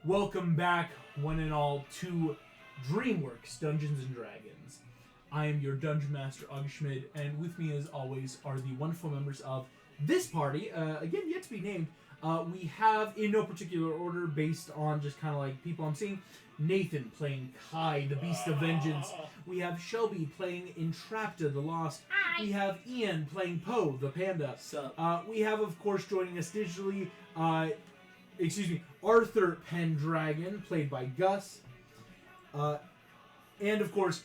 Welcome back, one and all, to Dreamworks, Dungeons & Dragons. I am your Dungeon Master, August Schmid, and with me, as always, are the wonderful members of this party, again, yet to be named. We have, in no particular order, based on just kind of like people I'm seeing, Nathan playing Kai, the Beast of Vengeance. We have Shelby playing Entrapta, the Lost. Hi. We have Ian playing Poe, the Panda. We have, of course, joining us digitally, Arthur Pendragon, played by Gus. And, of course,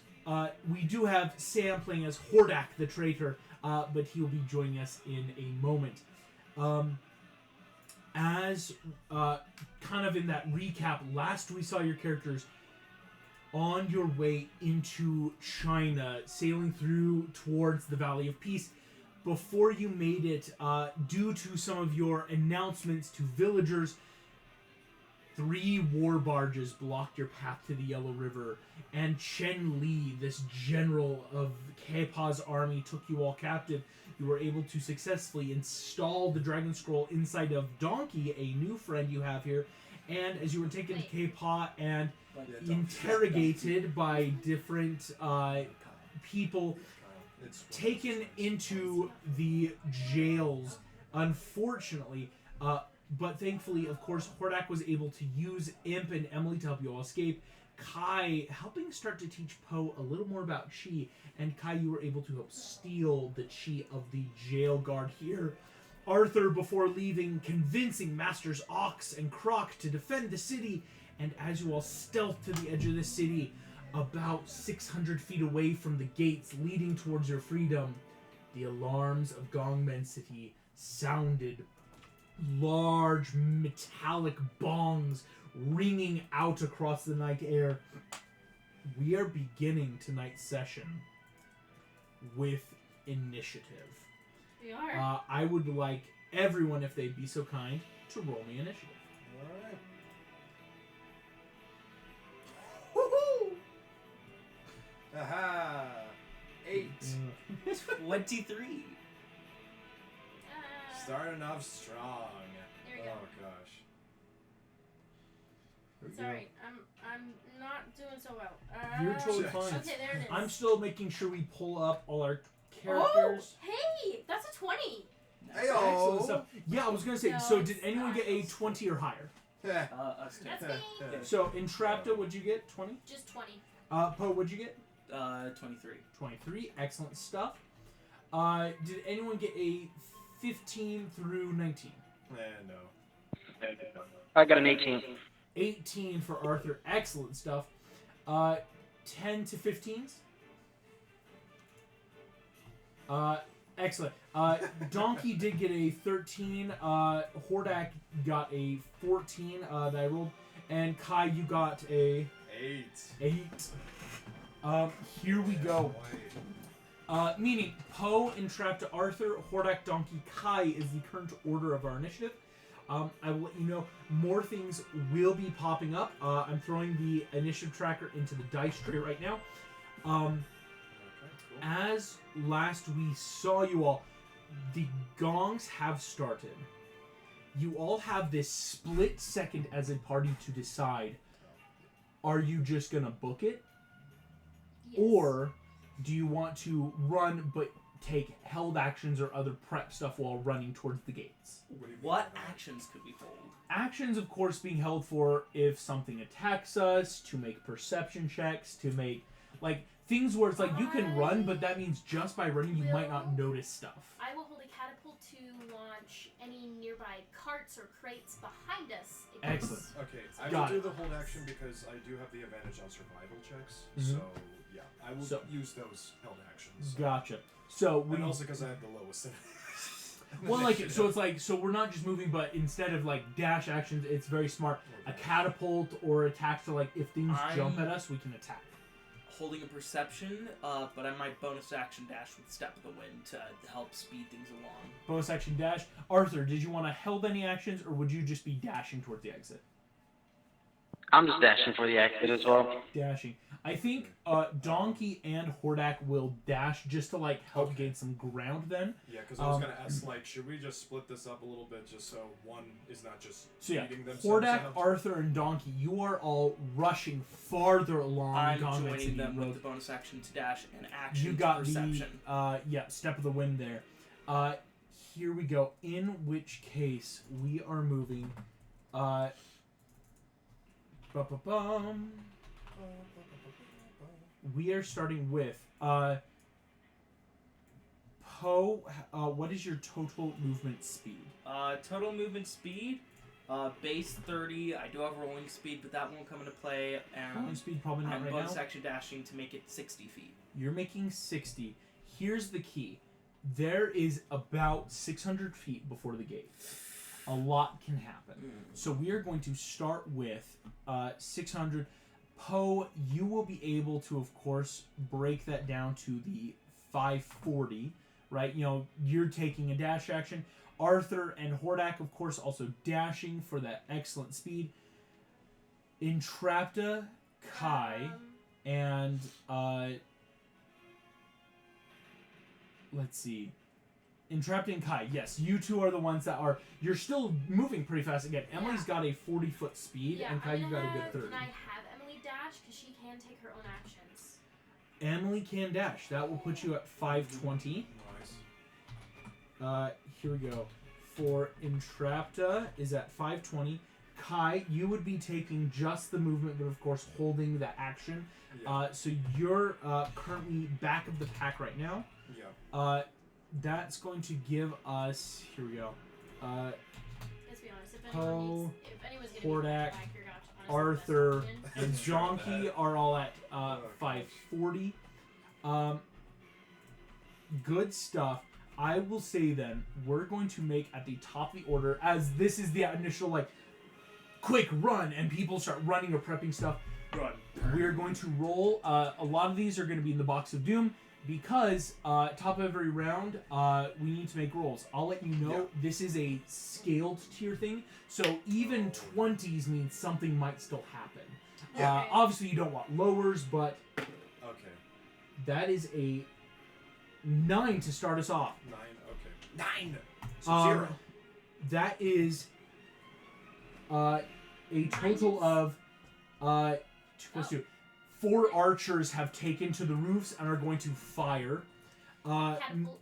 we do have Sam playing as Hordak, the traitor, but he'll be joining us in a moment. As kind of in that recap, last we saw your characters on your way into China, sailing through towards the Valley of Peace. Before you made it, due to some of your announcements to villagers, 3 war barges blocked your path to the Yellow River, and Chen Li, this general of Kepa's army, took you all captive. You were able to successfully install the Dragon Scroll inside of Donkey, a new friend you have here, and as you were taken to Kepa and interrogated by different people, taken into the jails, unfortunately, but thankfully, of course, Hordak was able to use Imp and Emily to help you all escape. Kai helping start to teach Poe a little more about Chi, and Kai, you were able to help steal the Chi of the jail guard here. Arthur, before leaving, convincing Masters Ox and Croc to defend the city, and as you all stealth to the edge of the city, about 600 feet away from the gates leading towards your freedom, the alarms of Gongmen City sounded. Large metallic bongs ringing out across the night air. We are beginning tonight's session with initiative. We are. I would like everyone, if they'd be so kind, to roll me initiative. Alright. Woohoo! Aha! 8. 23. Starting off strong. There we go. Oh gosh. Sorry, I'm not doing so well. You're totally fine. Okay, there it is. I'm still making sure we pull up all our characters. Oh, hey, that's a 20. Excellent Heyo! stuff. Yeah, I was gonna say. No, So, did it's anyone get a 20 or higher? Us two. That's me. So, Entrapta, what'd you get? 20. Just 20. Poe, what'd you get? 23. 23. Excellent stuff. Did anyone get a 15 through 19? No. I got an 18. 18 for Arthur. Excellent stuff. 10 to 15s? Excellent. Donkey did get a 13. Hordak got a 14 that I rolled. And Kai, you got a 8. 8. Here we go. Meaning Poe, Entrapta, Arthur, Hordak, Donkey, Kai is the current order of our initiative. I will let you know more things will be popping up. I'm throwing the initiative tracker into the dice tray right now. Cool. As last we saw you all, the gongs have started. You all have this split second as a party to decide, are you just going to book it? Yes. Or do you want to run but take held actions or other prep stuff while running towards the gates? What actions could we hold? Actions, of course, being held for if something attacks us, to make perception checks, to make, like, things where it's like you can run, but that means just by running you might not notice stuff. I will hold a catapult to launch any nearby carts or crates behind us. Excellent. Okay, I Got will it. do the hold action because I do have the advantage on survival checks. Mhm. So, yeah, I will use those held actions. Gotcha. So we And also because I have the lowest. well, like, so it's like, so we're not just moving, but instead of like dash actions, it's very smart. A catapult or attack to, like, if things jump at us, we can attack. Holding a perception, but I might bonus action dash with Step of the Wind to help speed things along. Bonus action dash. Arthur, did you want to held any actions, or would you just be dashing towards the exit? I'm just dashing for the exit as well. Dashing. I think Donkey and Hordak will dash just to like help gain some ground then. Yeah, because I was gonna ask, like, should we just split this up a little bit just so one is not just beating themselves Hordak, out? Arthur, and Donkey, you are all rushing farther along. I'm Gauntlet joining City them Road. with the bonus action to dash and action You got perception. the step of the wind there. Here we go. In which case we are moving. We are starting with Poe. What is your total movement speed? Total movement speed, base 30. I do have rolling speed, but that won't come into play. Rolling And speed probably not I'm right bonus now. action dashing to make it 60 feet. You're making 60. Here's the key. There is about 600 feet before the gate. A lot can happen. So we are going to start with 600. Poe, you will be able to, of course, break that down to the 540, right? You know, you're taking a dash action. Arthur and Hordak, of course, also dashing for that excellent speed. Entrapta, Kai, and let's see. Entrapta and Kai, yes, you two are the ones that are. You're still moving pretty fast. Again, Emily's got a 40-foot speed, Yeah, and Kai, you got a good 30. Can I have Emily dash? Because she can take her own actions. Emily can dash. That will put you at 520. Nice. Here we go. For Entrapta is at 520. Kai, you would be taking just the movement, but of course holding the action. Yeah. So you're currently back of the pack right now. Yeah. That's going to give us. Here we go. Let's be honest. If Poe, anyone's gonna Hordak, be back, you're gonna Arthur, and Let's try Jonky that. are all at 540. Good stuff. I will say then, we're going to make at the top of the order, as this is the initial, like, quick run, and people start running or prepping stuff. Run. We're going to roll. A lot of these are going to be in the Box of Doom, because top of every round, we need to make rolls. I'll let you know, this is a scaled tier thing, so even 20s means something might still happen. Yeah. Obviously, you don't want lowers, but Okay. that is a 9 to start us off. 9. Okay. 9. So 0. That is a total of 2 plus 2. 4 archers have taken to the roofs and are going to fire. Catapult.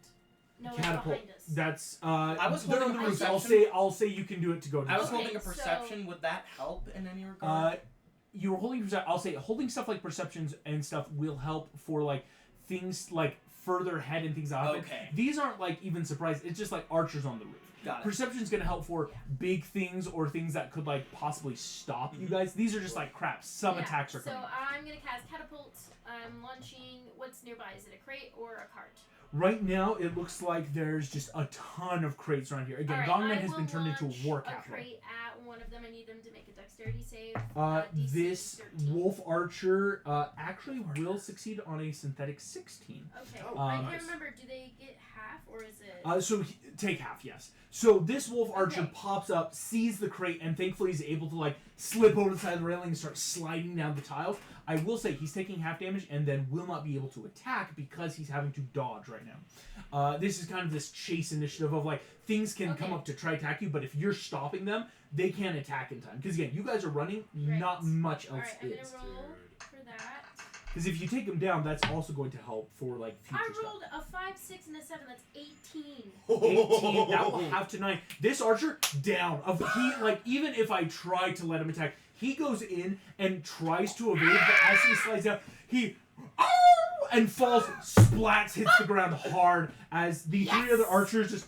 No, it's Catapult. behind us. That's I was they're holding on a the roofs. perception. I'll say you can do it to go to. I was the Okay, holding a so- perception. Would that help in any regard? You were holding. I'll say holding stuff like perceptions and stuff will help for like things like further ahead and things that happen. Okay. These aren't like even surprised. It's just like archers on the roof. Got it. Perception's gonna help for big things or things that could like possibly stop you guys. These are just like crap. Some Yeah, attacks are so coming. I'm gonna cast catapult. I'm launching. What's nearby? Is it a crate or a cart? Right now, it looks like there's just a ton of crates around here. Again, All right, Gongman I has been will turned into launch a war a capital. crate at one of them. I need them to make a dexterity save. DC This 13. wolf archer actually will succeed on a synthetic 16. Okay. Oh, I nice. can't remember. Do they get half or is it? So take half, yes. So this wolf archer Okay. pops up, sees the crate, and thankfully is able to like slip over the side of the railing and start sliding down the tiles. I will say he's taking half damage and then will not be able to attack because he's having to dodge right now. This is kind of this chase initiative of like things can come Okay. up to try attack you, but if you're stopping them, they can't attack in time. Because again, you guys are running, Right. not much All else right, I'm is. gonna roll for that. Because if you take them down, that's also going to help for like future I stuff. rolled a 5, 6, and a 7. That's 18. 18, that will have to 9. This archer down. He like even if I try to let him attack, he goes in and tries to evade, but as he slides down, he and falls, splats, hits the ground hard as the 3 Yes! other archers just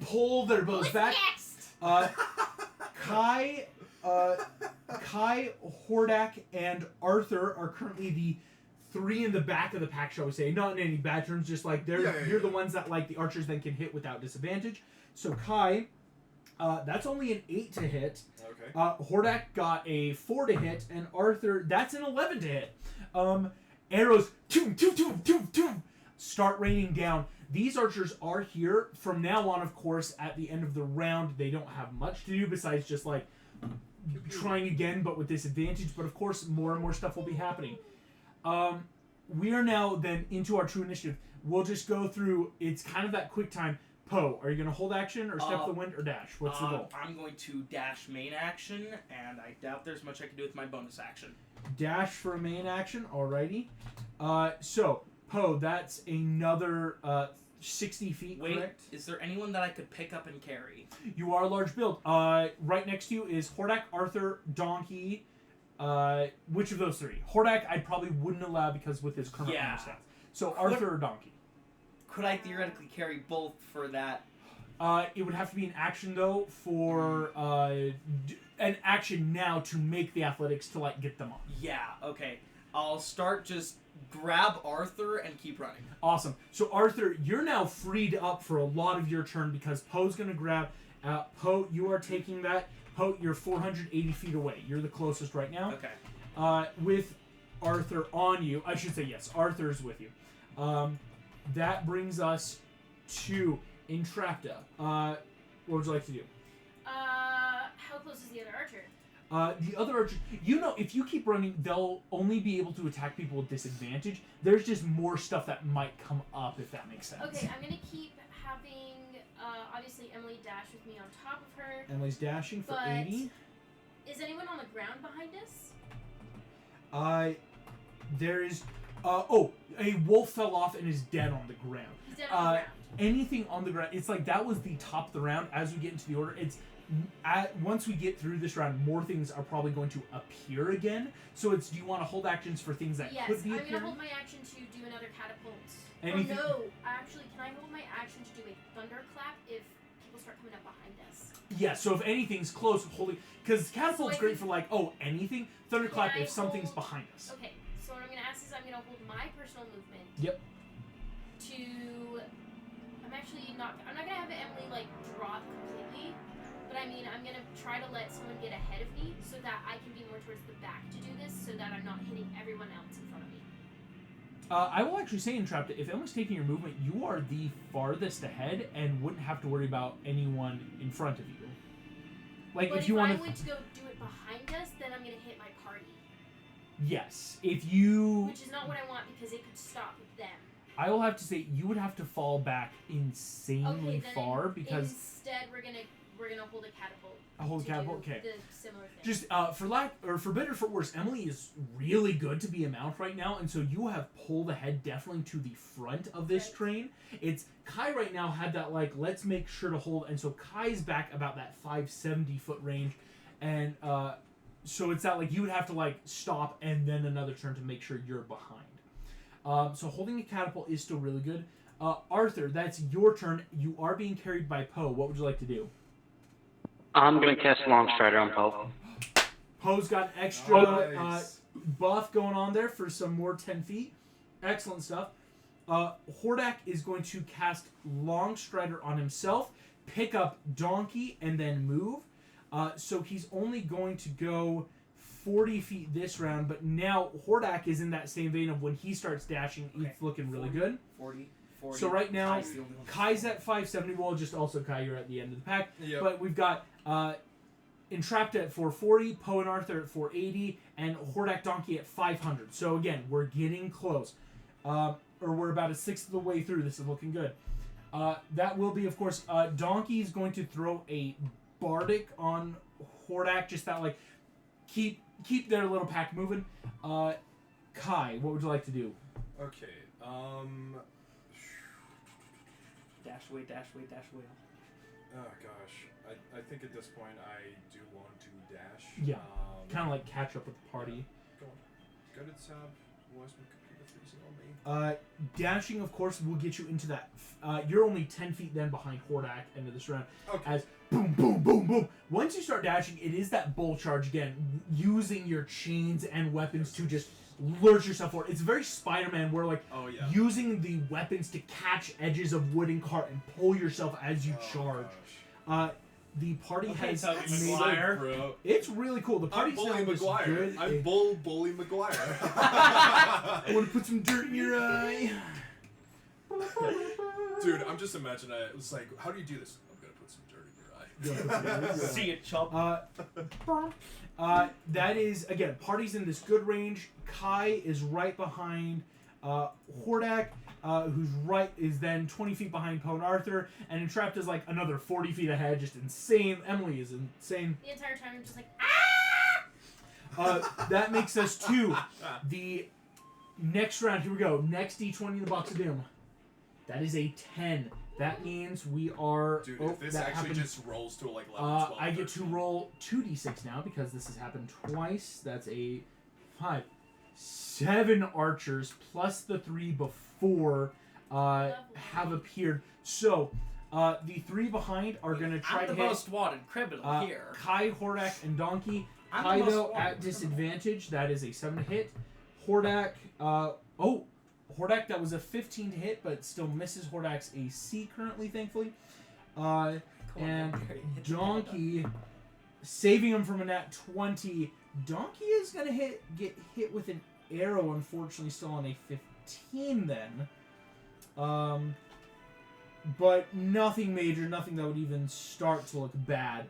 pull their bows What's back. next? Kai, Hordak, and Arthur are currently the 3 in the back of the pack, shall we say. Not in any bad terms, just like you're the ones that like the archers then can hit without disadvantage. So Kai, that's only an 8 to hit. Okay. Hordak got a 4 to hit, and Arthur, that's an 11 to hit. Arrows, start raining down. These archers are here from now on, of course. At the end of the round, they don't have much to do besides just like trying again, but with disadvantage. But of course, more and more stuff will be happening. We are now then into our true initiative. We'll just go through. It's kind of that quick time. Poe, are you going to hold action or step the wind or dash? What's the goal? I'm going to dash main action, and I doubt there's much I can do with my bonus action. Dash for a main action, alrighty. So, Poe, that's another 60 feet, Wait, correct? is there anyone that I could pick up and carry? You are a large build. Right next to you is Hordak, Arthur, Donkey. Which of those three? Hordak I probably wouldn't allow because with his current armor stats. So, Arthur or Donkey? Could I theoretically carry both for that? It would have to be an action though for an action now to make the athletics to like get them on. Yeah, okay. I'll start just grab Arthur and keep running. Awesome. So Arthur, you're now freed up for a lot of your turn because Poe's gonna grab. Poe, you are taking that. Poe, you're 480 feet away. You're the closest right now. Okay. With Arthur on you, I should say yes. Arthur's with you. That brings us to Entrapta. What would you like to do? How close is the other archer? The other archer, you know, if you keep running, they'll only be able to attack people with disadvantage. There's just more stuff that might come up, if that makes sense. Okay, I'm gonna keep having, obviously Emily dash with me on top of her. Emily's dashing for But 80. Is anyone on the ground behind us? There is, a wolf fell off and is dead on the ground. He's dead on the ground. Anything on the ground, it's like that was the top of the round. As we get into the order, once we get through this round, more things are probably going to appear again. So do you want to hold actions for things that could be appearing? Yes, I'm going to hold my action to do another catapult. Anything? Or no, actually, can I hold my action to do a thunderclap if people start coming up behind us? Yeah, so if anything's close, holding... Because catapult's So great for like, anything. Thunderclap if something's behind us. Okay, so what I'm going to ask is I'm going to hold my personal movement. Yep. I'm not going to have Emily, like, drop completely. But I mean, I'm going to try to let someone get ahead of me so that I can be more towards the back to do this so that I'm not hitting everyone else in front of me. I will actually say, Entrapped, if Emma's taking your movement, you are the farthest ahead and wouldn't have to worry about anyone in front of you. Like, but if you want I went to go do it behind us, then I'm going to hit my party. Yes. If you... Which is not what I want because it could stop them. I will have to say, you would have to fall back insanely far because... Instead, we're gonna hold a catapult. Hold a catapult? Okay. The similar thing. Just, for better or for worse, Emily is really good to be a mount right now, and so you have pulled ahead definitely to the front of this train. It's Kai right now had that, like, let's make sure to hold, and so Kai's back about that 570-foot range, and so it's that, like, you would have to, like, stop and then another turn to make sure you're behind. So holding a catapult is still really good. Arthur, that's your turn. You are being carried by Poe. What would you like to do? I'm going to cast Long Strider on Poe. Poe's got an extra Nice. buff going on there for some more 10 feet. Excellent stuff. Hordak is going to cast Long Strider on himself, pick up Donkey, and then move. So he's only going to go 40 feet this round, but now Hordak is in that same vein of when he starts dashing, he's looking really good. 40. So right now, Kai's at 570. Well, just also Kai, you're at the end of the pack. Yep. But we've got Entrapped at 440, Poe and Arthur at 480, and Hordak Donkey at 500. So again, we're getting close. Or we're about a sixth of the way through. This is looking good. That will be, of course, Donkey's going to throw a Bardic on Hordak, just that, like, keep their little pack moving. Kai, what would you like to do? Okay, Dash away, dash away, dash away. oh gosh. I think at this point I do want to dash. Yeah. Kind of like catch up with the party. Go on. Go to the tab. Why is my computer freezing on me? Dashing, of course, will get you into that. You're only 10 feet then behind Hordak end of this round. Okay. As boom, boom, boom, boom. Once you start dashing, it is that bull charge again, using your chains and weapons to just lurch yourself forward. It's very Spider-Man where, like, using the weapons to catch edges of wooden cart and pull yourself as you charge. Gosh. The party has so made Maguire. Bro. it's really cool. The party I'm Bully sound is Maguire. good. I'm Bully Maguire. I want to put some dirt in your eye. Dude, I'm just imagining it. It's like, how do you do this? I'm gonna put some dirt in your eye. See it, chump. That is, again, party's in this good range. Kai is right behind Hordak, is then 20 feet behind Poe and Arthur, and Entrapped is like another 40 feet ahead, just insane. Emily is insane. The entire time I'm just like, That makes us to the next round. Here we go. Next D20 in the box of doom. That is a 10. That means we are... Dude, if this actually just rolls to like level 12, I get to roll 2d6 now because this has happened twice. That's a 5. 7 archers plus the 3 before have appeared. So, the 3 behind are going to try to hit... I'm the most wanted criminal here. Kai, Hordak, and Donkey. I'm Kai, the most though, wanted at disadvantage. That is a 7 to hit. Hordak... Hordak, that was a 15 to hit, but still misses Hordak's AC currently, thankfully. And Donkey, saving him from a nat 20. Donkey is going to get hit with an arrow, unfortunately, still on a 15 then. But nothing major, nothing that would even start to look bad.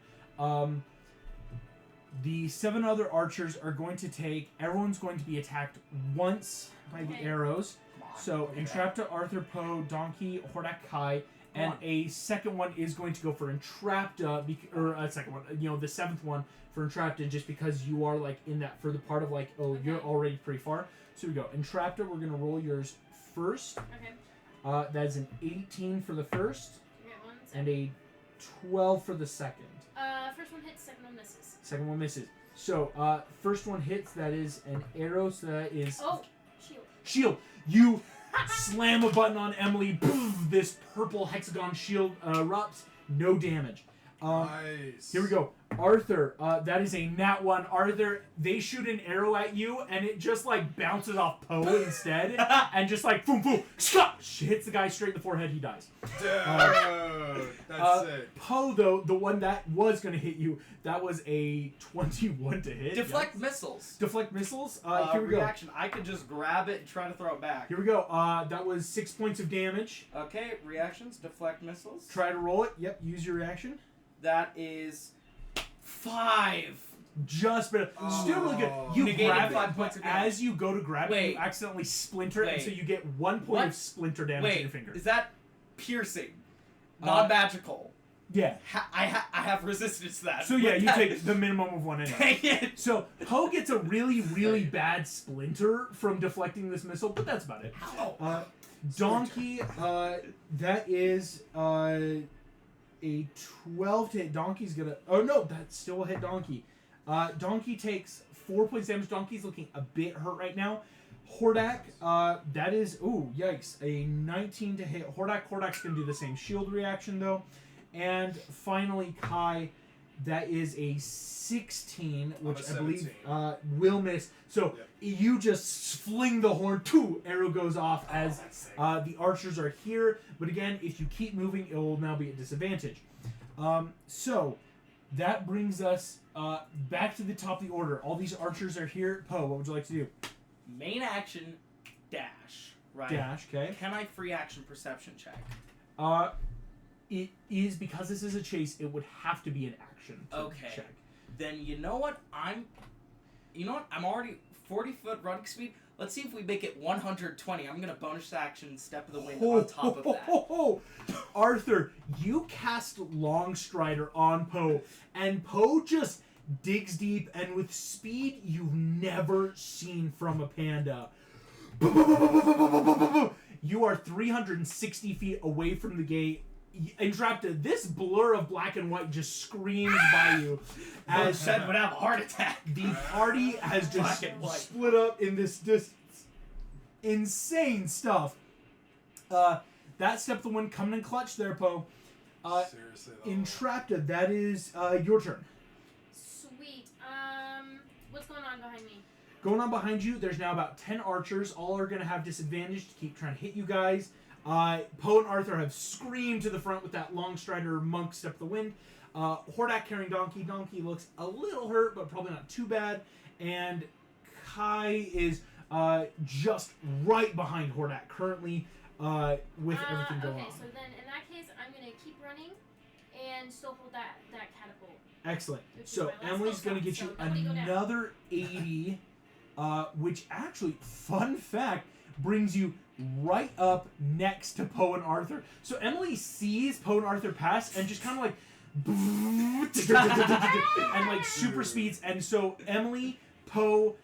The 7 other archers are going to everyone's going to be attacked once by the arrows. So, Entrapta, Arthur, Poe, Donkey, Hordak, Kai, and a second one is going to go for Entrapta, or a second one, the 7th one for Entrapta, just because you are, like, in that further part of, like, you're already pretty far. So, we go. Entrapta, we're going to roll yours first. okay. That is an 18 for the first, Okay, and a 12 for the second. First one hits, second one misses. Second one misses. So, first one hits, that is an arrow, so that is... Oh, shield. Shield! You slam a button on Emily, poof, this purple hexagon shield erupts, no damage. Nice. Here we go. Arthur, that is a nat 1. Arthur, they shoot an arrow at you, and it just, like, bounces off Poe instead, and just, like, boom, boom, hits the guy straight in the forehead, he dies. Dude, that's sick. Poe, though, the one that was going to hit you, that was a 21 to hit. Deflect missiles. Deflect missiles. Here we go. Reaction. I could just grab it and try to throw it back. Here we go. That was 6 points of damage. Okay, reactions. Deflect missiles. Try to roll it. Yep, use your reaction. That is 5. Just better. Still really good. You Negated grab 5 it, points but of damage. as you go to grab it, Wait. you accidentally splinter it, and Wait. so you get 1 point What? of splinter damage in your finger. Is that piercing? Non-magical. Yeah. I have resistance to that. So yeah, you take the minimum of 1 anyway. Dang it. So Poe gets a really, really bad splinter from deflecting this missile, but that's about it. Donkey, that is a 12 to hit. Donkey's gonna... Oh no, that still will hit Donkey. Donkey takes 4 points damage. Donkey's looking a bit hurt right now. Hordak, that is... Ooh, yikes. A 19 to hit Hordak's gonna do the same shield reaction though. And finally, Kai, that is a 16, which I believe will miss. So you just fling the horn, arrow goes off as the archers are here. But again, if you keep moving, it will now be at disadvantage. So that brings us back to the top of the order. All these archers are here. Poe, what would you like to do? Main action, dash. Right. Dash, okay. Can I free action perception check? It is, because this is a chase, it would have to be an action check. Then you know what? I'm already 40-foot running speed. Let's see if we make it 120. I'm gonna bonus action step of the wind on top of that. Arthur, you cast Longstrider on Poe, and Poe just digs deep, and with speed you've never seen from a panda. You are 360 feet away from the gate. Entrapta, this blur of black and white just screams by you as said would have a heart attack. the party has just split up in this insane stuff. That step the one coming in clutch there, Poe. Seriously, though. Entrapta, that is your turn. Sweet. What's going on behind me? Going on behind you, there's now about 10 archers. All are going to have disadvantage to keep trying to hit you guys. Poe and Arthur have screamed to the front with that Longstrider monk step of the wind. Hordak carrying Donkey. Donkey looks a little hurt, but probably not too bad. And Kai is just right behind Hordak currently with everything going on. Okay, so then in that case, I'm going to keep running, and still hold that catapult. Excellent. Which is So my last Emily's spell going to slot, get you so nobody go down. another 80, which actually, fun fact, brings you right up next to Poe and Arthur. So Emily sees Poe and Arthur pass and just kind of like and like super speeds, and so Emily, Poe,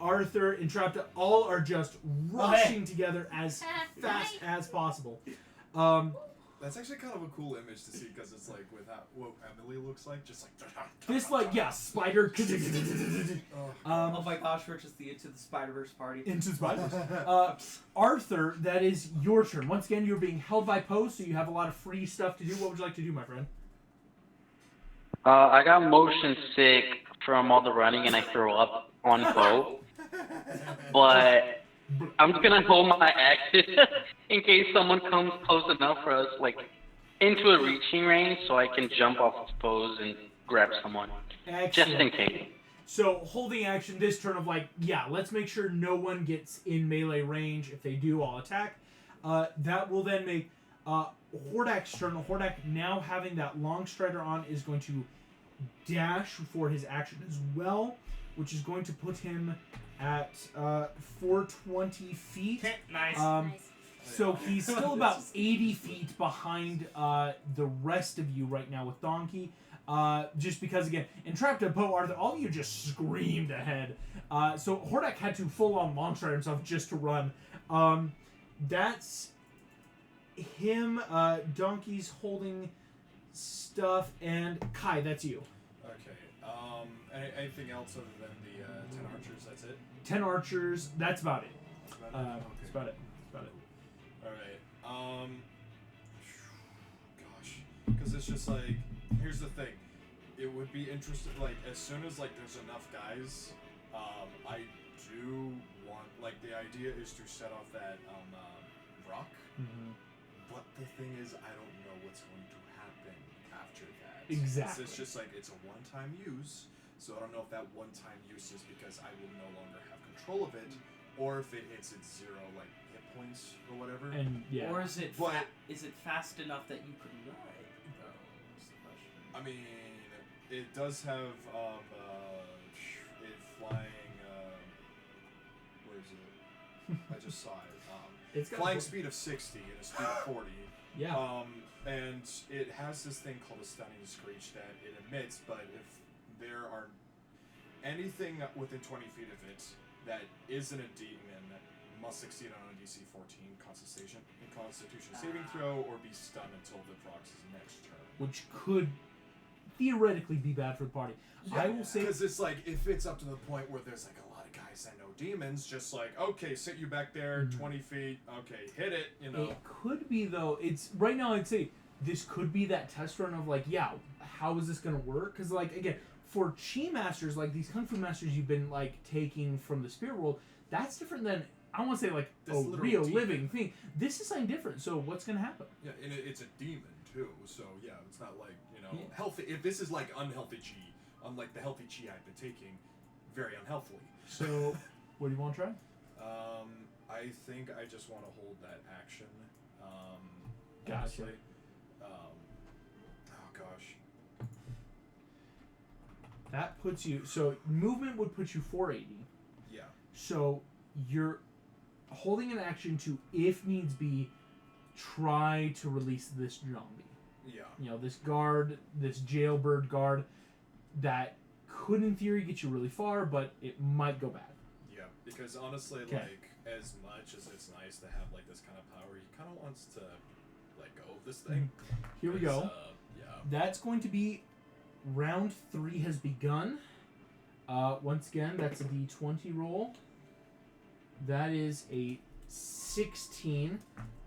Arthur, and Trapta all are just rushing together as fast as possible. That's actually kind of a cool image to see because it's like with what Emily looks like, just like This spider Oh my gosh, we're just the Into the Spider-Verse party. into spiders. Arthur, that is your turn. Once again, you're being held by Poe, so you have a lot of free stuff to do. What would you like to do, my friend? I got motion sick from all the running and I throw up on Poe. But I'm just gonna hold my action in case someone comes close enough for us, like, into a reaching range so I can jump off his pose and grab someone. Excellent. Just in case. So, holding action this turn of like, let's make sure no one gets in melee range. If they do, I'll attack. That will then make Hordak's turn. Hordak, now having that long strider on, is going to dash for his action as well, which is going to put him at 420 feet. Nice. Nice. So he's still about 80 feet behind the rest of you right now with Donkey. Just because, again, Entrapta, Poe, Arthur, all of you just screamed ahead. So Hordak had to full-on long stride himself just to run. That's him. Donkey's holding stuff, and Kai, that's you. Okay. Anything else other than the 10 archers? That's it. 10 archers. That's about it. That's about it? Okay. That's about it. That's about it. All right. Gosh, because it's just like, here's the thing. It would be interesting. Like, as soon as like there's enough guys, I do want, like, the idea is to set off that rock. Mm-hmm. But the thing is, I don't know what's going to happen after that. Exactly. It's just like it's a one-time use. So I don't know if that one-time use is because I will no longer have control of it, or if it hits its 0 like hit points or whatever. And Or is it But- is it fast enough that you could ride? Though, is the question. I mean, it does have it flying. Where is it? I just saw it. it's got Flying speed of 60 and a speed of 40. Yeah. And it has this thing called a stunning screech that it emits, but if there are anything within 20 feet of it that isn't a demon must succeed on a DC 14 Constitution saving throw or be stunned until the procs' next turn. Which could theoretically be bad for the party. I will say, because it's like if it's up to the point where there's like a lot of guys that know demons, just like okay, sit you back there, 20 feet, okay, hit it, you know. it could be though. It's right now. I'd say this could be that test run of like, how is this gonna work? Because like again, for chi masters, like these kung fu masters you've been like taking from the spirit world, that's different than I want to say like That's a literal real demon. living thing. This is something different. So what's gonna happen? Yeah, and it's a demon too, so yeah, it's not like Yeah. healthy. If this is like unhealthy chi, unlike the healthy chi I've been taking, very unhealthily. So what do you want to try? I think I just want to hold that action. Gotcha. Honestly. Oh gosh. That puts you. So movement would put you 480. Yeah. So you're holding an action to, if needs be, try to release this zombie. Yeah. You know, this guard, this jailbird guard, that could in theory get you really far, but it might go bad. Yeah. Because honestly, Okay. like as much as it's nice to have like this kind of power, he kind of wants to let go of this thing. Here we 'Cause, go. Yeah. That's going to be round 3 has begun. Once again, that's a d20 roll. That is a 16.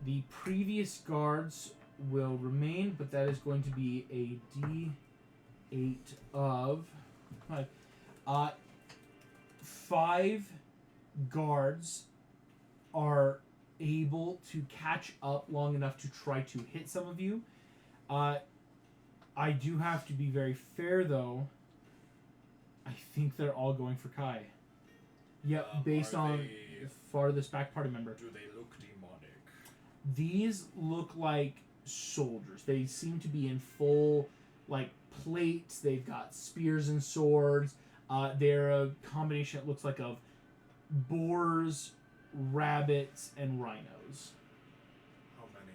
The previous guards will remain, but that is going to be a d8 of 5 guards are able to catch up long enough to try to hit some of you. I do have to be very fair, though. I think they're all going for Kai. Yep, based Are on they- farthest back party member. Do they look demonic? These look like soldiers. They seem to be in full, like, plates. They've got spears and swords. They're a combination, it looks like, of boars, rabbits, and rhinos. How many?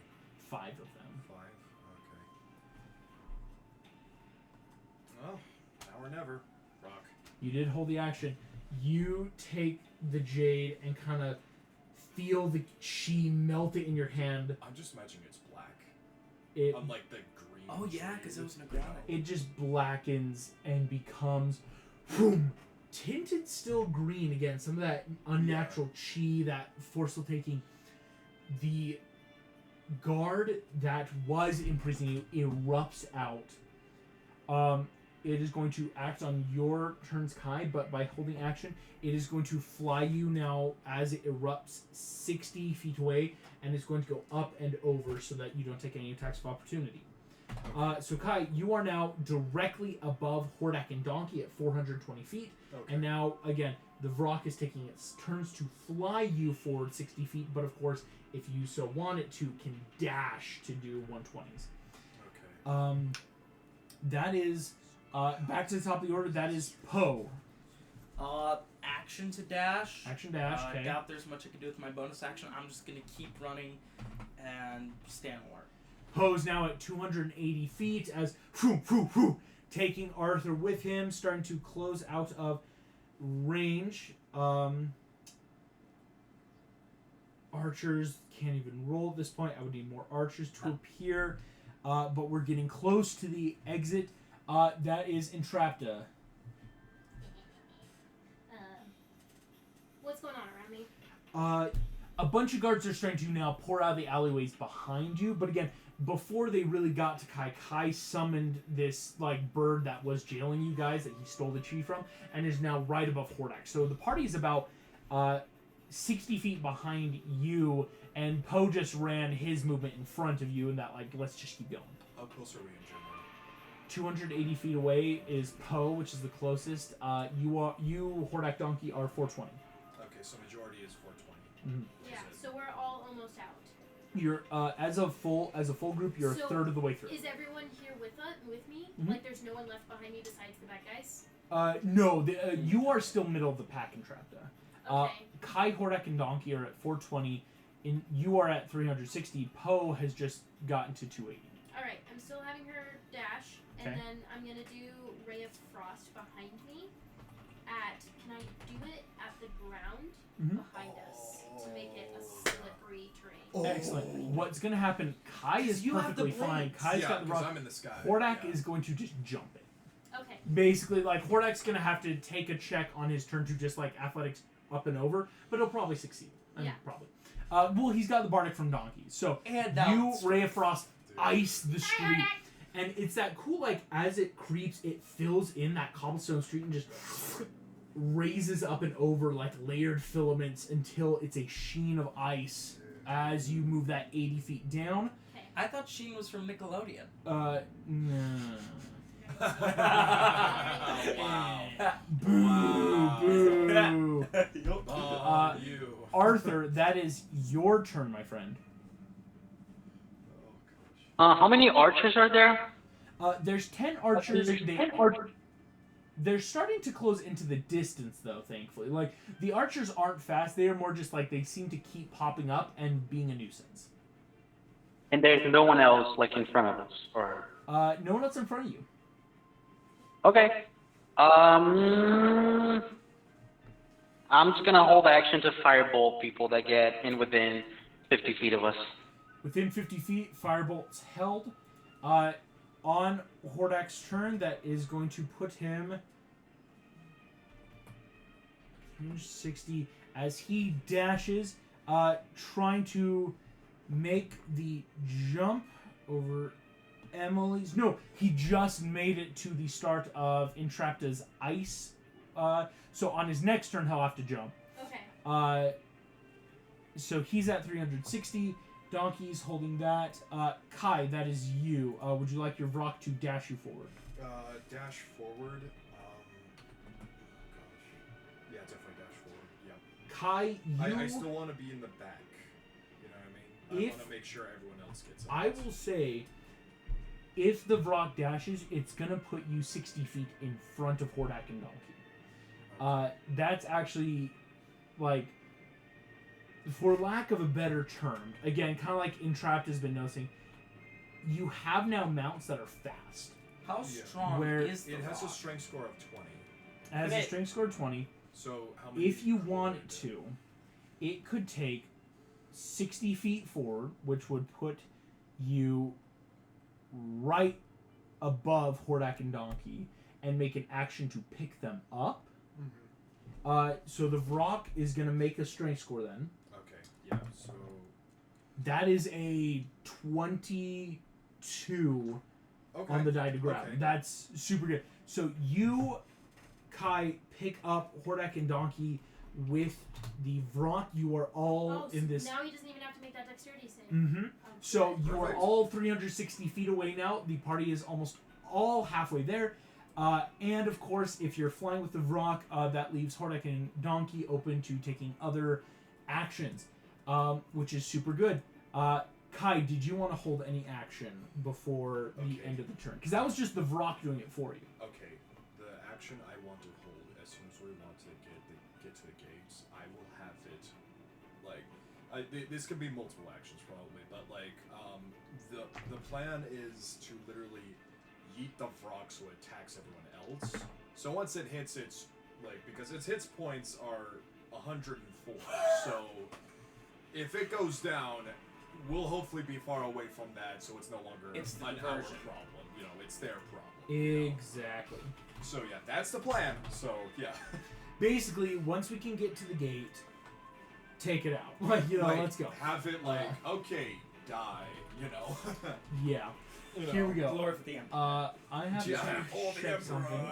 5 of them. 5? Okay. Well, now or never. Rock. You did hold the action. You take the jade and kind of feel the chi melt it in your hand. I'm just imagining it's black. It Unlike the green. Oh yeah, because it was necrotic. it just blackens and becomes boom, tinted still green again. Some of that unnatural chi, that forceful taking. The guard that was imprisoning you erupts out. It is going to act on your turns, Kai, but by holding action, it is going to fly you now as it erupts 60 feet away, and it's going to go up and over so that you don't take any attacks of opportunity. So Kai, you are now directly above Hordak and Donkey at 420 feet, Okay. and now, again, the Vrock is taking its turns to fly you forward 60 feet, but of course, if you so want it to, can dash to do 120s. Okay. That is, back to the top of the order, that is Poe. Action to dash. Action dash, I okay. doubt there's much I can do with my bonus action. I'm just gonna keep running and stand alert. Poe's now at 280 feet as taking Arthur with him, starting to close out of range. Archers can't even roll at this point. I would need more archers to appear. But we're getting close to the exit. That is Entrapta. What's going on around me? A bunch of guards are starting to now pour out of the alleyways behind you. But again, before they really got to Kai, Kai summoned this like bird that was jailing you guys that he stole the chi from, and is now right above Hordak. So the party is about 60 feet behind you, and Poe just ran his movement in front of you, and that like let's just keep going. How close are we in general? 280 feet away is Poe, which is the closest. You Hordak Donkey are 420. Okay, so majority is 420. Mm-hmm. Yeah, so we're all almost out. You're as a full group, you're So, a third of the way through. Is everyone here with me? Mhm. Like, there's no one left behind me besides the bad guys? No, you are still middle of the pack in Trapta. Okay. Kai, Hordak, and Donkey are at 420. You are at 360. Poe has just gotten to 280. Alright, I'm still having her dash, and Okay. then I'm gonna do Ray of Frost behind me can I do it at the ground Mhm. behind us to make it a slippery terrain? Excellent. What's going to happen, Kai is You have the perfectly fine. blades. Kai's yeah, got the because rock. I'm in the sky. Hordak yeah. is going to just jump it. Okay. Basically, like, Hordak's going to have to take a check on his turn to just, like, athletics up and over, but he'll probably succeed. Yeah. Probably. Well, he's got the Bardic from Donkey. So, And you, Ray of Frost, Dude. ice the street. And it's that cool, like, as it creeps, it fills in that cobblestone street and just raises up and over, like, layered filaments until it's a sheen of ice as you move that 80 feet down. I thought Sheen was from Nickelodeon. No. Wow. Boo, Wow. boo. Oh, you. Arthur, that is your turn, my friend. Oh, gosh. How many archers are there? There's 10 archers. There's They- 10 archers. They're starting to close into the distance, though, thankfully. Like, the archers aren't fast. They are more just like they seem to keep popping up and being a nuisance. And there's no one else like in front of us, or No one else in front of you. okay. I'm just gonna hold action to firebolt people that get in within 50 feet of us. Within 50 feet, firebolt's held. On Hordak's turn, that is going to put him 360 as he dashes, trying to make the jump over Emily's. No, he just made it to the start of Entrapta's ice. So on his next turn, he'll have to jump. Okay. So he's at 360. Donkey's holding that. Kai, that is you. Would you like your Vrock to dash you forward? Dash forward. Gosh. Yeah, definitely dash forward. Yeah. Kai, you... I still want to be in the back. You know what I mean? I want to make sure everyone else gets it. I will say, if the Vrock dashes, it's gonna put you 60 feet in front of Hordak and Donkey. That's actually, like, for lack of a better term, again, kind of like Entrapped has been noticing, you have now mounts that are fast. How strong Where is the It has a rock? strength score of 20. It has a strength score of 20. So how many? If you wanted to, it could take 60 feet forward, which would put you right above Hordak and Donkey, and make an action to pick them up. So the Vrock is going to make a strength score then. Okay. Yeah. So. That is a 22 on the die to grab. Okay. That's super good. So you, Kai, pick up Hordak and Donkey with the Vrock. You are all in this. Now he doesn't even have to make that dexterity save. Mm-hmm. So you are Perfect. all 360 feet away now. The party is almost all halfway there. And of course, if you're flying with the Vrock, that leaves Hordak and Donkey open to taking other actions, which is super good. Kai, did you want to hold any action before the end of the turn? Because that was just the Vrock doing it for you. Okay. The action I want to hold as soon as we want to get to the gates, I will have it. Like, this could be multiple actions probably, but like, the plan is to literally yeet the Vrock so it attacks everyone else. So once it hits its, like, because its hits points are 104, so if it goes down, we'll hopefully be far away from that, so it's no longer It's the an our diversion. problem. You know, it's their problem. you know? Exactly. So yeah, that's the plan. So yeah. Basically, once we can get to the gate, take it out. Like, you know, Like, let's go. Have it like, okay, die. You know. Yeah. You know. Here we go. Glory for the Empire. I have to check something.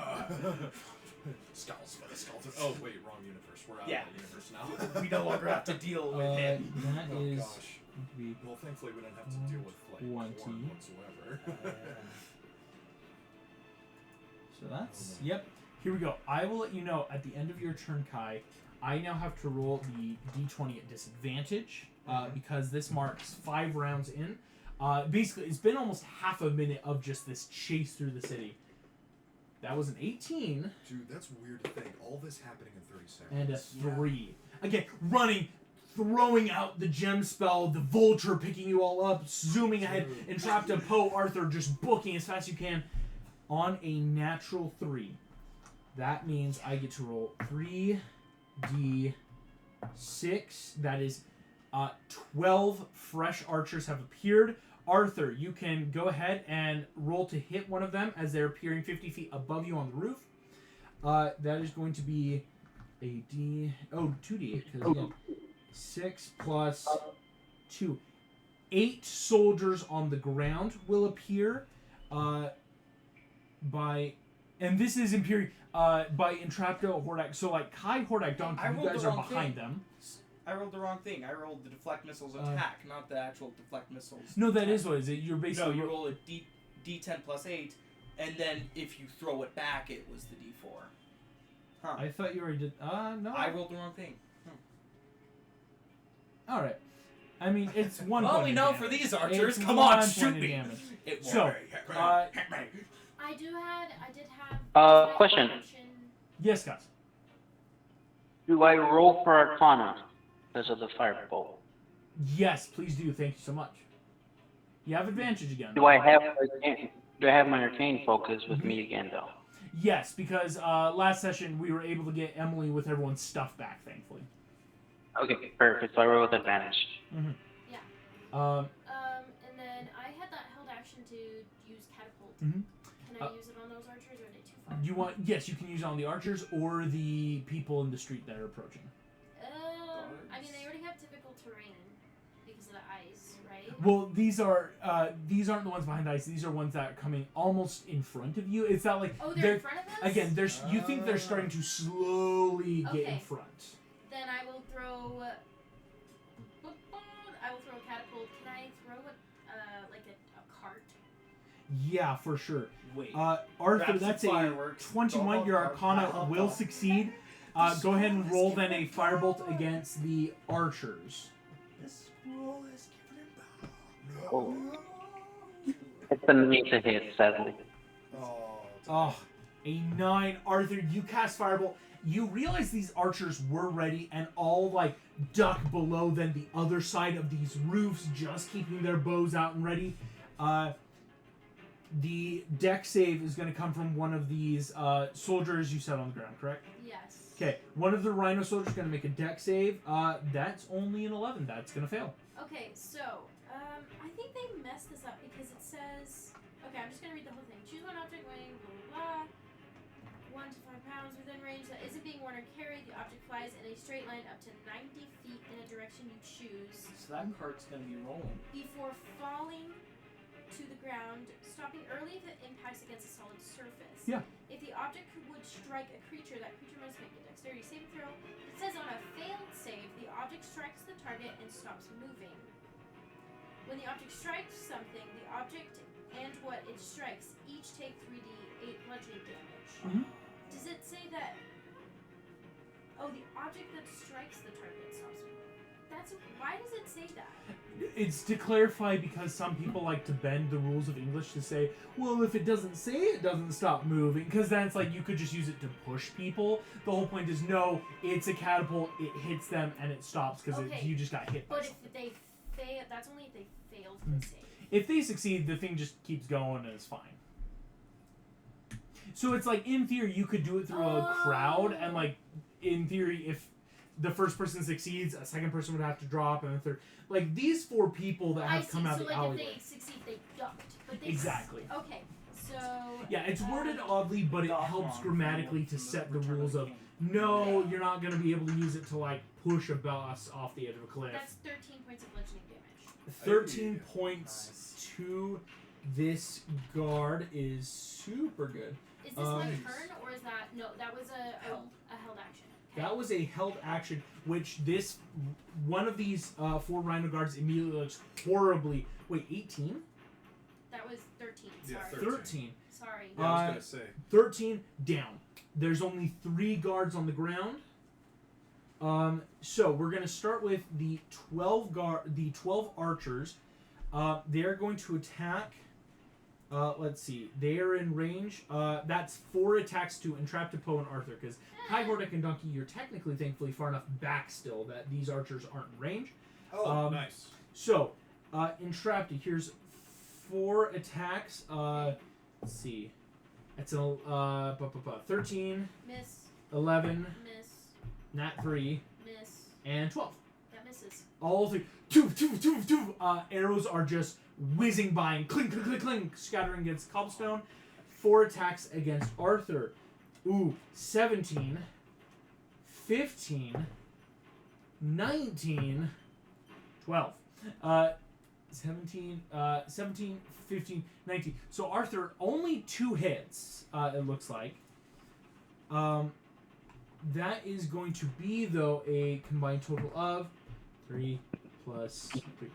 Skulls for the skeleton. Oh wait, wrong universe. We're out Yeah. of that universe now. We no longer have to deal with him. That Oh is gosh. going to be Well, thankfully we don't have to deal with like 20. porn whatsoever. So that's yep. Here we go. I will let you know at the end of your turn, Kai. I now have to roll the d20 at disadvantage because this marks 5 rounds in. Basically, it's been almost half a minute of just this chase through the city. That was an 18 Dude, that's weird to think. All this happening in 30 seconds. and a 3. Again, running, throwing out the gem spell, the vulture picking you all up, zooming ahead, Entrapped to Poe, Arthur just booking as fast as you can on a natural 3. That means I get to roll 3d6. That is 12 fresh archers have appeared. Arthur, you can go ahead and roll to hit one of them as they're appearing 50 feet above you on the roof. That is going to be a 2d8. Because again, 6 plus 2. 8 soldiers on the ground will appear and this is by Entrapto Hordak. So like Kai, Hordak, Donkey, I you rolled guys the are wrong behind thing. them. I rolled the wrong thing. I rolled the deflect missiles attack, not the actual deflect missiles. No, that attack. is what it is. You're No, basically you roll a D10 plus 8, and then if you throw it back, it was the D4. Huh. I thought you already did. No. I rolled the wrong thing. All right. I mean, it's one. Well, point we of know damage. for these archers. It's Come one on, point shoot of me. damage. It So, won't. I did have. Question. Yes, guys. Do I roll for Arcana because of the firebolt? Yes, please do. Thank you so much. You have advantage again. Do I have my arcane focus with me again though? Yes, because last session we were able to get Emily with everyone's stuff back, thankfully. Okay, perfect. So I roll with advantage. Mm-hmm. Yeah. Um, And then I had that held action to use catapult. Mhm. Can I use it on those archers, or are they too far? you want? Yes, you can use it on the archers or the people in the street that are approaching. I mean, they already have typical terrain because of the ice, right? Well, these aren't the ones behind ice. These are ones that are coming almost in front of you. It's not like Oh, they're in front of us? again. You think they're starting to slowly get in Okay. front. Then I will throw. I will throw a catapult. Can I throw like a cart? Yeah, for sure. Wait. Arthur, Grab that's some a fireworks. 21. Your Go, Arcana go, will go. succeed. Go ahead and roll then a firebolt against the archers. This scroll is giving him Oh. It's a 9 to hit, sadly. Oh, a 9. Arthur, you cast Firebolt. You realize these archers were ready and all like duck below them, the other side of these roofs, just keeping their bows out and ready. The deck save is going to come from one of these soldiers you set on the ground, correct? Yes. Okay, one of the rhino soldiers is going to make a deck save. That's only an 11. That's going to fail. Okay, so I think they messed this up because it says. Okay, I'm just gonna read the whole thing. Choose one object weighing blah blah blah. 1 to 5 pounds within range that isn't being worn or carried. The object flies in a straight line up to 90 feet in a direction you choose. So that cart's gonna be rolling. Before falling to the ground, stopping early if it impacts against a solid surface. Yeah. If the object would strike a creature, that creature must make a dexterity saving throw. It says on a failed save, the object strikes the target and stops moving. When the object strikes something, the object and what it strikes each take 3d8 bludgeoning damage. Mhm. Does it say that? Oh, the object that strikes the target stops moving. That's why does it say that? It's to clarify because some people like to bend the rules of English to say, well, if it doesn't say it doesn't stop moving, because then it's like you could just use it to push people. The whole point is no, it's a catapult, it hits them and it stops because Okay. you just got hit by But something. if they fail, that's only if they failed the save. If they succeed, the thing just keeps going and it's fine. So it's like, in theory, you could do it through a crowd, and like, in theory, if the first person succeeds, a second person would have to drop, and a third. Like, these 4 people that have come out so the like alleyway. if they succeed, they ducked. But they Exactly. Okay, so. Yeah, it's worded oddly, but it helps grammatically to set the rules of, no, you're not going to be able to use it to, like, push a boss off the edge of a cliff. That's 13 points of bludgeoning damage. 13 points to this guard is super good. Is this my Nice. turn, or is that no? That was a held action. Okay. That was a held action, which this one of these 4 rhino guards immediately looks horribly. Wait, 18? That was 13. Yeah, Sorry. 13. Sorry. Yeah, I was gonna say. 13 down. There's only 3 guards on the ground. So we're gonna start with the 12 archers. They're going to attack. Let's see. They are in range. That's 4 attacks to entrap to Poe and Arthur. Because Kai, Hordak, and Donkey, you're technically, thankfully, far enough back still that these archers aren't in range. Oh, nice. So, entrapped. Here's 4 attacks. Let's see. It's a 13, Miss. 11, Miss. nat 3, Miss. and 12. That misses. All 3. Arrows are just whizzing by and clink, clink, clink, clink, scattering against cobblestone. 4 attacks against Arthur. Ooh, 17, 15, 19, 12. 17, 15, 19. So Arthur, only 2 hits, it looks like. That is going to be, though, a combined total of 3 plus 3.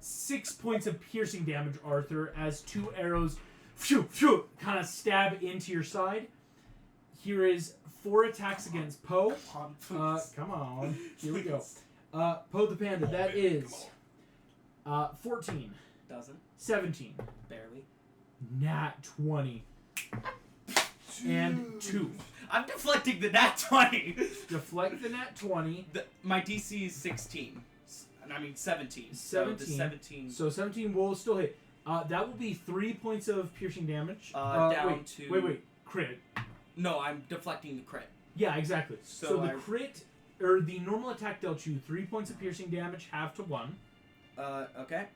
6 points of piercing damage, Arthur, as 2 arrows kind of stab into your side. Here is 4 attacks against Poe. Come on. Here we go. Poe the Panda, that is 14, Doesn't. 17, Barely. nat 20, and 2. I'm deflecting the nat 20. Deflect the nat 20. My DC is 16. I mean 17. 17. So the 17. So 17 will still hit. That will be 3 points of piercing damage. Down to. Wait. Crit. No, I'm deflecting the crit. Yeah, exactly. So So the crit, or the normal attack dealt you 3 points of piercing damage, half to 1. Okay.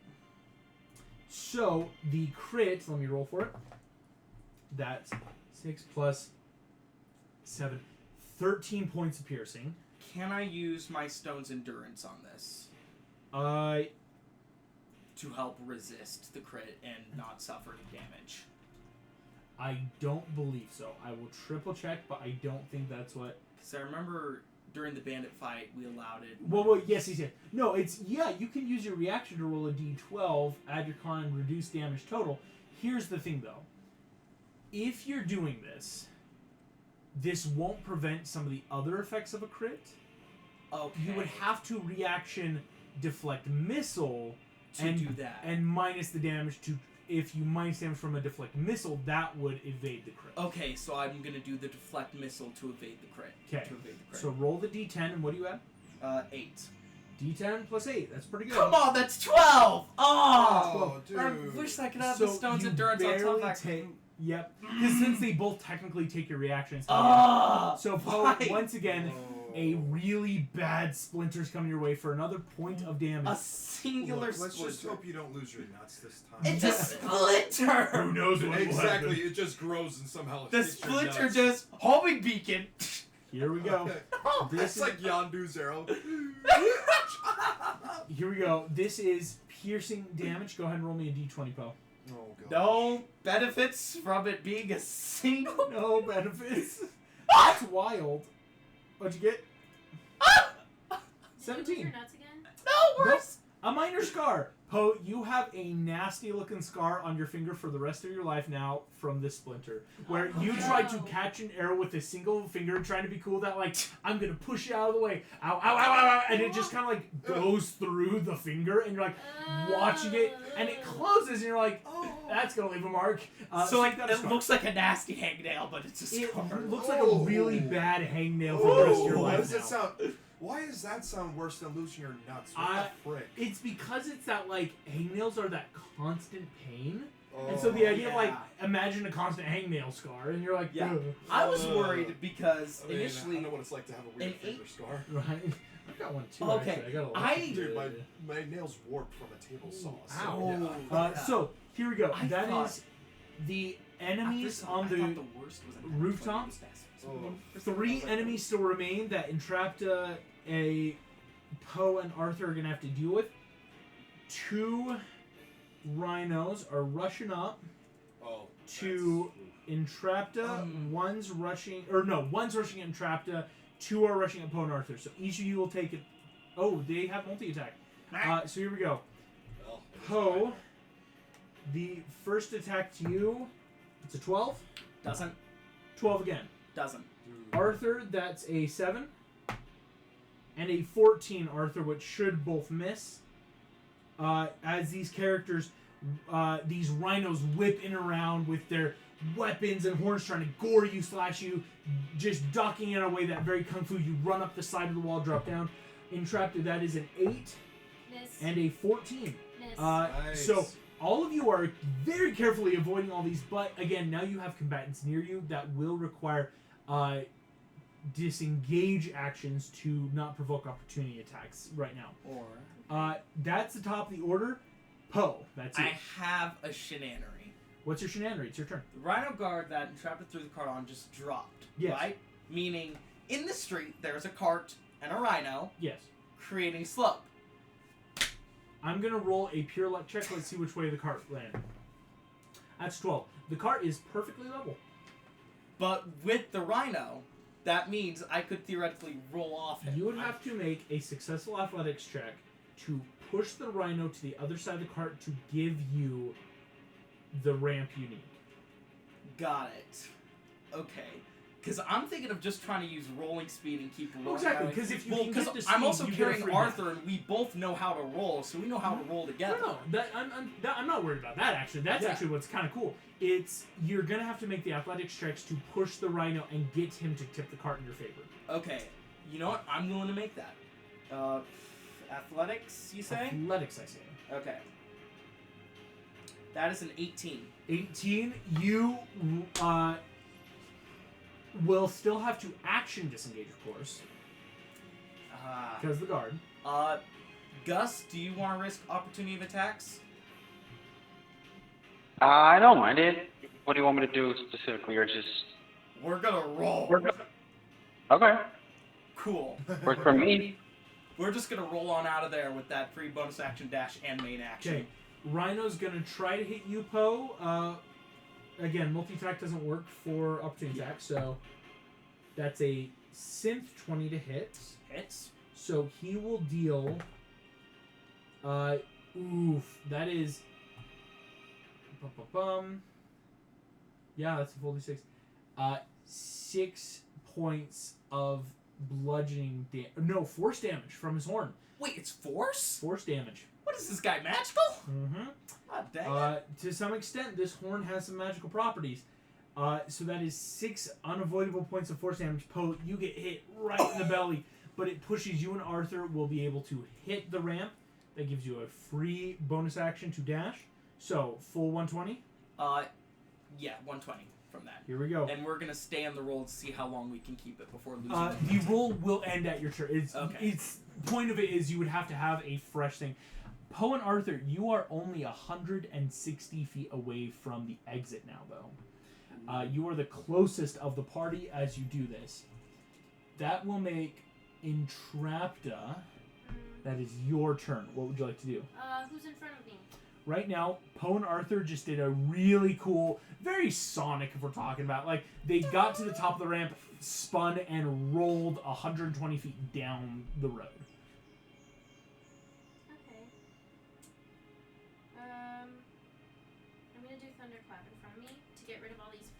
So the crit, let me roll for it. That's 6 plus 7. 13 points of piercing. Can I use my stone's endurance on this to help resist the crit and not suffer any damage? I don't believe so. I will triple check, but I don't think that's what. Because I remember during the bandit fight we allowed it. Well, yes. No, it's, yeah, you can use your reaction to roll a d12, add your con, and reduce damage total. Here's the thing, though. If you're doing this, this won't prevent some of the other effects of a crit. Okay. You would have to reaction deflect missile to do that. And minus the damage to... If you minus damage from a deflect missile, that would evade the crit. Okay, so I'm gonna do the deflect missile to evade the crit. Okay. To evade the crit. So roll the d10, and what do you add? 8. D10 plus 8. That's pretty good. Come on, that's 12! Oh, dude. I wish I could have So the stone's you endurance on top barely of that. Yep. Because since they both technically take your reactions. So Poe, why? once again, a really bad splinter's coming your way for another point of damage. A singular Look, let's splinter. just hope you don't lose your nuts this time. It's a splinter! Who knows what will Exactly, happen. it just grows and somehow The hits your splinter nuts. just homing beacon. Here we go. Okay. This It's is, like Yondu's arrow. here we go. This is piercing damage. Go ahead and roll me a d20, Poe. Oh, God. No benefits from it being a single. No benefits. That's wild. What'd you get? Did you lose 17. your nuts again? No worse. A minor scar. Poe, you have a nasty looking scar on your finger for the rest of your life now from this splinter. Where you tried to catch an arrow with a single finger, trying to be cool, that like, I'm gonna push it out of the way. Ow, ow, ow, ow, ow. And it just kind of like goes through the finger, and you're like watching it, and it closes, and you're like, that's gonna leave a mark. So like you got a it scar. looks like a nasty hangnail, but it's a It scar. looks like a really bad hangnail for the rest of your Why life does now. that sound? Why does that sound worse than losing your nuts? What the frick? It's because it's that, like, hangnails are that constant pain. Oh, And so the idea of, like, yeah. imagine a constant hangnail scar, and you're like, Yeah. ugh. I was worried because I mean, initially I know what it's like to have a weird an finger scar. Right? I've got one too, Okay, actually. I got a I- Dude, my nails warped from a table saw. So, Ow. yeah. So, here we go. I That thought- is the at enemies first, on I the thought the worst was an rooftop. Oh. 3 enemies still remain that Entrapta, a Poe, and Arthur are going to have to deal with. 2 rhinos are rushing up Oh. to Entrapta. One's rushing at Entrapta. 2 are rushing at Poe and Arthur. So each of you will take it. Oh, they have multi-attack. So here we go. Well, Poe, the first attack to you, it's a 12. Doesn't. 12 again. Doesn't. Arthur, that's a 7. And a 14, Arthur, which should both miss. As these characters, these rhinos whip in around with their weapons and horns trying to gore you, slash you, just ducking in a way that very kung fu. You run up the side of the wall, drop down. Entrapted, that is an 8 Miss. and a 14. Miss. Nice. So all of you are very carefully avoiding all these, but again, now you have combatants near you that will require disengage actions to not provoke opportunity attacks right now. Or That's the top of the order. Poe, that's it. I have a shenanery. What's your shenanigan? It's your turn. The rhino guard that Entrapta threw the cart on just dropped. Yes. Right? Meaning, in the street, there's a cart and a rhino Yes. creating slope. I'm going to roll a pure luck check. Let's see which way the cart landed. That's 12. The cart is perfectly level. But with the rhino, that means I could theoretically roll off him. You would have to make a successful athletics check to push the rhino to the other side of the cart to give you the ramp you need. Got it. Okay. Because I'm thinking of just trying to use rolling speed and keep rolling. Exactly, because if you can get to I'm speed, also you get a carrying free Arthur, and we both know how to roll, so we know how to roll together. No, I'm not worried about that, actually. That's Yeah. actually what's kind of cool. It's, you're going to have to make the athletics checks to push the rhino and get him to tip the cart in your favor. Okay. You know what? I'm willing to make that. Athletics, you say? Athletics, I say. Okay. That is an 18. 18, you will still have to action disengage, of course, because of the guard. Gus, do you want to risk opportunity of attacks? I don't mind it. What do you want me to do specifically, or just... We're gonna roll. Okay. Cool. Works for me. We're just gonna roll on out of there with that free bonus action dash and main action. Okay, Rhino's gonna try to hit you, Poe. Again, multi-attack doesn't work for opportunity attack, so that's a synth 20 to hit. Hits. So he will deal. Oof, that is. Yeah, that's a full d6. 6 points of bludgeoning damage. No, force damage from his horn. Wait, it's force? Force damage. What is this guy, magical? Mm-hmm. God dang it. To some extent, this horn has some magical properties. So that is 6 unavoidable points of force damage. Poe, you get hit right in the belly, but it pushes you and Arthur will be able to hit the ramp. That gives you a free bonus action to dash. So, full 120? Yeah, 120 from that. Here we go. And we're going to stay on the roll to see how long we can keep it before losing The roll will end at your turn. Okay. It's point of it is you would have to have a fresh thing. Poe and Arthur, you are only 160 feet away from the exit now, though. You are the closest of the party as you do this. That will make Entrapta. That is your turn. What would you like to do? Who's in front of me? Right now, Poe and Arthur just did a really cool, very Sonic if we're talking about. Like, they got to the top of the ramp, spun, and rolled 120 feet down the road. Okay. I'm gonna do Thunderclap in front of me to get rid of all these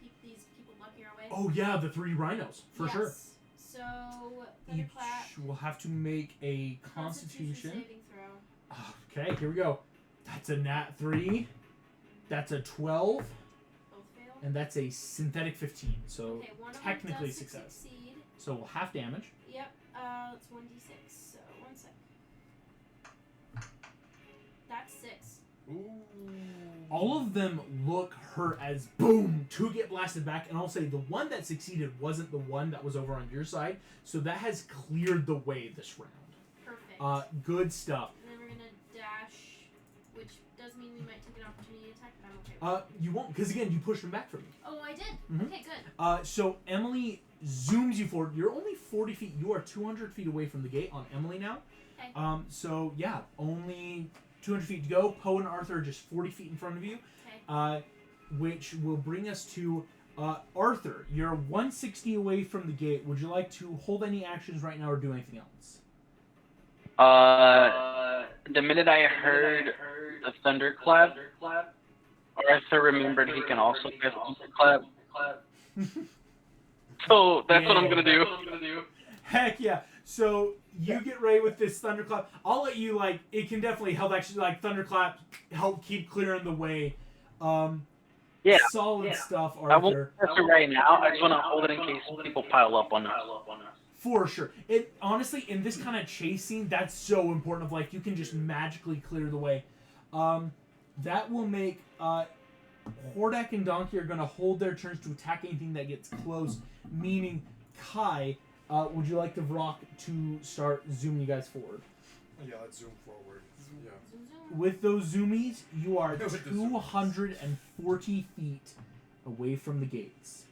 people blocking our way. Oh yeah, the 3 rhinos, for sure. So, Thunderclap. Each will have to make a Constitution. Saving throw. Okay, here we go. That's a nat 3. That's a 12. Both fail. And that's a synthetic 15. So Okay, one of them technically does success. Succeed. So half damage. Yep. It's 1d6. So 1 sec. That's 6. Ooh. All of them look hurt as boom, 2 get blasted back, and I'll say the one that succeeded wasn't the one that was over on your side, so that has cleared the way this round. Perfect. Good stuff. And then we're gonna dash, which does mean we might take an opportunity attack, but I'm okay with it. You won't, because again, you pushed them back from me. Oh, I did? Mhm. Okay, good. So Emily zooms you forward. You're only 40 feet. You are 200 feet away from the gate on Emily now. Okay. So yeah, only 200 feet to go. Poe and Arthur are just 40 feet in front of you. Okay. Which will bring us to Arthur. You're 160 away from the gate. Would you like to hold any actions right now or do anything else? The minute I heard the thunderclap, Arthur remembered he can also get thunderclap. So that's what I'm gonna do. Heck yeah. So you get ready with this thunderclap. I'll let you, like, it can definitely help, actually, like, thunderclap help keep clearing the way. Yeah. Solid stuff, I won't Arthur. press it right now. I just want to hold it in case people pile up on us. For sure. It honestly, in this kind of chase scene, that's so important. Of like, you can just magically clear the way. That will make Hordak and Donkey are going to hold their turns to attack anything that gets close. Meaning, Kai, would you like the Vrock to start zooming you guys forward? Yeah, let's zoom forward. Yeah. Zoom, zoom. With those zoomies, you are With the 240 feet away from the gates.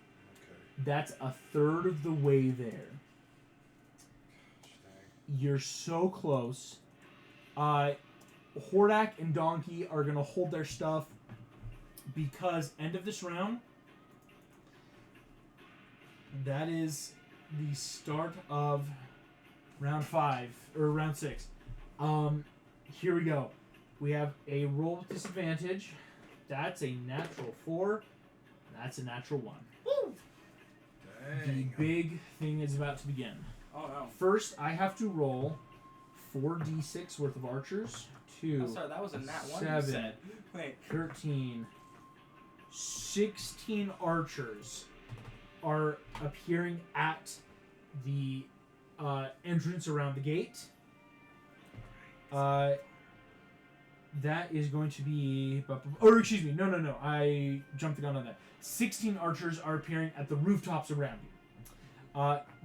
Okay. That's a third of the way there. Dang. You're so close. Hordak and Donkey are going to hold their stuff because end of this round, that is the start of round 5, or round 6. Here we go. We have a roll with disadvantage. That's a natural 4. That's a natural 1. Woo! Dang. The big thing is about to begin. Oh no. First, I have to roll 4d6 worth of archers. 2, Oh, sorry, that was a nat 1 you 7, said. Wait. 13, 16 archers are appearing at the entrance around the gate. That is going to be... Or, excuse me, no. I jumped the gun on that. 16 archers are appearing at the rooftops around you.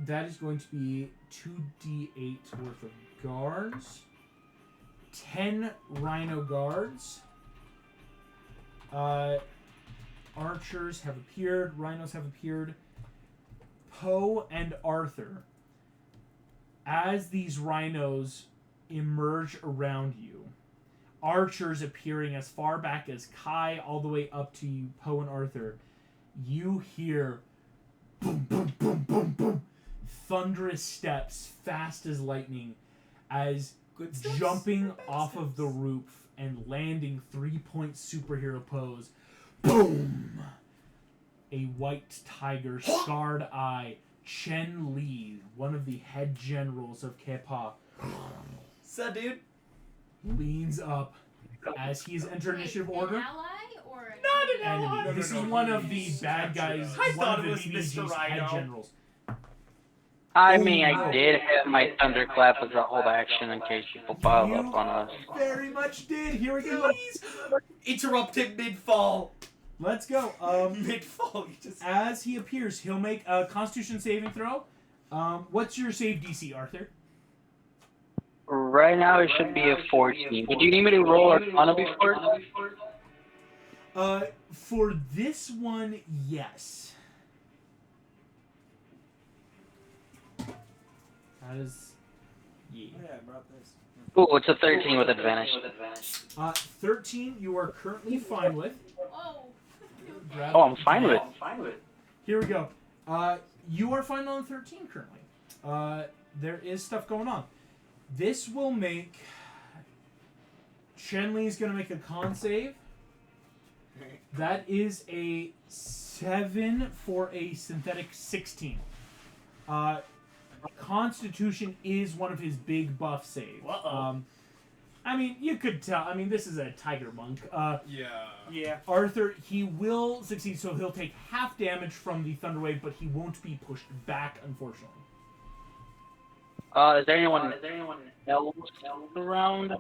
That is going to be 2d8 worth of guards. 10 rhino guards. Archers have appeared. Rhinos have appeared. Poe and Arthur, as these rhinos emerge around you, archers appearing as far back as Kai all the way up to you, Poe and Arthur, you hear boom, boom, boom, boom, boom, thunderous steps, fast as lightning, as Good steps. jumping Or bad off of steps? the roof and landing 3-point superhero pose. Boom! A white tiger, scarred eye, Chen Li, one of the head generals of Kepa. So, dude, leans up as he has entered initiative order. An ally or Not an No, enemy. no, This no, is one he's of the bad captured guys. us. I one thought of it the was BBG's Mr. head Rhino. generals. I Oh, mean, I no. did have my thunderclap as a hold action in case people piled up on us. Very much did. Here we go. Please interrupt him mid-fall. Let's go. Mid-fall, you just... As he appears, he'll make a Constitution saving throw. What's your save DC, Arthur? Right now, it should be a 14. But do you need me to roll Arcana before? For this one, yes. That is... Yeah. Oh, yeah, I brought this. Ooh, it's a 13 with advantage. 13 you are currently fine with. Oh. Grab Oh, I'm fine with that. it. Here we go. You are fine on 13 currently. There is stuff going on. This will make... Shenley's going to make a con save. That is a 7 for a synthetic 16. Constitution is one of his big buff saves. Uh-oh. I mean, you could tell. I mean, this is a tiger monk. Yeah. Arthur, he will succeed, so he'll take half damage from the thunder wave, but he won't be pushed back, unfortunately. Is there anyone else around?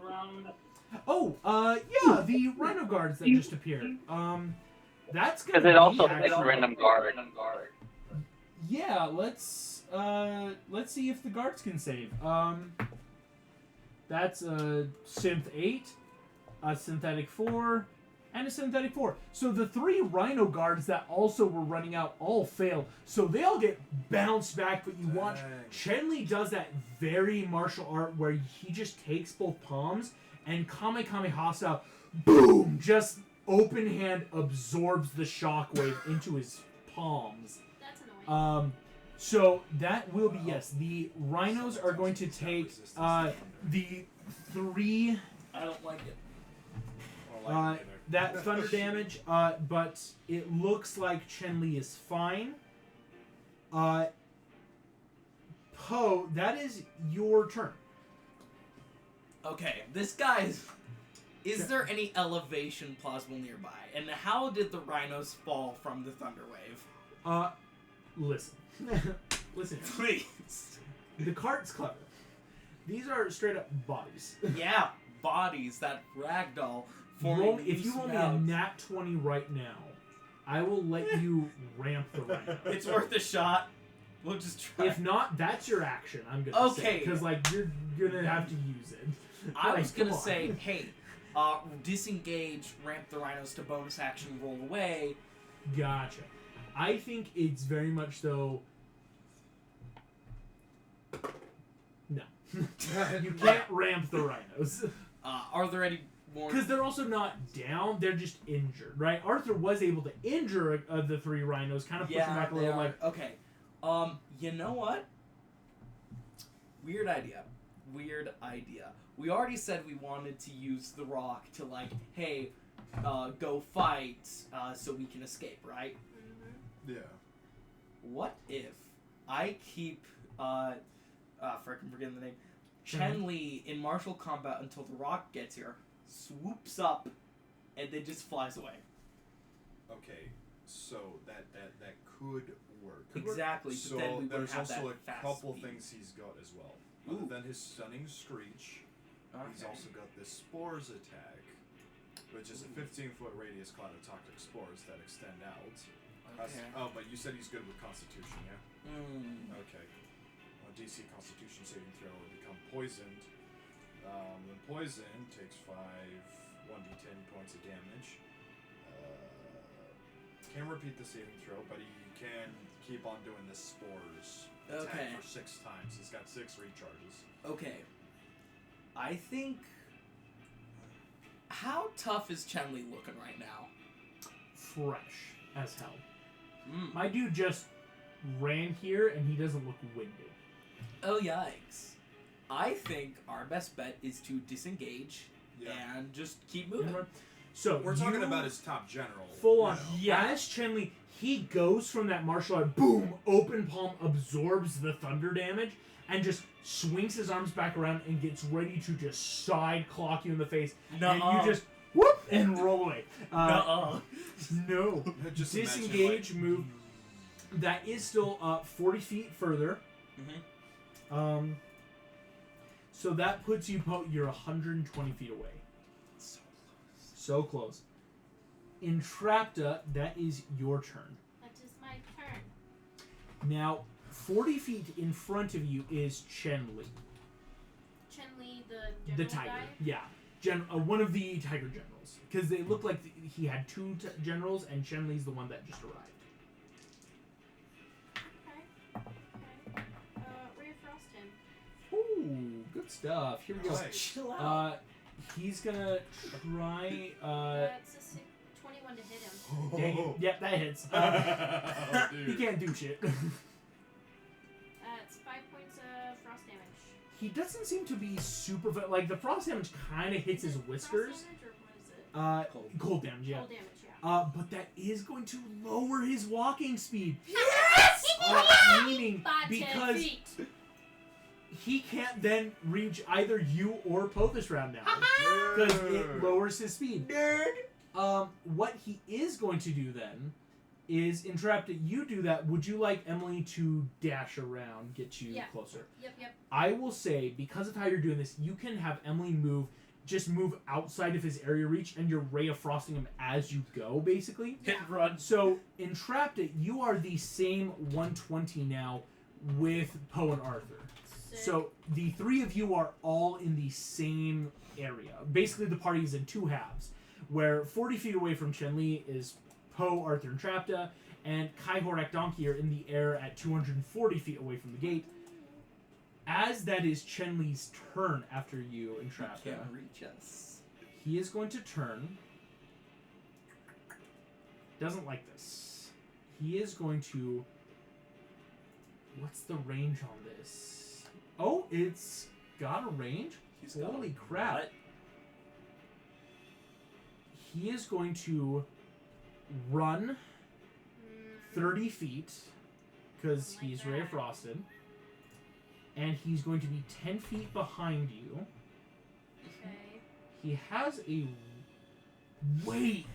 Oh, yeah, the Rhino guards that just appeared. That's gonna Because it be also actually- takes random guard. Yeah, let's see if the guards can save. That's a synth 8, a synthetic 4, and a synthetic 4. So the 3 Rhino guards that also were running out all fail. So they all get bounced back, but you watch Chenli does that very martial art where he just takes both palms and Kamehameha style, boom, just open hand absorbs the shockwave into his palms. That's annoying. So that will be, yes, the Rhinos are going to take the 3 I don't like it. that thunder damage, but it looks like Chenli is fine. Poe, that is your turn. Okay, this guy's... Is there any elevation plausible nearby? And how did the rhinos fall from the thunder wave? Listen. Listen. Please. The cart's clever. These are straight up bodies. Yeah, bodies, that ragdoll Roll, forming if you roll me a nat 20 right now, I will let you ramp the rhino. It's worth a shot. We'll just try. If not, that's your action. I'm gonna say Okay. because like you're gonna have to use it. I Like, was gonna come on. say, hey, disengage, ramp the rhinos to bonus action, roll away. Gotcha. I think it's very much so. No, you can't ramp the rhinos Are there any more? because they're also not down; they're just injured, right? Arthur was able to injure the 3 rhinos, kind of push them back a they little. are. Like, Okay. You know what? Weird idea. We already said we wanted to use the rock to like, hey, go fight, so we can escape, right? Yeah. What if I keep, frickin' forgetting the name, Chen-Li in martial combat until the rock gets here, swoops up, and then just flies away. Okay, so that could work. Exactly, So but then we wouldn't there's have also that a fast couple speed. things he's got as well. Ooh. Other than his stunning screech, he's also got this spores attack, which is a 15-foot radius cloud of toxic spores that extend out. Okay. Oh, but you said he's good with Constitution, yeah? Okay. DC Constitution saving throw will become poisoned. When poisoned, takes 1d10 points of damage. Can't repeat the saving throw, but he can keep on doing the spores attack for 6 times. He's got 6 recharges. Okay. I think... How tough is Chen-Li looking right now? fresh as hell. Mm. My dude just ran here and he doesn't look winded. Oh, yikes. I think our best bet is to disengage and just keep moving. So We're talking about his top general. full on. Yeah. As Chen Li, he goes from that martial art, boom, open palm absorbs the thunder damage, and just swings his arms back around and gets ready to just side clock you in the face. And you just whoop and roll away. No. Just Disengage move. That is still 40 feet further. Mm-hmm. So that puts you, you're 120 feet away. So close. Entrapta, that is your turn. That is my turn. Now, 40 feet in front of you is Chen-Li. Chen-Li, the The general tiger. guy? Yeah. One of the tiger generals. Because they look like he had two generals, and Chen-Li's the one that just arrived. Okay. Ray of Frost him. Ooh, good stuff. Here we go. Nice. Chill out. He's gonna try. That's a 21 to hit him. Dang it. Yep, that hits. Oh, He dude. can't do shit. It's 5 points of frost damage. He doesn't seem to be super. Like, the frost damage kind of hits his whiskers. Frost damage, or what is it? Cold damage, yeah. Cold damage, yeah. But that is going to lower his walking speed. Yes! Meaning, By 10 because feet. he can't then reach either you or Poe this round now. Because it lowers his speed. Nerd. What he is going to do then is Entrapta, you do that. Would you like Emily to dash around, get you closer? Yep. I will say, because of how you're doing this, you can have Emily move outside of his area reach, and you're ray of frosting him as you go, basically. Hit and run. So, Entrapta, you are the same 120 now with Poe and Arthur. Sick. So, the three of you are all in the same area. Basically, the party is in two halves, where 40 feet away from Chen-Li is Poe, Arthur, and Entrapta, and Kai Horak Donkey are in the air at 240 feet away from the gate. As that is Chen-Li's turn after you, Entrapta, Can't reach us. he is going to turn. Doesn't like this. He is going to... What's the range on this? Oh, it's got a range? He's got Holy a crap. what? He is going to run 30 feet, because Like he's Ray of that. Frosted. And he's going to be 10 feet behind you. Okay. He has a... Wait!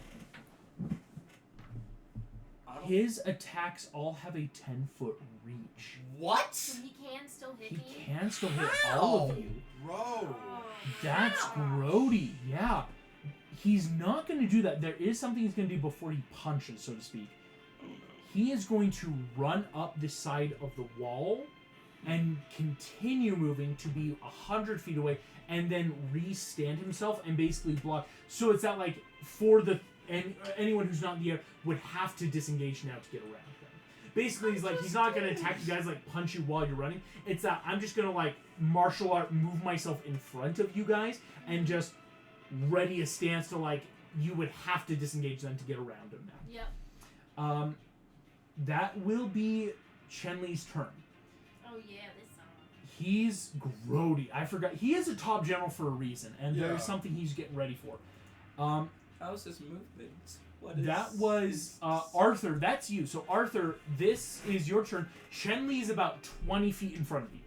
His attacks all have a 10-foot reach. What? So he can still hit He me? can still hit all of you. Bro. Oh, That's yeah. grody, yeah. He's not going to do that. There is something he's going to do before he punches, so to speak. He is going to run up the side of the wall and continue moving to be 100 feet away, and then re-stand himself and basically block. So it's that, like, for the anyone who's not in the air would have to disengage now to get around him. Basically, he's like, he's not going to attack you guys, like, punch you while you're running. It's that I'm just going to, like, martial art move myself in front of you guys and just ready a stance to, like, you would have to disengage them to get around him now. Yep. That will be Chen-Li's turn. Oh yeah, this song. He's grody. I forgot. He is a top general for a reason, and Yeah. there's something he's getting ready for. How's his movement? What is That was Arthur. That's you. So Arthur, this is your turn. Chen-Li is about 20 feet in front of you.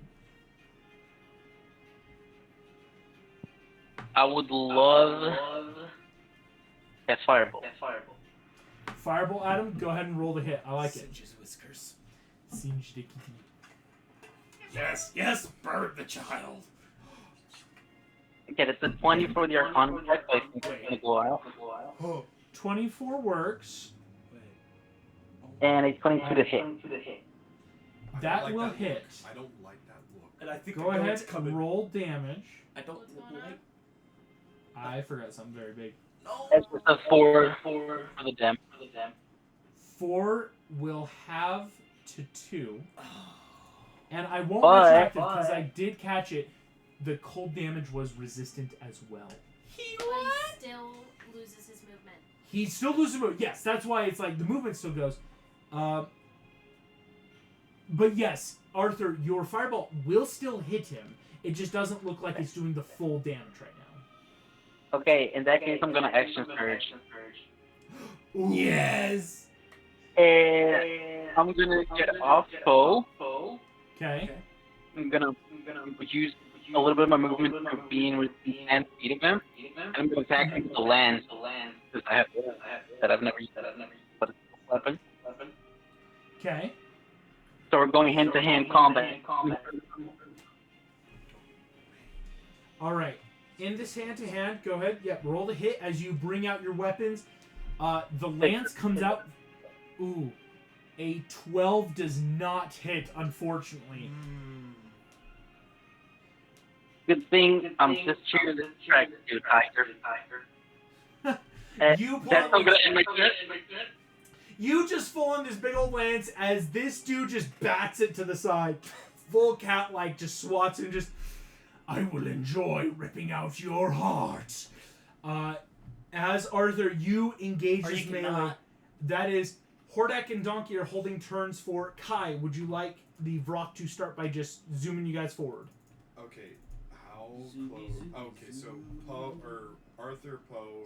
I would love. That's fireball. Fireball, Adam. Go ahead and roll the hit. I like it. Singe his whiskers. Singe the kitty. Yes, burn the child. Okay, that's a 20 for the Arcana check, so I think it's gonna go out. Oh. 24 works. Wait. And a 22 to hit. I don't That like will look. hit. I don't like that look. And I think Go I know ahead it's coming. and roll damage. I don't What's going on? like. I forgot something very big. No. That's just a 4 for the dam. 4 will have to 2. And I won't But- retract it because I did catch it. The cold damage was resistant as well. But he still loses his movement. He still loses movement. Yes, that's why it's like the movement still goes. But yes, Arthur, your fireball will still hit him. It just doesn't look like it's doing the full damage right now. Okay, in that case, I'm gonna action surge. Ooh. Yes. And I'm gonna get off Poe. Okay. I'm gonna use a little bit of my movement for being within 10 feet of him, and I'm gonna attack him with the lance because I have that I've never used, but it's a weapon. Okay. So we're going hand-to-hand combat. All right. In this hand-to-hand, go ahead. Yep, roll the hit as you bring out your weapons. The lance comes out. Ooh. A 12 does not hit, unfortunately. Good thing I'm just here to distract you, Tiger. You That's how I'm gonna end my turn. You just fall on this big old lance as this dude just bats it to the side. Full cat-like, just swats and just... I will enjoy ripping out your heart. As Arthur, you engage Or this you melee. cannot. That is, Hordak and Donkey are holding turns for Kai. Would you like the Vrock to start by just zooming you guys forward? Okay, how close? Okay, so Poe or Arthur, Poe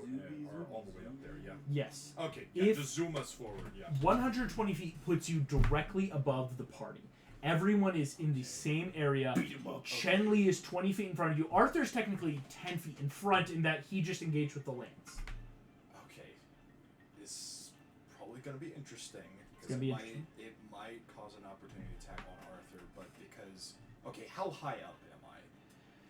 are all the way up there. Yeah. Yes. Okay. Yeah, If- just zoom us forward. Yeah. 120 feet puts you directly above the party. Everyone is in the same area. Chen Li is 20 feet in front of you. Arthur's technically 10 feet in front in that he just engaged with the lance. Okay. This is probably gonna be interesting. It's gonna be Because interesting. it might cause an opportunity attack on Arthur, but because how high up am I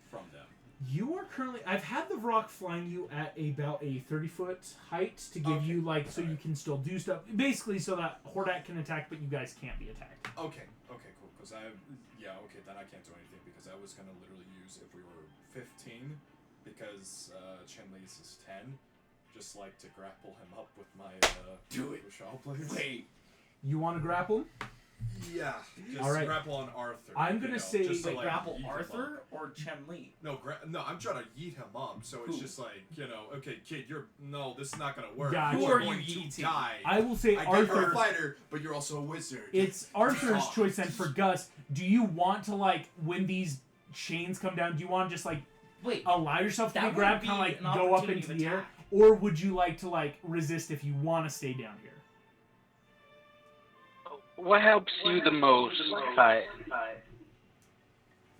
from them? You are currently... I've had the Vrock flying you at about a 30-foot height to give Okay. you, like, so you can still do stuff. Basically, so that Hordak can attack, but you guys can't be attacked. Okay, cool. Because then I can't do anything because I was gonna literally use if we were 15, because Chen Li's is 10, just like to grapple him up with my Do it. Shao Blades. Wait. You want to grapple him? Yeah. Just All right. grapple on Arthur. I'm gonna say- just to, Wait, like, grapple yeet him Arthur up. or Chen Li? No, I'm trying to yeet him up, so it's Who? just like, okay, kid, this is not gonna work. Gotcha. You Who are are you going to yeeting? die. I will say I get you're a Arthur... fighter, but you're also a wizard. It's Arthur's choice, and for Gus, do you want to, like, when these chains come down, do you want to just, like, Wait. allow yourself to That be grabbed, would kind of, be like, an go up opportunity into of the air? attack. Or would you like to, like, resist if you want to stay down here? What helps you the most, Kai?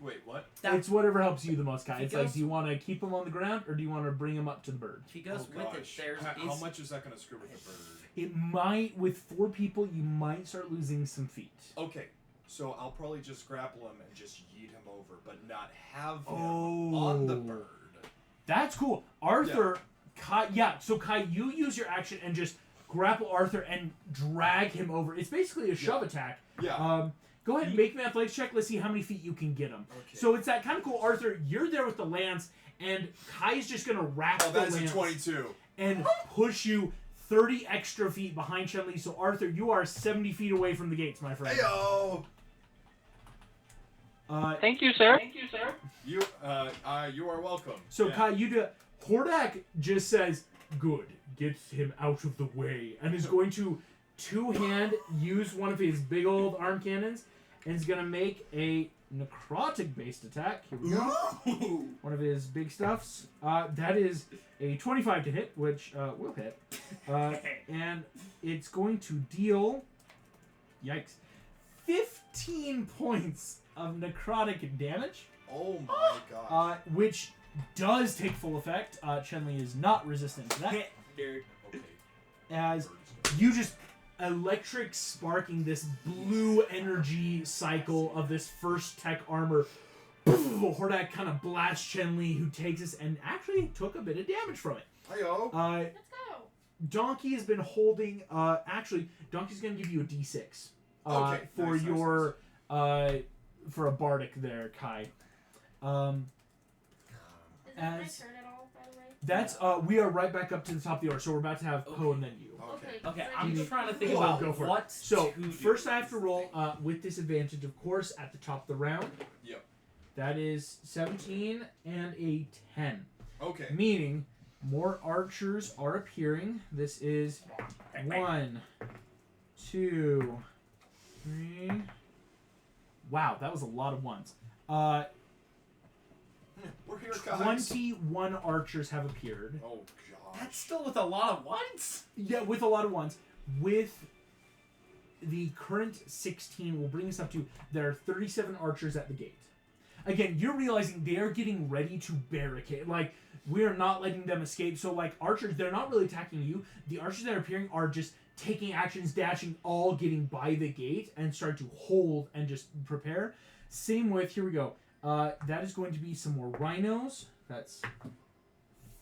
Wait, what? It's whatever helps you the most, Kai. If he It's like, goes- do you want to keep him on the ground, or do you want to bring him up to the bird? If he goes with it, Gosh. there's How much is that gonna screw with the bird? It might, with 4 people, you might start losing some feet. Okay, so I'll probably just grapple him and just yeet him over, but not have him Oh. on the bird. That's cool. Arthur, Kai, so Kai, you use your action and just grapple Arthur and drag him over. It's basically a shove attack. Yeah. Go ahead and make me an athletics check. Let's see how many feet you can get him. Okay. So it's that kind of cool. Arthur, you're there with the lance, and Kai's just going to wrap the that's a lance 22. and push you 30 extra feet behind Chen Li. So Arthur, you are 70 feet away from the gates, my friend. Heyo! Thank you, sir. You are welcome. So Yeah. Kai, you do. Hordak just says, "Good, get him out of the way," and is going to two-hand use one of his big old arm cannons, and is going to make a necrotic-based attack. Here we go. One of his big stuffs. That is a 25 to hit, which will hit, and it's going to deal. Yikes! 15 points of necrotic damage. Oh my god. Which does take full effect. Chen Li is not resistant to that. Nerd. Okay. As you just electric sparking this blue energy cycle of this first tech armor. Hordak kind of blasts Chen Li, who takes this and actually took a bit of damage from it. Heyo. Let's go. Donkey has been holding. Actually, Donkey's going to give you a D6 Okay, for nice, your for a bardic there, Kai. Is it my As- turn at all, by the way? That's we are right back up to the top of the order, so we're about to have Poe and then you. Okay. Okay, so I'm you- trying to think Go about go for it. what So to first do. I have to roll with disadvantage, of course, at the top of the round. Yep. That is 17 and a 10, Okay. meaning more archers are appearing. This is 1, 2, 3. Wow, that was a lot of ones. We're here, guys. 21 archers have appeared. Oh gosh. That's still with a lot of ones. Yeah, with a lot of ones. With the current 16, we'll bring this up to there are 37 archers at the gate. again, you're realizing they are getting ready to barricade. Like, we are not letting them escape. So, like, archers, they're not really attacking you. The archers that are appearing are just taking actions, dashing, all getting by the gate and start to hold and just prepare. Same with, here we go. That is going to be some more rhinos. That's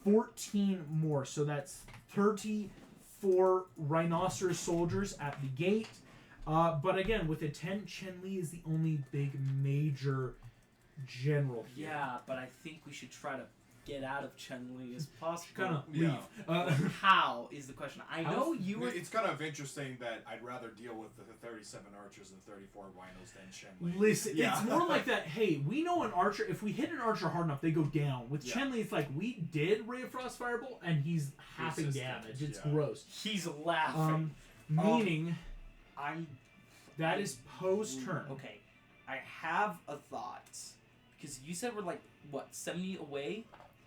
14 more. So that's 34 rhinoceros soldiers at the gate. But again, with a 10, Chen-Li is the only big major general here. Yeah, but I think we should try to get out of Chen-Li as possible. Kind of Yeah. leave. How is the question? I know you were. It's kind of interesting that I'd rather deal with the 37 archers and 34 rhinos than Chen-Li. Listen, Yeah. it's more like that. Hey, we know an archer. If we hit an archer hard enough, they go down. With Yeah. Chen-Li, it's like we did Ray of Frost Fireball, and he's halving Resistant, damage. It's yeah. gross. He's laughing. Meaning I'm. that is Poe's turn. Okay, I have a thought because you said we're like what 70 away.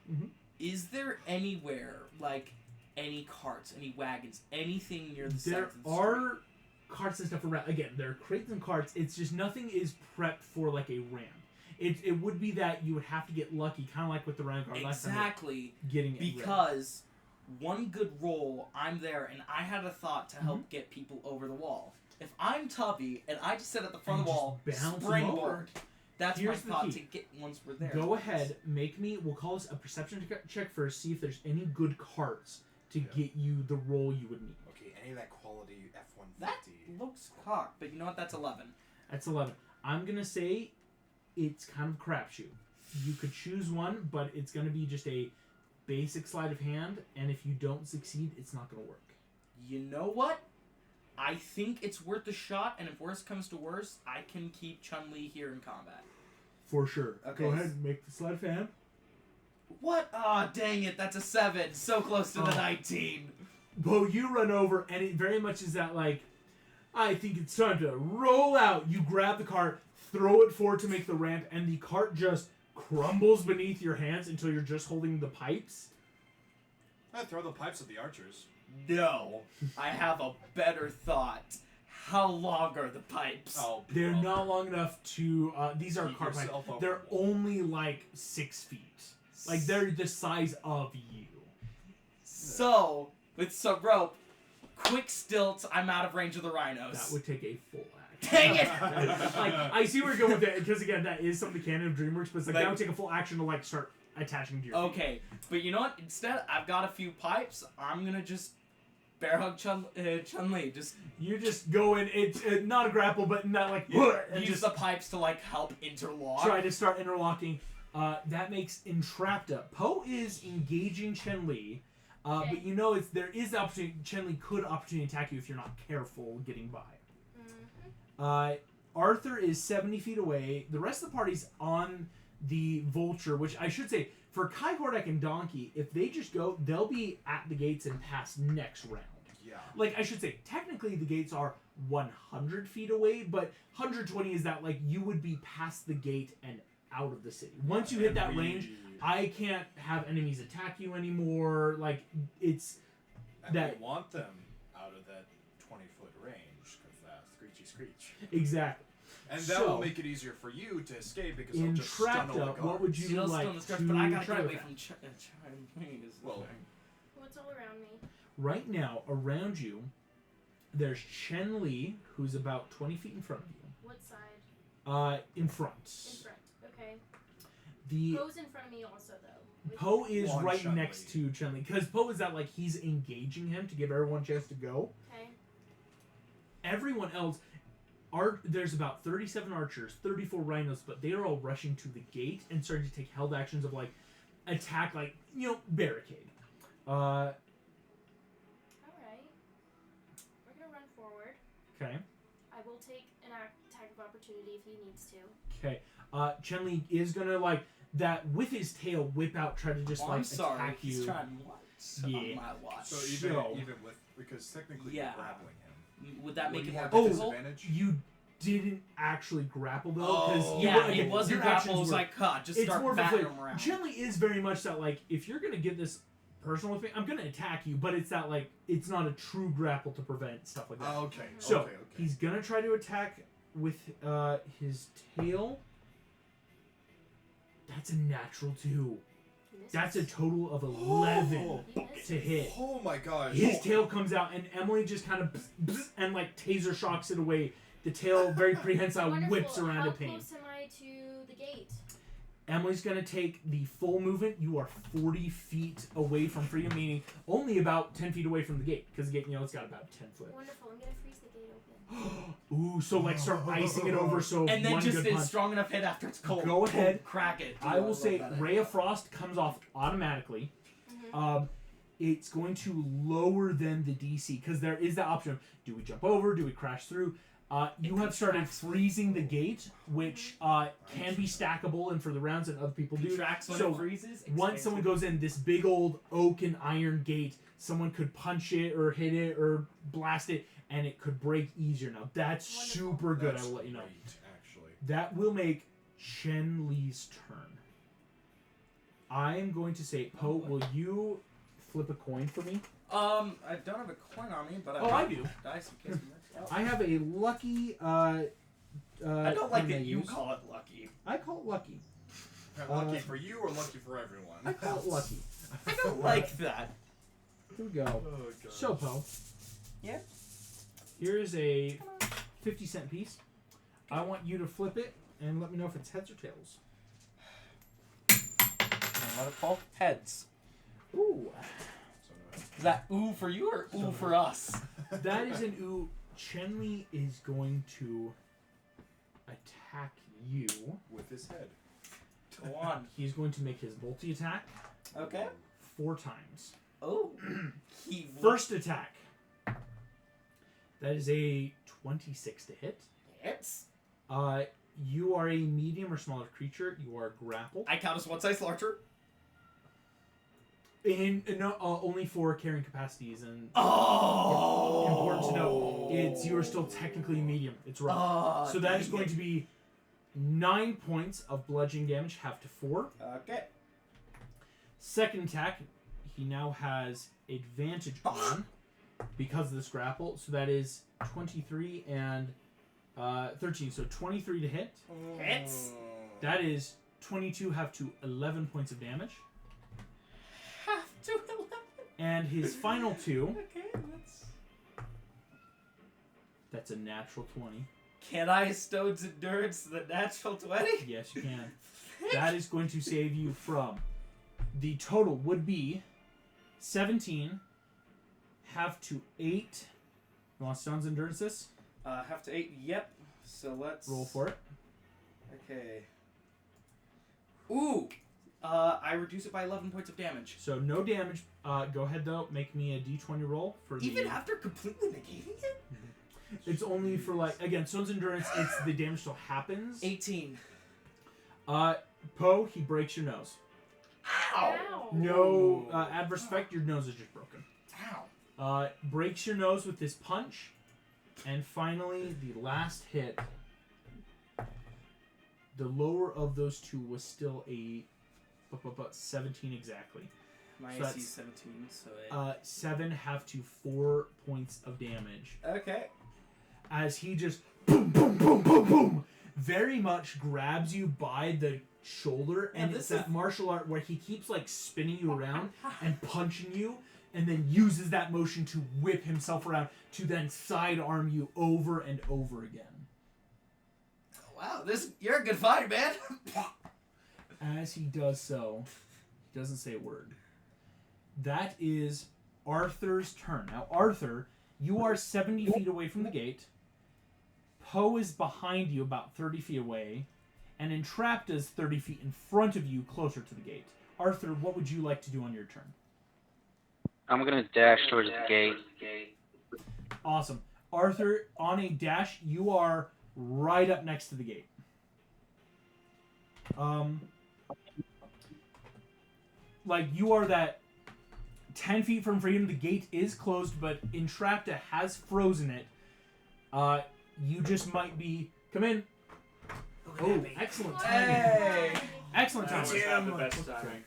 Mhm. Is there anywhere like any carts, any wagons, anything near the There sides of the are carts and stuff around. Again, there are crates and carts. It's just nothing is prepped for like a ramp. It would be that you would have to get lucky, kind of like with the Rhino Guard street? last time. Exactly. Getting it ready. Because one good roll, I'm there, and I had a thought to Mm-hmm. help get people over the wall. If I'm Tubby and I just sit at the front And of the wall, just bounce 'em springboard. That's Here's the my thought key. to get once we're there. Go ahead, make me. We'll call this a perception check first. See if there's any good carts to get you the roll you would need. Okay, any of that quality F-150. That looks cocked, but you know what? That's 11. That's 11. I'm gonna say it's kind of a crapshoot. You could choose one, but it's gonna be just a basic sleight of hand, and if you don't succeed, it's not gonna work. You know what? I think it's worth a shot, and if worse comes to worse, I can keep Chun-Li here in combat. For sure. Okay. Go ahead and make the sleight of hand. What? Ah, dang it, that's a 7. So close to the Oh. 19. Bo, you run over, and it very much is that, like, I think it's time to roll out. You grab the cart, throw it forward to make the ramp, and the cart just crumbles beneath your hands until you're just holding the pipes. I'd throw the pipes at the archers. No, I have a better thought. How long are the pipes? Oh, They're not long enough to. These are Keep cart pipes. yourself over They're the wall. only like 6 feet. Like they're the size of you. So, with some rope, quick stilts, I'm out of range of the rhinos. That would take a full action. Dang it! Like I see where you're going with that because again, that is something canon of Dreamworks, but it's like that Like- would take a full action to like start attaching to your. feet. Okay, but you know what? Instead, I've got a few pipes. I'm gonna just bear hug Chun-Li. Just You just go in. It's not a grapple, but not like and use just the pipes to like help interlock. try to start interlocking. That makes Entrapta. Poe is engaging Chen-Li, Okay. but you know there is the opportunity. Chen-Li could opportunity attack you if you're not careful getting by. Mm-hmm. Arthur is 70 feet away. The rest of the party's on the Vulture, which I should say, for Kai Gordek and Donkey, if they just go, they'll be at the gates and pass next round. Yeah. Like, I should say, technically the gates are 100 feet away, but 120 is that, like, you would be past the gate and out of the city. Once you hit And that we- range, I can't have enemies attack you anymore. Like, it's... and that- we want them out of that 20-foot range, because screechy screech. Exactly. And that So- will make it easier for you to escape because they'll In just stun all the Trapta, what would guards. you Still like on the stretch, to but I gotta try get with away that? from Chun-Li. Well, What's all around me? Right now, around you, there's Chen-Li, who's about 20 feet in front of you. What side? In front. In front. Okay. The Poe's in front of me also, though. With- Poe is On right Chen-Li. next to Chen-Li, because Poe is that like he's engaging him to give everyone a chance to go. Okay. Everyone else, there's about 37 archers, 34 rhinos, but they are all rushing to the gate and starting to take held actions of like attack, like barricade. All right. We're gonna run forward. Okay. I will take an attack of opportunity if he needs to. Okay. Chen-Li is gonna like that with his tail whip out, try to just Oh, like I'm sorry. attack you. He's trying what? Yeah. On my watch. so So- even with because technically Yeah. you're grappling him. Would that make Would it he more have difficult? disadvantage? You didn't actually grapple though, because Oh. Yeah, again, it wasn't your grapple. actions It was were- like, just it's start more of a batting flavor. him around. Chen-Li is very much that like if you're gonna get this personal with me, I'm gonna attack you, but it's that like it's not a true grapple to prevent stuff like that. Okay. So okay. he's gonna try to attack with his tail. That's a natural 2. He That's a misses. total of 11 He misses. to hit. Oh my gosh. His tail comes out, and Emily just kind of and like taser shocks it away. The tail, very prehensile, Wonderful. whips around How in pain. close am I to the gate? Emily's gonna take the full movement. You are 40 feet away from freedom, meaning only about 10 feet away from the gate, because the gate, it's got about 10 foot. Wonderful. I'm gonna freeze the gate open. Ooh, so like start icing it over. So And then one just good a punch. strong enough hit after it's cold. Go ahead. Crack it. I will love say that Ray idea. of Frost comes off automatically. Mhm. It's going to lower than the DC because there is that option of do we jump over, do we crash through? You have started freezing the gate, which can be stackable, and for the rounds that other people do. Contracts when So it freezes. Once someone goes in, this big old oak and iron gate, someone could punch it or hit it or blast it, and it could break easier. Now that's Wonderful. super good. That's I will let you know. great, actually. That will make Chen Li's turn. I am going to say, Poe, will you flip a coin for me? I don't have a coin on me, but Oh, I do. dice in case we mix it up. I have a lucky. I don't like coin that you use. call it lucky. I call it lucky. Lucky for you or lucky for everyone? I call it lucky. I don't like that. Here we go. Oh, gosh. So, Poe. Yeah. Here is a 50-cent piece. I want you to flip it and let me know if it's heads or tails. And let it fall heads. Ooh. Is that ooh for you or ooh for us? That is an ooh. Chen Li is going to attack you. With his head. Go on. He's going to make his multi attack Okay. 4 times. Oh. He First attack. That is a 26 to hit. hits. You are a medium or smaller creature. You are grappled. I count as one size larger. Only for carrying capacities and Oh. important to note. You are still technically medium. It's rough. Oh, So that is dang going it. to be 9 points of bludgeoning damage, half to 4. Okay. Second attack, he now has advantage on because of this grapple. So that is 23 and 13. So 23 to hit. Hits. That is 22, half to 11 points of damage. Half to 11. And his final 2, Okay, that's a natural 20. Can I Stone's Endurance the natural 20? Yes, you can. That is going to save you from the total would be 17, half to 8. You want Stone's Endurance this? Half to 8. Yep. So let's Roll for it. Okay. Ooh. I reduce it by 11 points of damage. So no damage. Go ahead though. Make me a d20 roll for the. Even after completely negating it? It's only for like again Stone's Endurance. It's the damage still happens. 18. Poe, he breaks your nose. Ow. No adverse effect. Your nose is just broken. Ow. Breaks your nose with this punch, and finally the last hit. The lower of those two was still a 17 exactly. My So AC is that's, 17, so it... 7 half to 4 points of damage. Okay. As he just boom, boom, boom, boom, boom, very much grabs you by the shoulder, and Yeah, it's this that martial art where he keeps like spinning you around and punching you, and then uses that motion to whip himself around to then sidearm you over and over again. Wow, you're a good fighter, man. As he does so, he doesn't say a word. That is Arthur's turn. Now, Arthur, you are 70 feet away from the gate. Poe is behind you about 30 feet away. And Entrapped is 30 feet in front of you, closer to the gate. Arthur, what would you like to do on your turn? I'm gonna dash towards the gate. Awesome. Arthur, on a dash, you are right up next to the gate. Like, you are that 10 feet from freedom. The gate is closed, but Entrapta has frozen it. You just might be... Come in. Oh, excellent timing. Hey! Excellent That timing. was not the best timing.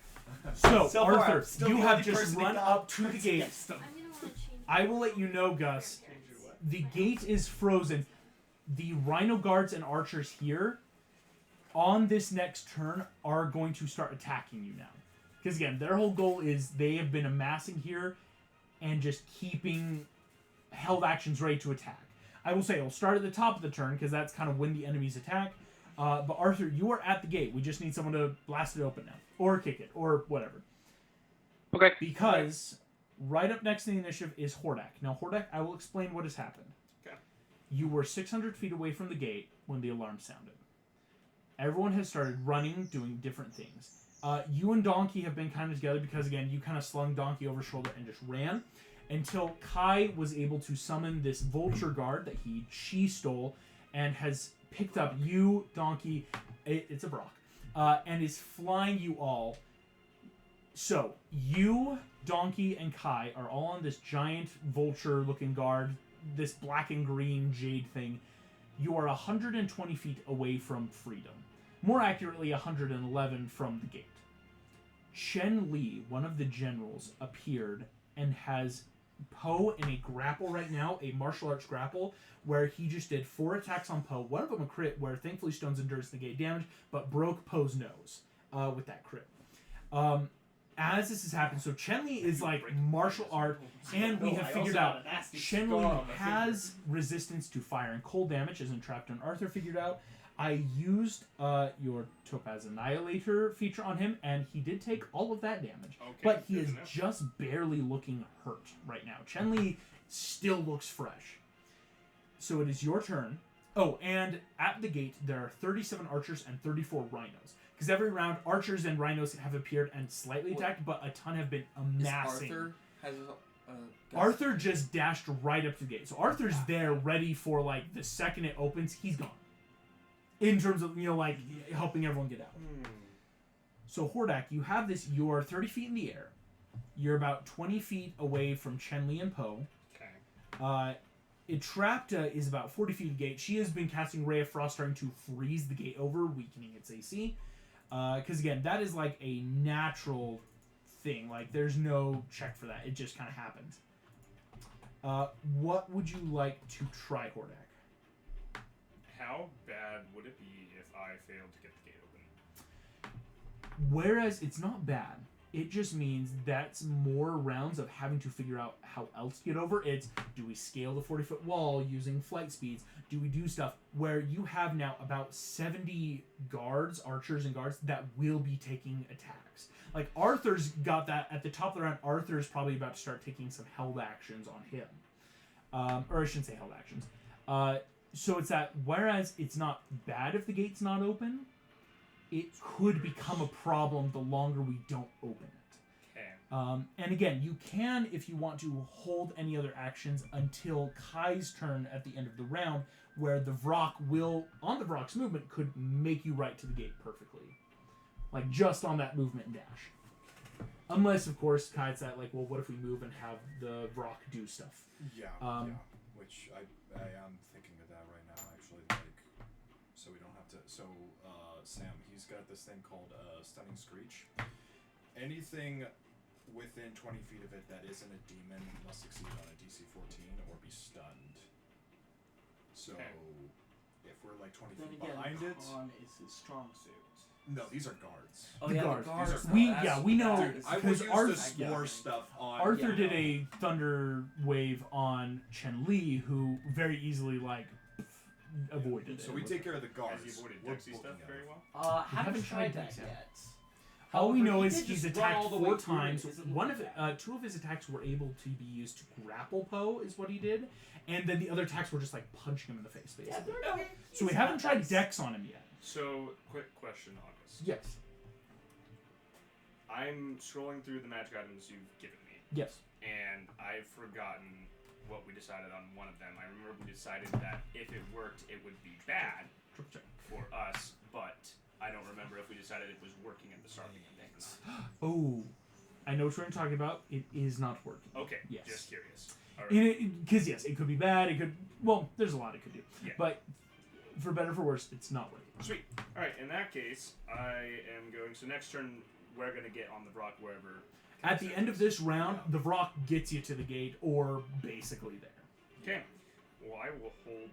So, So far, I'm Arthur, still you the have only just person run who up to the gate. against them. I'm gonna want to change. I will let you know, Gus. The gate is frozen. The Rhino guards and archers here on this next turn, are going to start attacking you now. Because again, their whole goal is they have been amassing here and just keeping held actions ready to attack. I will say it'll start at the top of the turn because that's kind of when the enemies attack. But Arthur, you are at the gate. We just need someone to blast it open now. Or kick it. Or whatever. Okay. Because right up next in the initiative is Hordak. Now, Hordak, I will explain what has happened. Okay. You were 600 feet away from the gate when the alarm sounded. Everyone has started running, doing different things. You and Donkey have been kind of together because, again, you kind of slung Donkey over his shoulder and just ran until Kai was able to summon this vulture guard that she stole and has picked up you, Donkey, it's a Brock, and is flying you all. So, you, Donkey, and Kai are all on this giant vulture-looking guard, this black and green jade thing. You are 120 feet away from freedom. More accurately, 111 from the gate. Chen Li, one of the generals, appeared and has Poe in a grapple right now, a martial arts grapple, where he just did 4 attacks on Poe. One of them a crit, where thankfully Stones endures negate damage, but broke Poe's nose with that crit. As this has happened, so Chen Li is like martial art, and we have figured out Chen Li has resistance to fire and cold damage, as Entrapped and Arthur figured out. I used your Topaz Annihilator feature on him, and he did take all of that damage. Okay, but he is enough. just barely looking hurt right now. Chen Li still looks fresh. So it is your turn. Oh, and at the gate, there are 37 archers and 34 rhinos. Because every round, archers and rhinos have appeared and slightly attacked, but a ton have been amassing. Arthur has Arthur just dashed right up to the gate. So Arthur's there ready for, like, the second it opens, he's gone. In terms of, helping everyone get out. So Hordak, you have this, you're 30 feet in the air. You're about 20 feet away from Chen Li and Poe. Okay. Entrapta is about 40 feet of the gate. She has been casting Ray of Frost, starting to freeze the gate over, weakening its AC. Because again, that is like a natural thing. Like, there's no check for that. It just kind of happens. What would you like to try, Hordak? How bad would it be if I failed to get the gate open? Whereas it's not bad. It just means that's more rounds of having to figure out how else to get over. It's, do we scale the 40-foot wall using flight speeds? Do we do stuff where you have now about 70 guards, archers and guards, that will be taking attacks? Like, Arthur's got that at the top of the round. Arthur's probably about to start taking some held actions on him. Or I shouldn't say held actions. So it's that, whereas it's not bad if the gate's not open, it could become a problem the longer we don't open it. Okay. And again, you can, if you want to, hold any other actions until Kai's turn at the end of the round, where the Vrock will, on the Vrock's movement, could make you right to the gate perfectly. Like, just on that movement and dash. Unless, of course, Kai's that, like, well, what if we move and have the Vrock do stuff? Yeah, which I am thinking of that right now, actually, like, so we don't have to, so, Sam, he's got this thing called, Stunning Screech. Anything within 20 feet of it that isn't a demon must succeed on a DC 14 or be stunned. So, if we're, like, 20 Then feet again, behind it... Con is his strong suit. No, these are guards. Oh, The yeah, guards. the guards. These are We guards. know, Dude, I will because use Arthur, the spore stuff on... Arthur Yeah. did a thunder wave on Chen Li, who very easily, like, avoided it. So we take care of the guards. Has he avoided We're Dexy booking stuff them. very well? Haven't tried Dex that yet. yet. All we However, know he is did he's just run attacked all the 4 way through it. times. Isn't One he? of 2 of his attacks were able to be used to grapple Poe, is what he did, and then the other attacks were just like punching him in the face, Yeah, basically. they're not, So we he's haven't not tried nice. Dex on him yet. So, quick question, August. Yes. I'm scrolling through the magic items you've given me, Yes. and I've forgotten what we decided on one of them. I remember we decided that if it worked, it would be bad Triple check. for us, but I don't remember if we decided it was working at the start of the campaign or not. Oh, I know what you're talking about. It is not working. Okay, Yes. just curious. All right. Because yes, it could be bad. It could. Well, there's a lot it could do. Yeah. But for better or for worse, it's not working. Sweet. All right. In that case, I am going. So next turn, we're gonna get on the Brock wherever. At the end of this round, the Vrock gets you to the gate, or basically there. Okay. Well, I will hold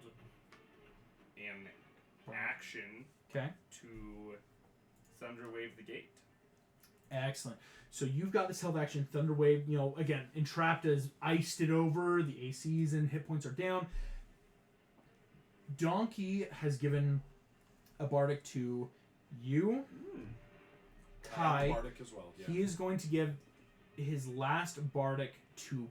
an action Okay. to Thunder Wave the gate. Excellent. So you've got this held action, Thunder Wave. You know, again, Entrapped has iced it over. The ACs and hit points are down. Donkey has given a Bardic to you. Kai. Bardic as well. Yeah. He is going to give his last Bardic to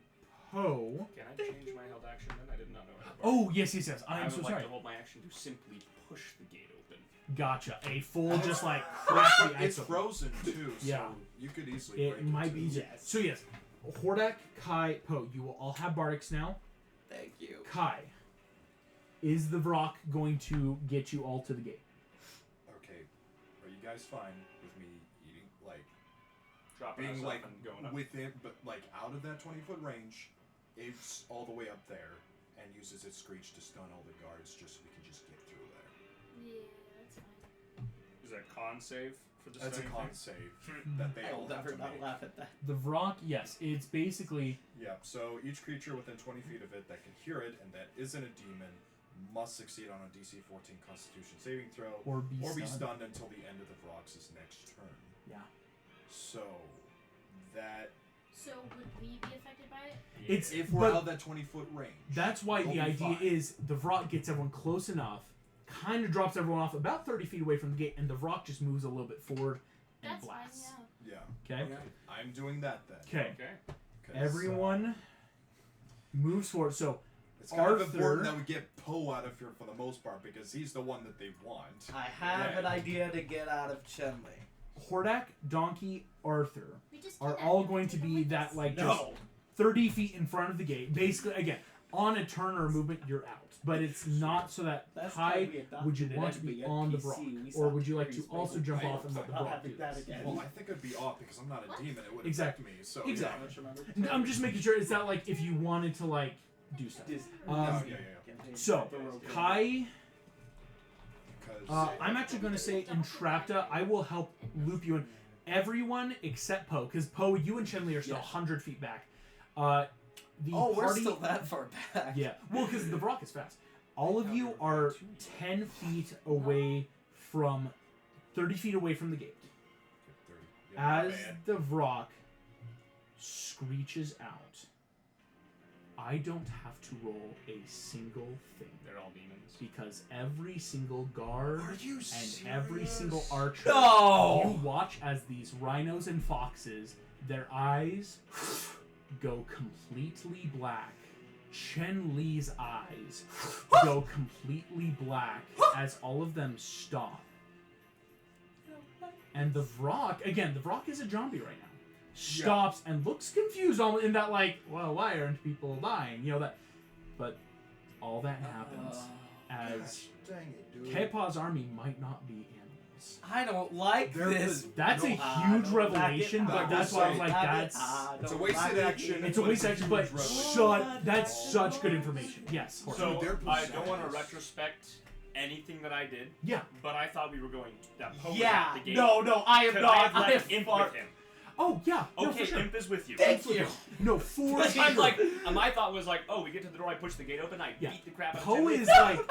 Poe. Can I change my held action then? I did not know. I had a Oh, yes. I I am would so like sorry. to hold my action to simply push the gate open. Gotcha. A full, just like, crack the ice It's open. frozen too, so Yeah. you could easily break It might too. be easier. So, yes. Hordak, Kai, Poe, you will all have Bardics now. Thank you. Kai, is the Vrock going to get you all to the gate? Okay, are you guys fine with me eating, like, Dropping us being off like and going up. within, but like out of that 20-foot range? It's all the way up there and uses its screech to stun all the guards just so we can just get through there. Yeah, that's fine. Is that a con save for the That's a stunning con thing? save that they I all will have never to not make. laugh at that. The Vrock, yes. It's basically... Yeah, so each creature within 20 feet of it that can hear it and that isn't a demon must succeed on a DC 14 Constitution saving throw Or be stunned until the end of the Vrox's next turn. Yeah. So that So would we be affected by it? Yeah. It's if we're but out of that 20-foot range. that's why you'll the be idea fine. is the Vrock gets everyone close enough, kind of drops everyone off about 30 feet away from the gate, and the Vrock just moves a little bit forward and That's fine, blasts. yeah. Yeah, Okay? I'm doing that then. Okay. Okay. 'Cause, Everyone moves forward. So, it's kind of Arthur- important that we get Poe out of here for the most part because he's the one that they want. I have Yeah. an idea to get out of Chenley. Hordak, Donkey, Arthur We just are kidnapped all him. going to We don't be like that, this. like, just 30 feet in front of the gate. Basically, again, on a turn or a movement, you're out. But it's not so that That's Kai, how we adopted would you an want to be NPC. on the We Vrock? saw Or would you like to Terry's also favorite jump fight. off and let the I'll Vrock have do it that this? again. Well, I think I'd be off because I'm not a What? demon. It would Exactly. affect me. So Exactly. Don't you remember? No, I'm just making sure. Is that, like, if you wanted to, like, do stuff? Dis- Um, yeah. So, Kai, Because I'm actually going to say Entrapta. I will help loop you in. Everyone except Poe, because Poe, you and Chenley are still Yeah. 100 feet back. The Oh, we're party, still that far back. Yeah, well, because the Vrock is fast. All of you are 10 feet away from, 30 feet away from the gate. 30. Yeah, As man. the Vrock screeches out, I don't have to roll a single thing. They're all demons. Because every single guard Are you and every serious? single archer, No! you watch as these rhinos and foxes, their eyes go completely black. Chen Li's eyes go completely black as all of them stop. And the Vrock, again, the Vrock is a zombie right now, stops and looks confused in that, like, well, why aren't people dying? You know, that. But all that happens as Gosh, dang it, dude. Kepa's army might not be animals. I don't like They're this. the- That's a I huge don't revelation, like it. but that's why I was like, that's It's a wasted action. it's a waste action, but that's such good information. Yes. Horse. So they're I don't want to possessed. retrospect anything that I did, Yeah. but I thought we were going that Poe was Yeah. at the gate. No, I am Could not. I have I left am Imp far. with him? Oh yeah. No, Okay, for sure. Imp is with you. Thank you. No, for I'm sure. like, my thought was like, oh, we get to the door, I push the gate open, I Yeah. beat the crap out of Poe Chenley. is like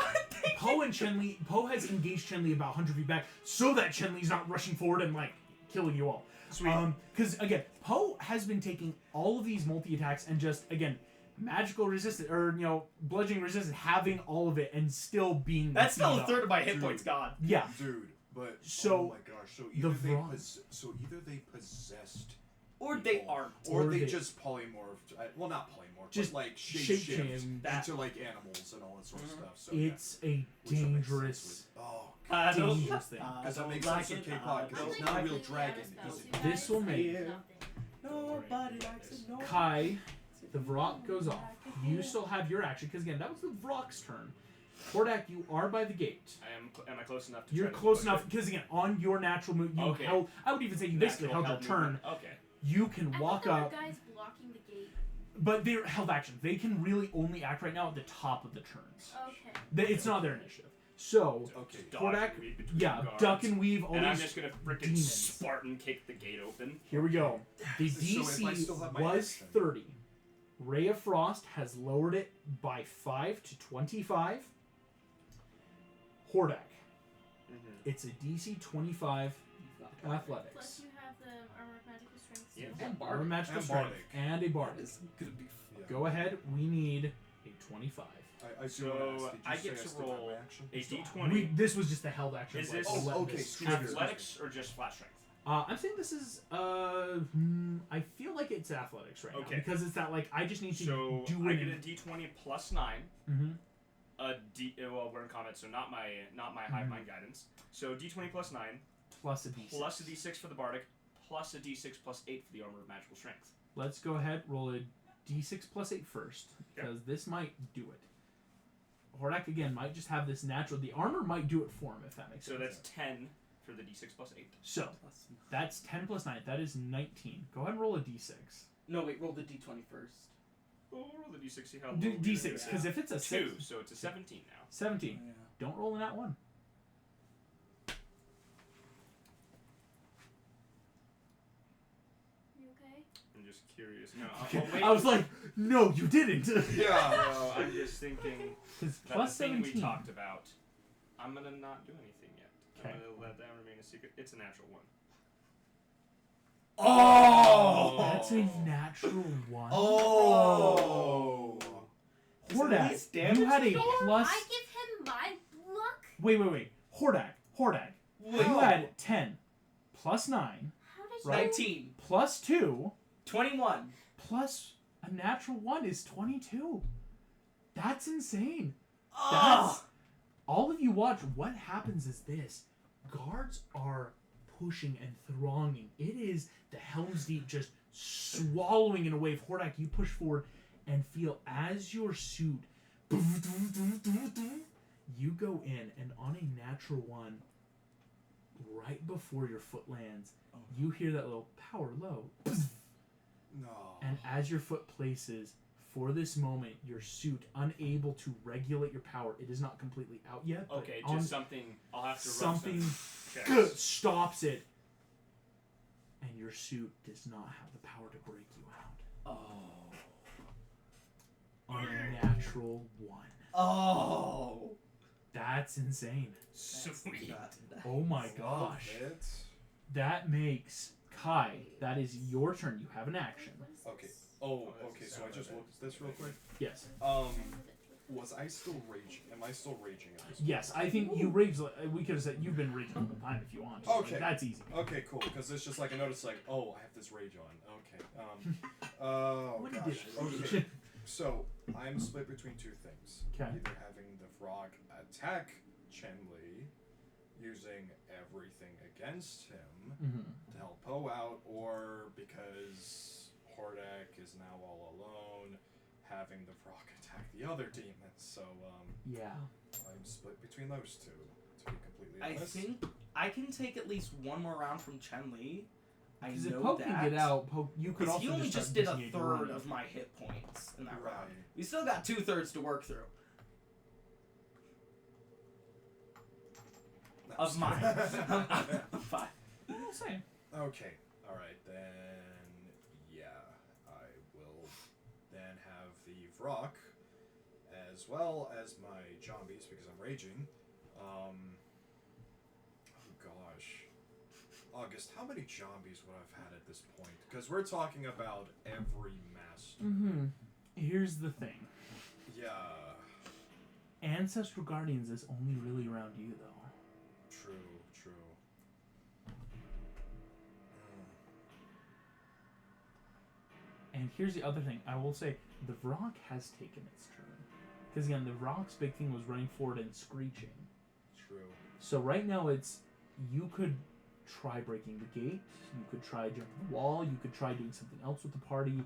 Poe and Chenley. Poe has engaged Chenley about 100 feet back, so that Chenley's not rushing forward and like killing you all. Sweet. Because again, Poe has been taking all of these multi attacks and just again magical resistance or bludgeoning resistance, having all of it and still being That's still a beat third up. of my hit Dude. points gone. Yeah. Dude, but So, oh my gosh, so the either they Vrock- possessed Or they people, aren't. or they they- just polymorphed. Well, not polymorphed, Just but like shape shape-shift change. into like animals and all that sort of stuff. So It's a yeah, which that makes sense dangerous, with- Oh, I don't- dangerous thing. I because that don't makes like sense with it, K-pop I because don't he's I'm not a like real completely out of dragon. spells, He's you a guys. This will make- Nothing. Nobody likes it. No. Kai, the Vrock goes off. You still have your action because again, that was the Vrock's turn. Hordak, you are by the gate. Am I close enough to You're try to close push enough it? because again, on your natural move, you Okay. held. I would even say you basically Natural held your turn. movement. Okay. You can I walk thought up, there were guys blocking the gate. but they're held action. They can really only act right now at the top of the turns. Okay. It's not their initiative. So, Okay. Dodge Hordak, and weave between yeah, guards. duck and weave. All And I'm these. just gonna frickin' demons. Spartan kick the gate open. Here we go. The So if I DC still have my was action- 30. Ray of Frost has lowered it by 5 to 25. Hordak, It's a DC 25 Plus athletics. you have the armor of magical strength. Yeah. And Armor Bardic. magical And strength Bardic. and a That bardic. is gonna be Yeah. Go ahead. We need a 25. I So, do want to ask, did you I say get to still have roll my action? a d20. This was just the held action. Is like, this- I'll let okay, this trigger. trigger. Athletics or just flat strength? I'm saying this is I feel like it's athletics right Okay. now because it's that like I just need to So do I it. get a d20 plus 9. Mm-hmm. Well, we're in combat, so not my hive mind guidance. So d20 plus 9 Plus a d6. plus a d6 for the bardic plus a d6 plus 8 for the armor of magical strength. Let's go ahead. Roll a d6 plus 8 first because this might do it. Hordak again might just have this natural. The armor might do it for him if that makes So sense. that's 10 for the d6 plus 8. So that's 10 plus 9. That is 19. Go ahead and roll a d6. No, wait, roll the d20 first. Oh, roll the d6. See how low D- we're d6 gonna because do. if it's a 2, 6, so it's a 17 now. 17. Yeah. Don't roll in that one. You okay? I'm just curious. No, I was like, no, you didn't. Yeah. No, I'm just thinking Because that plus the thing 17. we talked about. I'm gonna not do anything yet. Okay. I'm gonna let that remain a secret. It's a natural 1. Oh! That's a natural 1. Oh. Hordak, least damage you had a Before plus. I give him my luck? Wait. Hordak. You had 10 plus 9 How did Right. 19. plus 2 21. plus a natural 1 is 22. That's insane. Oh! All of you watch. What happens is this. Guards are pushing and thronging. It is the Helm's Deep just swallowing in a wave. Hordak, you push forward and feel as your suit, you go in, and on a natural 1, right before your foot lands, you hear that little power low. No. And as your foot places, for this moment, your suit, unable to regulate your power, it is not completely out yet. But Okay, on just something. I'll have to something run some checks. stops it, and your suit does not have the power to break you out. Oh. On a natural 1. Oh. That's insane. Sweet. Oh my Love gosh. it. That makes Kai, that is your turn. You have an action. What is Okay. this? Oh, that's okay. the So I sound just of it. looked at this real quick. Yes. Was I still raging? Am I still raging at this? Yes, I think you rage. We could have said you've been raging the whole time if you want to. Like, Okay. that's easy. Okay, cool. Because it's just like I noticed, like, oh, I have this rage on. Okay. Oh What gosh. did Okay. So I'm split between two things. Okay. Either having the frog attack Chen Li, using everything against him Mm-hmm. to help Poe out, or because Hordak is now all alone, having the frog attack the other demons. So Yeah. I'm split between those two. To be completely I honest. think I can take at least one more round from Chen Li. I Because if know Poke that. can get out, Poke, you could Because also he only just, just start did a disengaging third running. of my hit points in that Right. round. We still got 2/3 to work through. No, Of mine. I'm fine. I'll say. Okay. All right. Then, yeah, I will then have the Vrock as well as my zombies because I'm raging. Oh gosh, August, how many zombies would I've had at this point? Because we're talking about every master. Mm-hmm. Here's the thing. Yeah. Ancestral Guardians is only really around you, though. True. And here's the other thing. I will say, the Vrock has taken its turn. Because again, the Vrock's big thing was running forward and screeching. True. So right now it's, you could try breaking the gate, you could try jumping the wall, you could try doing something else with the party.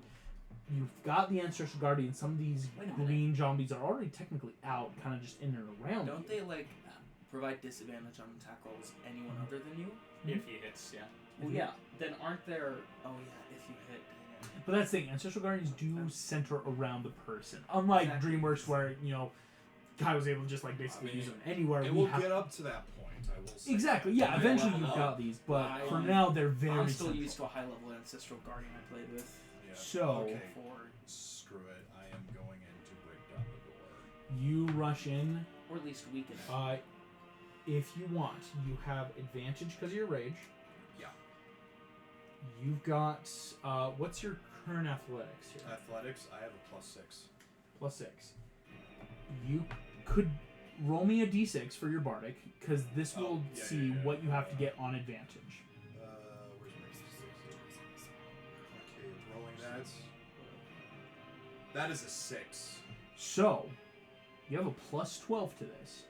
You've got the Ancestral Guardian. Some of these Wait a minute. green zombies are already technically out, kind of just in and around Don't you. they provide disadvantage on attack rolls anyone other than you? If he hits, yeah. Well, yeah. Then aren't there? Oh yeah, if you hit. dang it. But that's the thing, Ancestral Guardians do center around the person. Unlike Exactly. DreamWorks where, Kai was able to just basically use them anywhere. It we will have... get up to that point. I will say. Exactly, yeah, Yeah, eventually level you've up. got these, but I- for now they're very I'm still central. used to a high level ancestral guardian I played with. Yeah. So, Okay. For Screw it. I am going in to break down the door. you rush in. or at least weaken it. if you want, you have advantage because of your rage. Yeah. You've got what's your current athletics here? Athletics, I have a +6. +6. You could roll me a d6 for your bardic because this will see what you have to get on advantage. Where's my d6? Okay, rolling that. That is a 6. So, you have a +12 to this.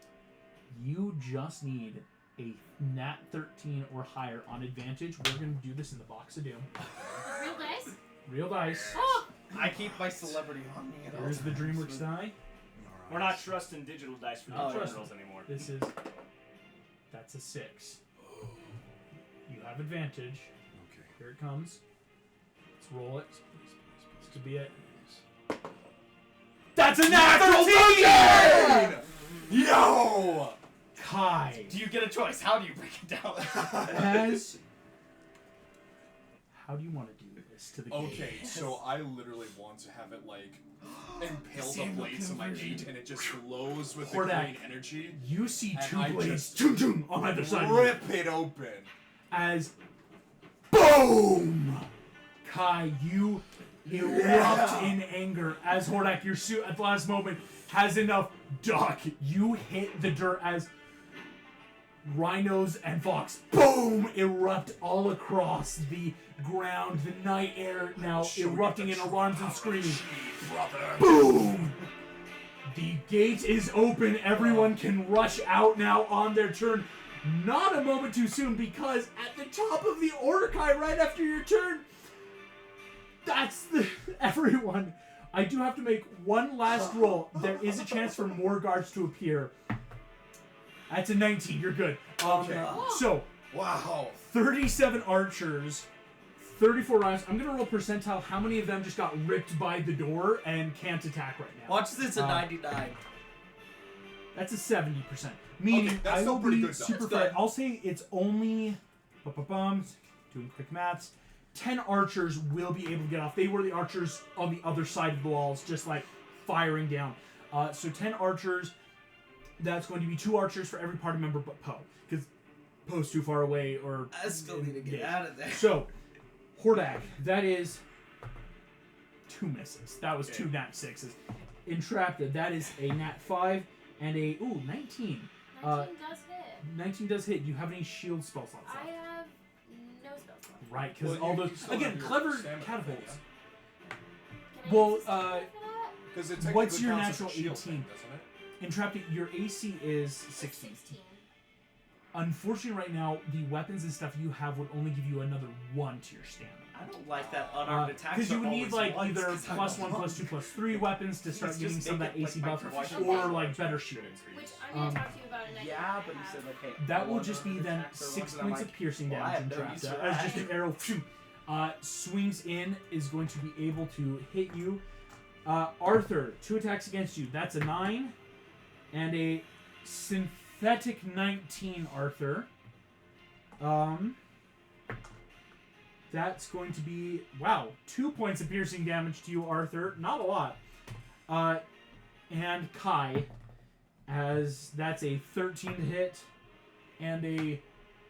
You just need a nat 13 or higher on advantage. We're going to do this in the box of doom. Real dice? Real dice. Oh! I keep my celebrity on me. At all Here's the times. DreamWorks die. We're not trusting digital dice for Oh, the trust rolls anymore. This is... That's a 6. You have advantage. Okay. Here it comes. Let's roll it. This could be it. That's a natural 13! Yo! Kai. Do you get a choice? How do you break it down? How do you want to do this to the game? Okay, so I literally want to have it like impale the Samuel blades of my conversion. gate and it just glows with the Hordak. green energy. You see And two I blades just on either side of you Rip it open. as BOOM! Kai, you erupt in anger as Hordak, your suit at the last moment has enough duck. You hit the dirt as rhinos and fox boom erupt all across the ground. The night air now erupting in alarms and screaming. Boom! The gate is open. Everyone can rush out now on their turn. Not a moment too soon because at the top of the order, Kai, right after your turn, that's the everyone. I do have to make one last roll. There is a chance for more guards to appear. That's a 19. You're good. Okay. So, Wow. 37 archers, 34 rounds. I'm going to roll percentile. How many of them just got ripped by the door and can't attack right now? Watch this at 99. That's a 70%. Meaning, Okay, that's I still will pretty be good, though. super That's fair. good. I'll say it's only, doing quick maths, 10 archers will be able to get off. They were the archers on the other side of the walls, just like firing down. So 10 archers. That's going to be 2 archers for every party member but Poe. Because Poe's too far away or... I still need to get Yeah. out of there. So, Hordak, that is 2 misses. That was Okay. 2 nat 6s. Entrapted, that is a nat 5 and a, 19. 19 does hit. 19 does hit. Do you have any shield spell slots I left? have no spell slot. Right, because Well, all you those... still Again, have your clever stamina, catapults. Can I Well, use a stamina for that? Because it What's technically your counts as a natural shield 18? thing, doesn't it? Entrapted, your AC is 16. Unfortunately, right now, the weapons and stuff you have would only give you another 1 to your stamina. I don't like that unarmed attacks. Because you are would need always like ones, either 'cause I'm +1, unarmed. +2, +3 weapons to start Just getting some of make that it AC like buff, my proficiency. or like better shield. Which I'm going to talk to you about in a Yeah, but you said like, hey. That will all just be unarmed then attacks are 6 ones that I'm points like, of piercing well, I damage have no and use traps. for As that. just an arrow swings in is going to be able to hit you. Arthur, 2 attacks against you. That's a 9 and a synthetic 19. Arthur. That's going to be 2 points of piercing damage to you, Arthur. Not a lot. And Kai, as that's a 13 to hit and a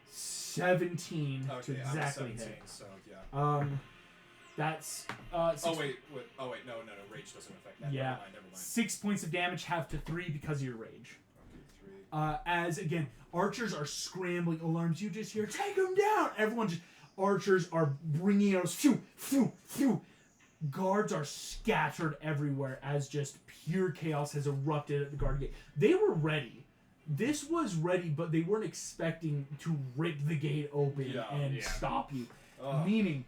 17 to Okay, I'm exactly 17, hit. so yeah. That's Oh wait, no, rage doesn't affect that. Yeah. Never mind. 6 points of damage, half to 3 because of your rage. Okay, 3. As again, archers are scrambling alarms. You just hear, take them down. Everyone just, archers are bringing arrows. Phew, phew, phew. Guards are scattered everywhere as just pure chaos has erupted at the guard gate. They were ready. This was ready, but they weren't expecting to rip the gate open and stop you. Meaning,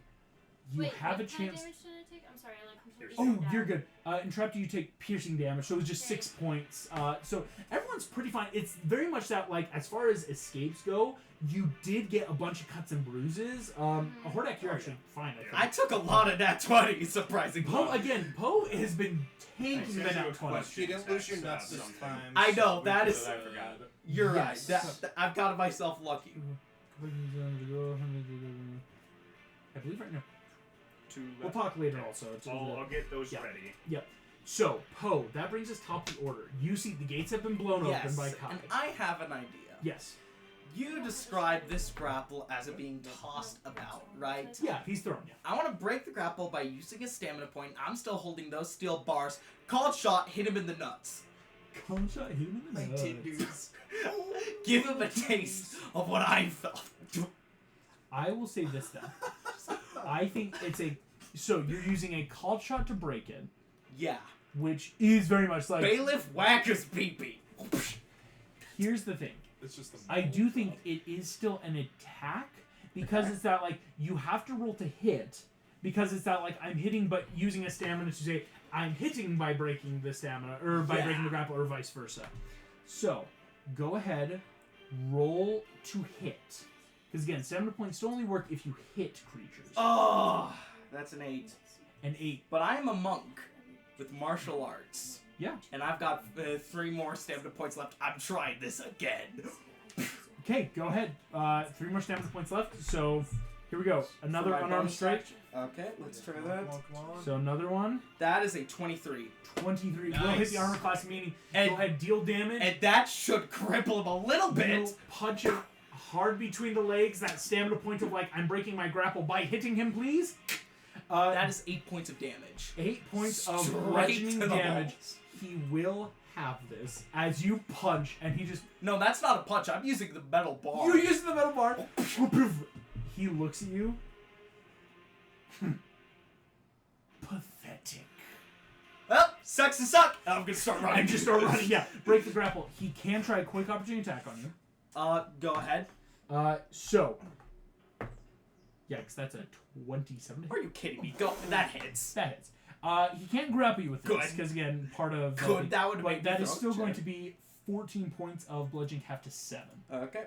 you Wait, have a what kind of chance. damage did I take? I'm sorry, I like completely Oh, zoned out. you're good. Entrapped, you take piercing damage, so it's just 6 points. So everyone's pretty fine. It's very much that, like, as far as escapes go, you did get a bunch of cuts and bruises. Hordak, you're actually fine. I I took a lot of nat 20, surprisingly. Poe has been tanking the nat 20. You didn't lose your nuts this time. I know, so that we is- could, I forgot. You're Yes. right. That, I've got myself lucky. I believe right now. To, We'll talk later also. It's I'll get those Yeah. ready. So, Poe, that brings us top of the order. You see the gates have been blown open by Kai. and I have an idea. Yes. You describe this grapple as it being tossed about, right? Yeah, he's thrown you. I want to break the grapple by using a stamina point. I'm still holding those steel bars. Called shot, hit him in the nuts. Come shot him in the nuts. Dudes. Give him a taste of what I felt. I will say this then. I think it's a... So, you're using a called shot to break in, Yeah. which is very much like... Bailiff whack his pee-pee. Here's the thing. It's just the I do think it is still an attack because it's that like you have to roll to hit because it's that like I'm hitting but using a stamina to say I'm hitting by breaking the stamina or by breaking the grapple or vice versa. So go ahead, roll to hit because again stamina points still only work if you hit creatures. Oh, that's an 8. An 8. But I am a monk with martial arts. Yeah. And I've got 3 more stamina points left. I'm trying this again. Okay, go ahead. 3 more stamina points left. So here we go. Another For my unarmed bonus strike. action. Okay, let's try that. Come on. So another one. That is a 23. 23. Will Nice. hit the armor class, meaning And- go ahead, deal damage. And that should cripple him a little bit. You'll punch him hard between the legs. That stamina point of like, I'm breaking my grapple by hitting him, please. That is 8 points of damage. 8 points of Straight bludgeoning to the damage. balls. He will have this as you punch, and he just... No, that's not a punch. I'm using the metal bar. You use the metal bar. He looks at you. Pathetic. Well, sucks to suck. I'm gonna start running. And just start running. Yeah, break the grapple. He can try a quick opportunity attack on you. Go ahead. So... Yeah, because that's a 27. Are you kidding me? Go. That hits. That hits. He can't grapple you with this Good. because again, part of Good. That would but make that me is throw still a going check. to be 14 points of bludgeoning half to 7. Okay.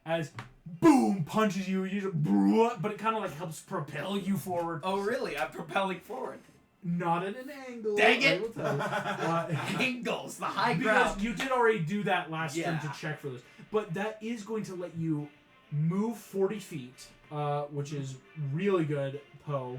As boom punches you, you just but it kind of like helps propel you forward. Oh, really? I'm propelling forward. Not at an angle. Dang I it. will tell you. Angles, the high Because ground. you did already do that last turn Yeah. to check for this, but that is going to let you move 40 feet, which is really good, Poe.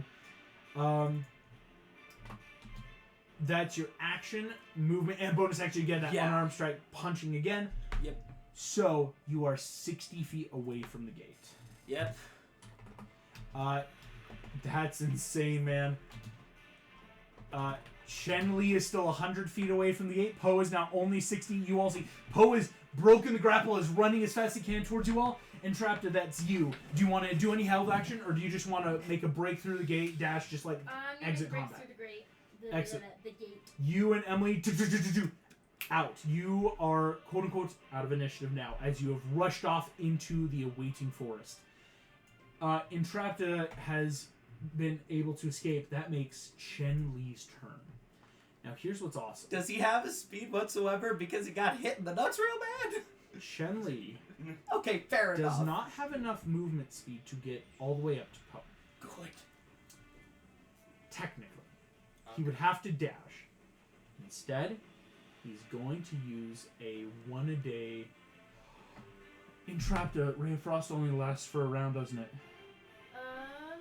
That's your action, movement, and bonus action. You get that unarmed strike, punching again. Yep. So you are 60 feet away from the gate. Yep. That's insane, man. Shen Li is still 100 feet away from the gate. Poe is now only 60. You all see Poe is broken the grapple, is running as fast as he can towards you all. And Trapta, that's you. Do you want to do any held action, or do you just want to make a break through the gate, dash, just like I'm gonna exit break combat? through the Exit. the gate. You and Emily out. You are quote unquote out of initiative now, as you have rushed off into the awaiting forest. Entrapta has been able to escape. That makes Chen Li's turn. Now here's what's awesome. Does he have a speed whatsoever because he got hit in the nuts real bad? Shen Li Okay, fair does enough. not have enough movement speed to get all the way up to Poe. Good. Technically. He would have to dash. Instead, he's going to use a 1-a-day... Entrapta, Ray of Frost only lasts for a round, doesn't it?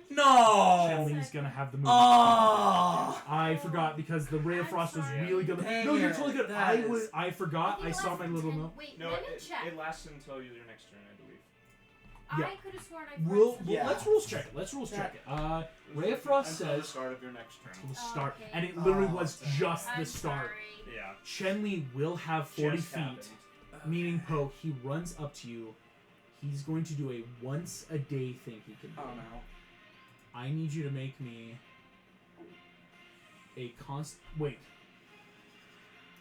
No! Shelly's gonna have the movement. Oh! I forgot because the Ray of Frost was sorry. really good. Dang No, you're it, totally good. that is- I forgot. I saw my little note. Wait, No, let me it check. lasts until your next turn, I believe. Yeah. I could have sworn I We'll, Yeah. let's rules check it. Let's rules check it. Ray of Frost Until the says start of your next turn. to the start, okay. and it literally Oh, was okay. just I'm the start. sorry. Yeah. Shenli will have 40 Just feet, happened. meaning Poe. He runs up to you. He's going to do a once-a-day thing he can do. Oh no. I need you to make me a wait.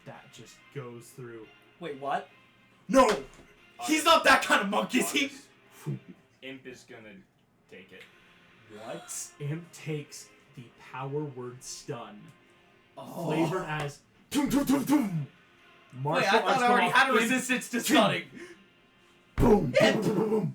That just goes through. Wait, what? No! He's not that kind of monk, is he? Imp is gonna take it. What? Imp takes the power word stun, Oh. flavored as tum tum tum tum. Wait, I thought I already had a resistance to stunning. Boom, boom, boom, boom, boom.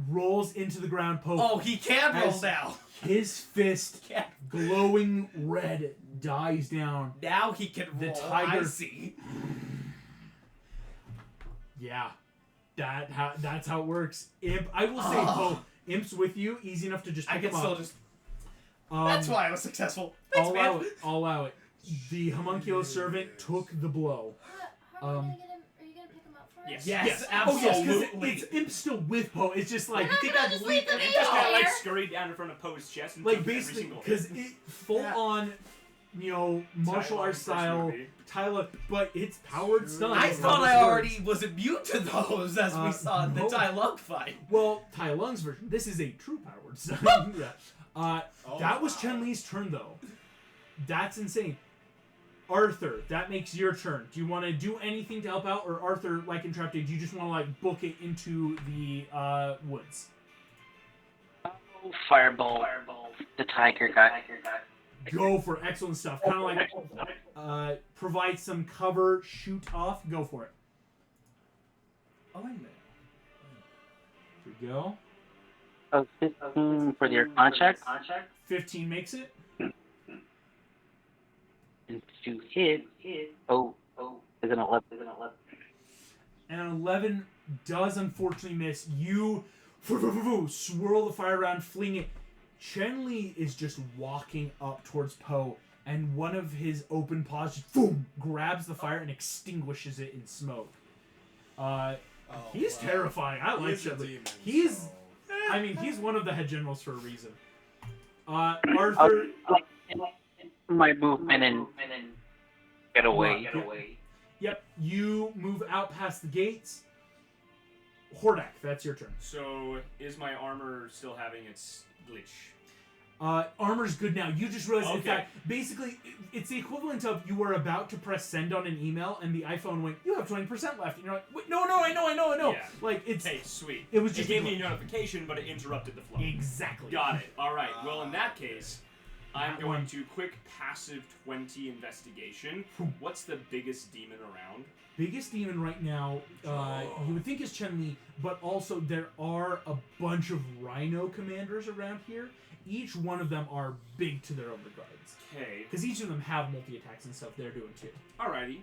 Rolls into the ground. Poke. Oh, he can roll As- now. His fist, Yeah. glowing red, dies down. Now he can The roll. tiger- I see. Yeah, that's how it works. Imp, I will say, Oh. Poe. Imp's with you, easy enough to just I pick can him still up. just. Um, That's why I was successful. Thanks, I'll man. allow it. I'll allow it. The homunculus servant took the blow. How are Um, you gonna get him? Are you gonna pick him up for Yes. Oh, yes, because absolutely. it's Imp still with Poe. It's just like, We're you not think gonna I'd just leap leave and them And in just kind of like there. scurried down in front of Poe's chest and like took every basically single because hit. it full on, martial Tyler arts first style movie. Tyler, but it's powered stun. I It's thought not I as already was immune to those as we saw in the no. Tai Lung fight. Well, Tai Lung's version. This is a true powered stun. Yeah. Oh, That was wow. Chen Li's turn though. That's insane. Arthur, that makes your turn. Do you want to do anything to help out, or Arthur, like in Trap Day, do you just want to like book it into the woods? Fireball. The tiger guy. Go for it. Excellent stuff. Kind of like provide some cover, shoot off. Go for it. Oh, wait a minute. Here we go. Oh, 15 for your contract. 15 makes it. And to hit. Oh, is an 11. And an 11 does unfortunately miss. You swirl the fire around, fling it. Chen Li is just walking up towards Poe, and one of his open paws just boom, grabs the fire and extinguishes it in smoke. He's wow. terrifying. I He like is a Chen Li. demon, He's, so- I mean, he's one of the head generals for a reason. Arthur, My movement and get away. yep, you move out past the gates. Hordak, that's your turn. So, is my armor still having its glitch? Armor's good now. You just realized, in Okay. fact, basically, it's the equivalent of you were about to press send on an email, and the iPhone went, "You have 20% left," and you're like, Wait, "No, I know." Yeah. Like it's Hey, sweet. It was just gave a me a notification, but it interrupted the flow. exactly Got it. All right. Well, in that case, I'm That going one. to quick passive 20 investigation. What's the biggest demon around? Biggest demon right now, you would think is Chen Li, but also there are a bunch of Rhino commanders around here. Each one of them are big to their own regards, Okay. because each of them have multi-attacks and stuff they're doing too. Alrighty.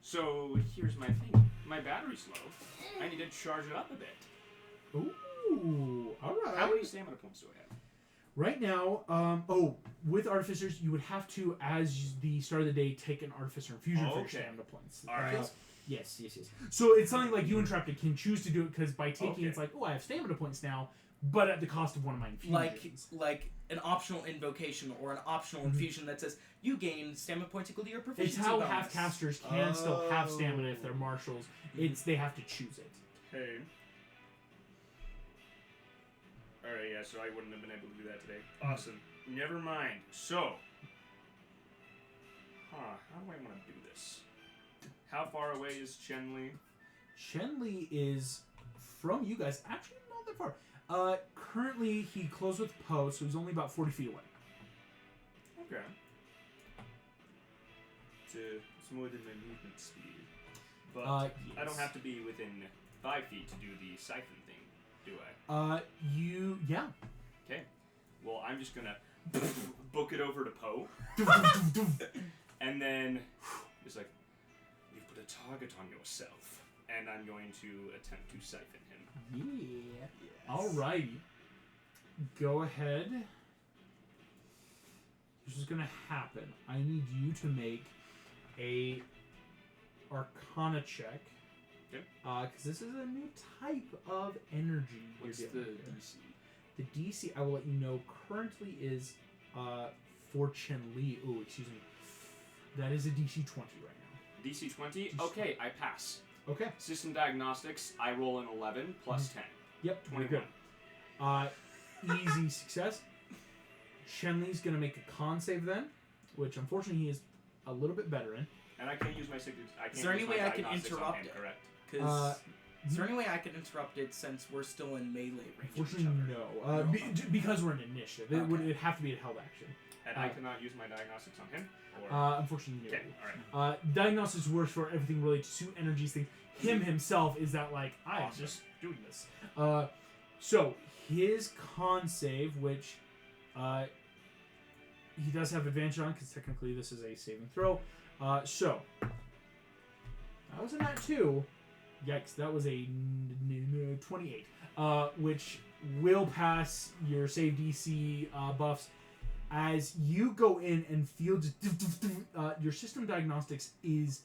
So here's my thing. My battery's low. I need to charge it up a bit. Ooh, all right. How many stamina points do I have? Right now, with Artificers, you would have to, as the start of the day, take an Artificer Infusion for your Okay. stamina points. Alright. Yes. So it's something like you and Traptic can choose to do it, because by taking Okay. it's like, oh, I have stamina points now, but at the cost of one of my infusions. Like an optional invocation or an optional infusion that says you gain stamina points equal to your It's proficiency how bonus. half-casters can still have stamina if they're Oh. marshals. It's they have to choose it. Okay. Alright, yeah, so I wouldn't have been able to do that today. Awesome. Never mind. So. How do I want to do this? How far away is Chen Li? Chen Li is from you guys, actually not that far. Currently he closed with Poe, so he's only about 40 feet away. Okay. It's more than my movement speed. But I don't Yes. have to be within 5 feet to do the siphon thing, do I? Yeah. Okay. Well, I'm just gonna book it over to Poe, and then it's like, you put a target on yourself, and I'm going to attempt to siphon him. Yeah. Alrighty. Go ahead. This is gonna happen. I need you to make a Arcana check. Okay. Because this is a new type of energy. What's you're the dealing with. DC? The DC, I will let you know, currently is for Chen Li. Oh, excuse me. That is a DC 20 right now. DC 20? Okay, I pass. Okay. System diagnostics, I roll an 11 plus 10. Yep. 21. You're good. Easy success. Chen Li's gonna make a con save then, which unfortunately he is a little bit better in. And I can't use my signature. I can't Is there use any my way I can diagnostics on interrupt him, it? correct? Because is there any way I can interrupt it since we're still in melee range of each Unfortunately, other? no. Because we're an initiative, it would it'd have to be a held action. And I cannot use my diagnostics on him? Or... Unfortunately, no. okay, alright. Diagnosis works for everything related to suit energies things. Him himself is that like I'm Awesome. just doing this. So his con save, which he does have advantage on because technically this is a saving throw. So that was a nat 2. Yikes, that was a 28, which will pass your save DC buffs. As you go in and feel just, your system diagnostics is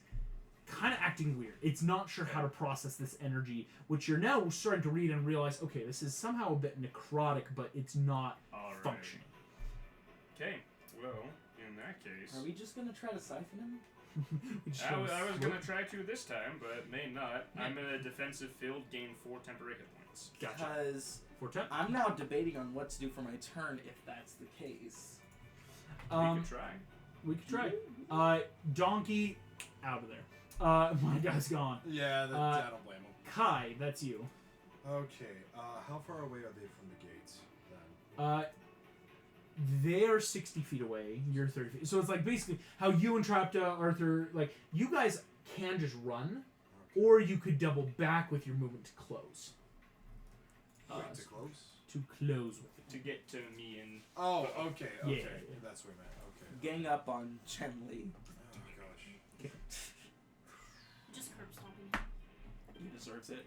kind of acting weird. It's not sure how to process this energy, which you're now starting to read and realize, okay, this is somehow a bit necrotic, but it's not All right. functioning. Okay. Well, in that case, Are we just gonna try to siphon him? We just I sort was of gonna swoop. try to this time, but may not. I'm in a defensive field, gain 4 temporary hit points. Gotcha. Because For 10. I'm now debating on what to do for my turn if that's the case. We could try. We could try. Donkey, out of there. My guy's gone. Yeah, I don't blame him. Kai, that's you. Okay, how far away are they from the gates then? They're 60 feet away. You're 30 feet. So it's like basically how you and Trapta, Arthur, like you guys can just run, or you could double back with your movement to close. Wait, to close? To close with it. To get to me and Oh, okay, Yeah, okay. yeah. That's what I meant, okay. Gang up on Chen Li. Oh gosh. Just curb stomping. He deserves it.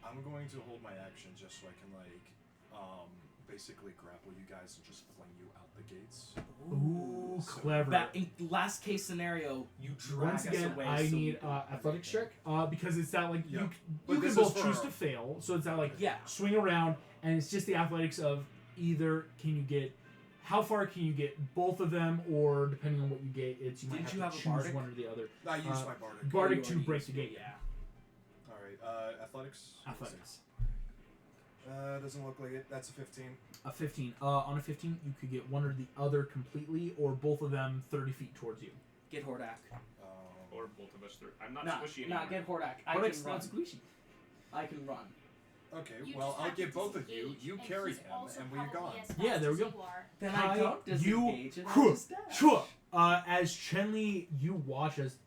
I'm going to hold my action just so I can basically grapple you guys and just fling you out the gates. Ooh, So- clever. In last case scenario, you drag Once us again, away. I so we need don't- athletics check because it's that like Yeah. you But can this both is for- choose to fail. So it's that like Yeah. swing around, and it's just the athletics of either can you get how far can you get both of them, or depending on what you get, it's you might Didn't have you to have a choose bardic? one or the other. I used my bardic. Bardic you to already break used the it, gate. yeah. Alright, athletics? Athletics. Doesn't look like it. That's a 15. A 15. On a 15, you could get one or the other completely, or both of them 30 feet towards you. Get Hordak. or both of us. I'm not Nah, squishy nah, anymore. get Hordak. I Hordak's can run. not squishy. I can run. Okay, You well, just I'll have to get both of you. disengage, You and carry he's him, also and we're gone. probably as Yeah, fast there we as go. you are. Then Kai, I don't disengage and I Sure, just dash. sure. As Chenli, you watch as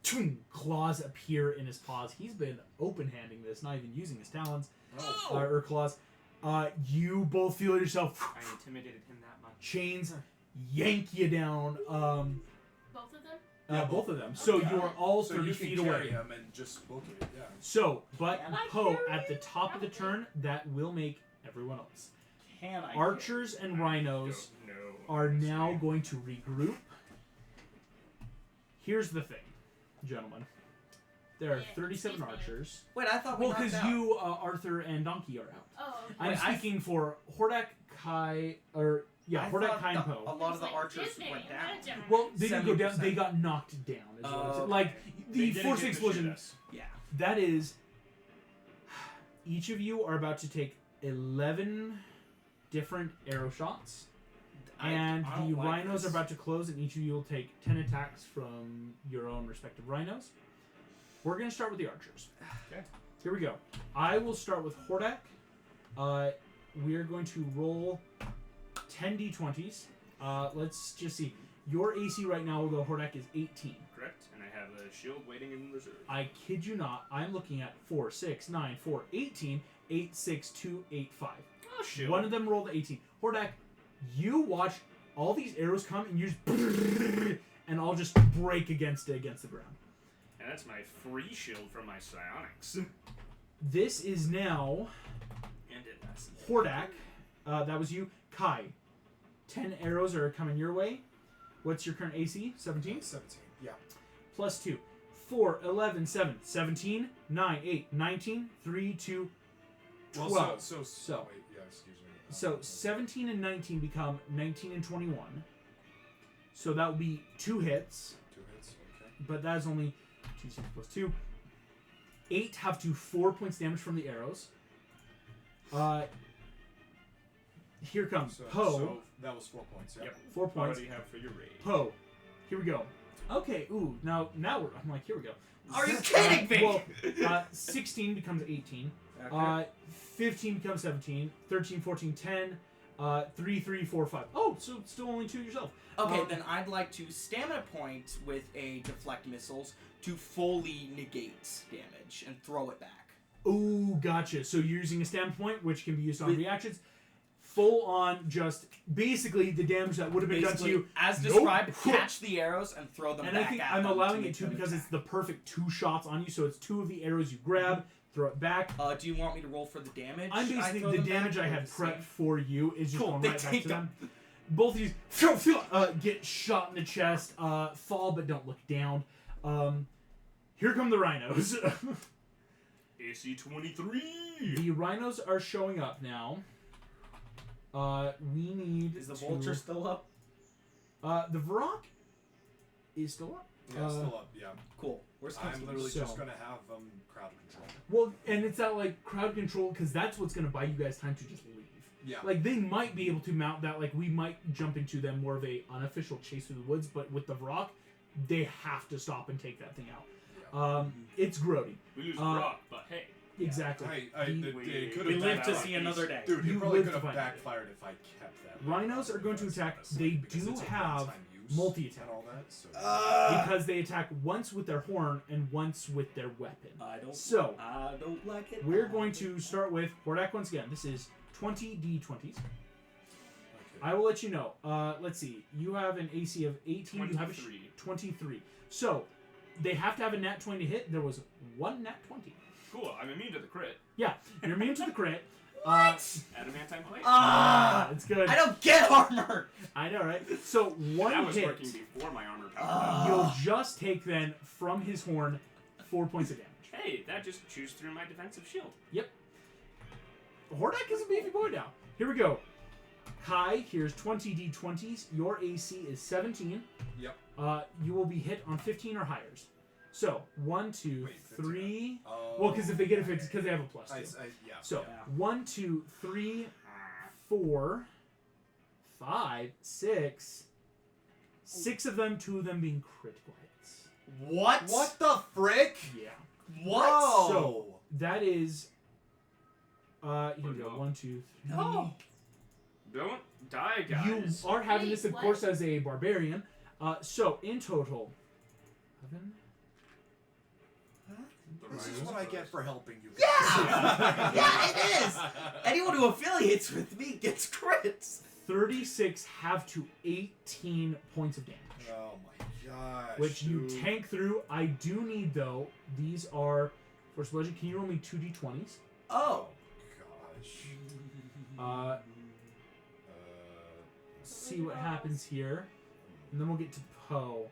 claws appear in his paws. He's been open-handing this, not even using his talons or claws. You both feel yourself. I intimidated him that much. Chains yank you down. Both of them? Both of them. So Okay. you are all So 30 you feet can carry away. him and just book it, yeah. So, but Can I Poe, carry at the top of the Probably. turn, that will make everyone else. Can I? Archers and rhinos No. are now going to regroup. Here's the thing, gentlemen. There are Yeah, 37 excuse me. archers. Wait, I thought we Well, knocked because out. you, Arthur, and Donkey are out. Oh, okay. I'm Wait, I- speaking for Hordak, Kai, or yeah, I Hordak, thought Kai, and a Poe. lot of the Like archers Disney, went I'm not a down. gentleman. Well, they didn't go down. 70%. They got knocked down. Is what I'm saying. Oh, Like okay. the They didn't force get to explosion. shoot us. Yeah. That is. Each of you are about to take 11 different arrow shots. And I don't the like rhinos this. are about to close, and each of you will take 10 attacks from your own respective rhinos. We're going to start with the archers. Okay. Here we go. I will start with Hordak. We are going to roll 10 d20s. Let's just see. Your AC right now, although Hordak is 18. Correct. And I have a shield waiting in reserve. I kid you not. I'm looking at 4, 6, 9, 4, 18, 8, 6, 2, 8, 5. Oh, shield. One of them rolled 18. Hordak, you watch all these arrows come and you just and all just break against the ground. And that's my free shield from my psionics. This is now And it lasts. Hordak. That was you. Kai, 10 arrows are coming your way. What's your current AC? 17? 17, yeah. Plus 2. 4, 11, 7, 17, 9, 8, 19, 3, 2, 12. Well, So, wait, yeah, excuse me. 17 and 19 become 19 and 21. So that would be 2 hits, 2 hits, okay. but that is only 2 6 plus 2. 8 have to 4 points damage from the arrows. Here comes So Poe. that was 4 points, yeah. Yep. 4 What points. do you have for your raid? Poe. Here we go. Okay, ooh, now we're, I'm like, here we go. Are you kidding me? Well, 16 becomes 18. 15 becomes 17. 13, 14, 10. 3, 3, 4, 5. Oh, so still only 2 yourself. Okay, then I'd like to stamina point with a deflect missiles to fully negate damage and throw it back. Ooh, gotcha. So you're using a stamina point, which can be used on With- reactions. Full on, just basically the damage that would have been done to you. as Nope. described, catch the arrows and throw them And back I think at I'm them allowing make it too them because it's attack. the perfect 2 shots on you. So it's 2 of the arrows you grab, throw it back. Do you want me to roll for the damage? I'm basically I throw the them damage back, I or have the same? prepped for you is just Cool, going they right back take to them. both of you get shot in the chest, fall but don't look down. Here come the rhinos. AC 23. The rhinos are showing up now. We need. Is the vulture still up? The Varrock is still up. Yeah, still up. Yeah. Cool. Where's I'm literally just gonna have crowd control. Well, and it's that like crowd control because that's what's gonna buy you guys time to just leave. Yeah. Like they might be able to mount that. Like we might jump into them more of a unofficial chase through the woods, but with the Varrock, they have to stop and take that thing out. Yeah. It's grody. We lose Brock, but hey. Exactly. We live to see another day. Dude, You it probably live could to have find it. backfired if I kept that. Rhinos are going to attack. They Because do it's a have one-time use multi-attack. and all that. So Because they attack once with their horn and once with their weapon. I don't like it. We're going to start with Hordak once again. This is 20 D20s. I will let you know. Let's see. You have an AC of 18. 23. You have a 23. So, they have to have a nat 20 to hit. There was one nat 20. Cool, I'm immune to the crit. Yeah, you're immune to the crit. Adamantine plate? It's good. I don't get armor! I know, right? So, one that was hit. working before my armor power. You'll just take then from his horn 4 points of damage. Hey, that just chews through my defensive shield. Hordak is a beefy boy now. Here we go. Kai, here's 20 D20s. Your AC is 17. Yep. You will be hit on 15 or higher. So, 1, 2, Wait, 3. Oh, Well, because if they get a 50, because they have a plus 2. Yeah. So, yeah. 1, 2, 3, 4, 5, 6. 6 of them, 2 of them being critical hits. What? What the frick? Yeah. What? Whoa. So, that is. Here we go. 1, 2, 3. No. Don't die, guys. You are having Wait, this, of what? course, as a barbarian. So, in total. 11. This is what I get for helping you. Yeah! Yeah, it is! Anyone who affiliates with me gets crits. 36 have to 18 points of damage. Oh my gosh. Which you dude. tank through. I do need, though, these are, Force Bludgeon, can you roll me 2 D20s? Oh. Gosh. See what happens here. And then we'll get to Poe.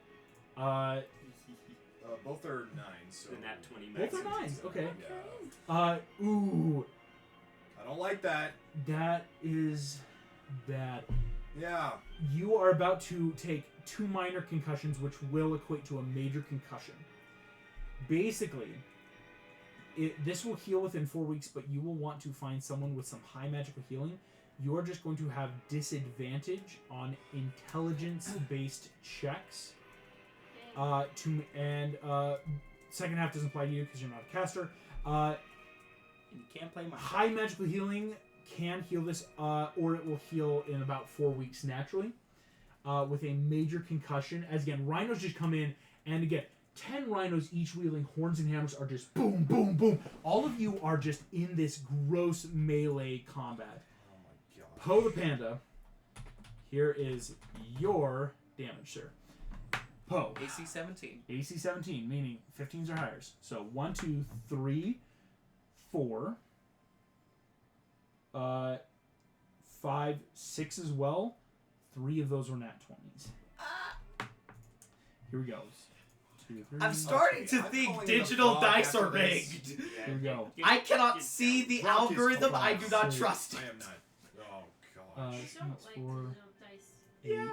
Both are 9, so. The nat 20 Both are max. 9s, okay. Yeah. Ooh, I don't like that. that is bad. Yeah. You are about to take 2 minor concussions, which will equate to a major concussion. Basically, this will heal within 4 weeks, but you will want to find someone with some high magical healing. You are just going to have disadvantage on intelligence-based checks. Second half doesn't apply to you because you're not a caster. You can't play my High magical healing can heal this, or it will heal in about 4 weeks naturally. With a major concussion, as again, rhinos just come in, and again, 10 rhinos each wielding horns and hammers are just boom, boom, boom. All of you are just in this gross melee combat. Oh my god. Poe the Panda, here is your damage, sir. Poe. AC 17. AC 17, meaning 15s or higher. So 1, 2, 3, 4, 5, 6 as well. 3 of those were nat 20s. Here we go. 2, 3. I'm starting to I'm think calling digital the dice Brock are after this. rigged. Here we go. I cannot see the Brock is algorithm. I do not so- trust it. I am not. Oh gosh. I don't Six, like 4, digital dice. 8, Yeah.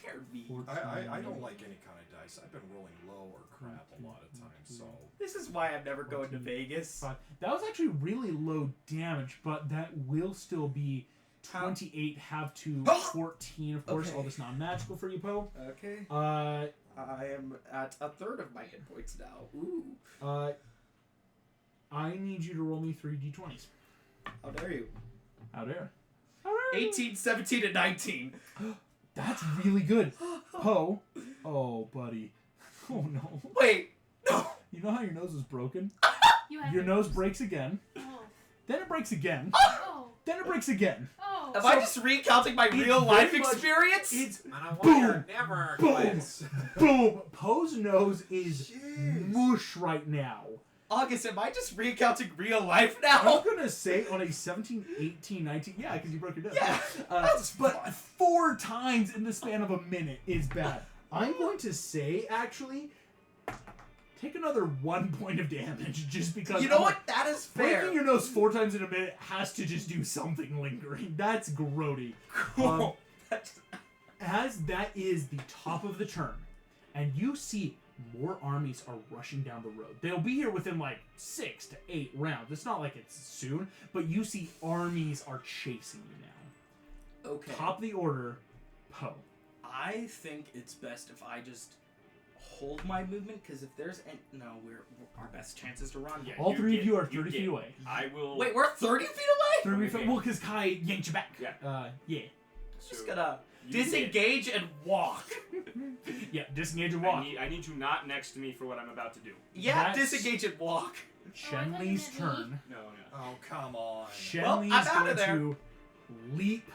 Fair me. 14. I don't like any kind of dice. I've been rolling low or crap a lot of times, so. This is why I'm never going to 14, Vegas. 5. That was actually really low damage, but that will still be 28 have to 14, of course. Okay. All this non-magical for you, Poe. Okay. Uh, I am at a third of my hit points now. Ooh. I need you to roll me 3 d20s. How dare you? How dare? How dare you? 18, 17, and 19. That's really good. Poe. Oh, buddy. Oh, no. Wait. No. You know how your nose is broken? You have Your nose breaks again. Oh. Then it breaks again. Oh. Then it breaks again. Oh. Am I just recounting my It's real life very much- experience? It's And I Boom! never Boom! quits. boom. Poe's nose is Jeez. mush right now. August, am I just recounting real life I'm now? gonna say on a 17, 18, 19, yeah, because you broke your nose. Yeah, that's but fun. 4 times in the span of a minute is bad. I'm going to say, actually, take another 1 point of damage just because. You know what? That is fair. Breaking your nose 4 times in a minute has to just do something lingering. That's grody. Cool. As that is the top of the turn, and you see more armies are rushing down the road. They'll be here within like 6 to 8 rounds. It's not like it's soon, but you see armies are chasing you now. Okay. Top of the order, Poe. I think it's best if I just hold my movement, because if there's we're our best chance is to run. Yeah, All three of you are 30 get- feet away. I will. Wait, we're 30 feet away? 30 Okay. feet. Well, because Kai yanked you back. Yeah. Yeah. So Just gonna you disengage and walk. Yeah. Disengage and get- walk. I need you not next to me for what I'm about to do. Yeah, That's- disengage and walk. Shenli's Oh, I thought you meant turn. No. Oh, come on. Shenli's I'm outta going there. to leap,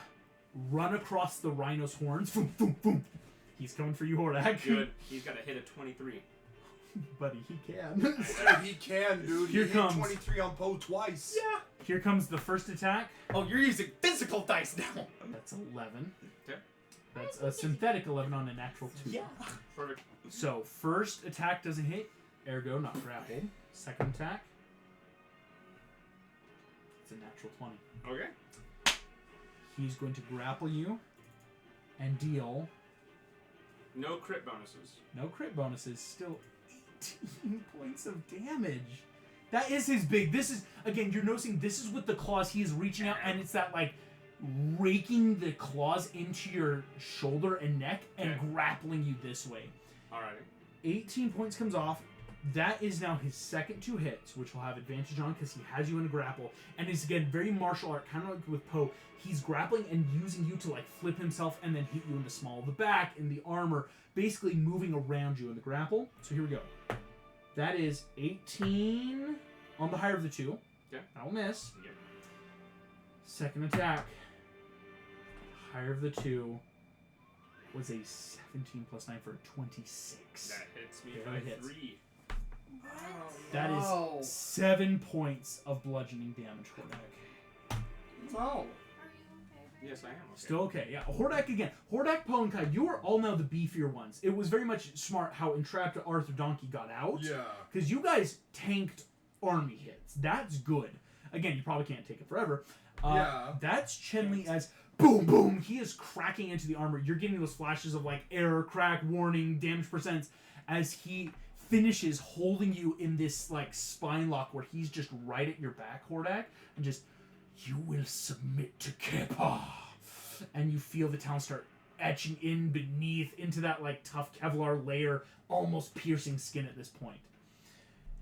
run across the rhino's horns. Boom, boom, boom. He's coming for you, Hordak. Good. He's got to hit a 23. Buddy, he can. Dude, he can, dude. Here he comes- hit 23 on Poe twice. Yeah. Here comes the first attack. Oh, you're using physical dice now. That's 11. Okay. That's a synthetic 11 on a natural 2. Yeah. Perfect. So, first attack doesn't hit, ergo not grappled. Second attack, it's a natural 20. Okay. He's going to grapple you and deal No crit bonuses. no crit bonuses, still 18 points of damage. That is his big. This is, again, you're noticing this is with the claws. He is reaching out, and it's that, like, raking the claws into your shoulder and neck and Okay. grappling you this way. Alrighty. 18 points comes off. That is now his second 2 hits, which will have advantage on because he has you in a grapple. And it's, again, very martial art, kind of like with Poe. He's grappling and using you to, like, flip himself and then hit you in the small of the back, in the armor, basically moving around you in the grapple. So here we go. That is 18 on the higher of the 2. Okay. I will miss. Yeah. Second attack. Higher of the 2 was a 17 plus 9 for a 26. That hits me Yeah, by that hits. 3. That no. is 7 points of bludgeoning damage, Hordak. No. Are you okay? Yes, I am. Okay. Still okay, yeah. Hordak again. Hordak, Poe, and Kai, you are all now the beefier ones. It was very much smart how Entrapped Arthur Donkey got out. Yeah. Because you guys tanked army hits. That's good. Again, you probably can't take it forever. Yeah. That's Chenli as boom, boom. He is cracking into the armor. You're getting those flashes of like error, crack, warning, damage percents as he finishes holding you in this like spine lock where he's just right at your back, Hordak, and just, you will submit to Kepa. And you feel the talons start etching in beneath into that like tough Kevlar layer, almost piercing skin at this point.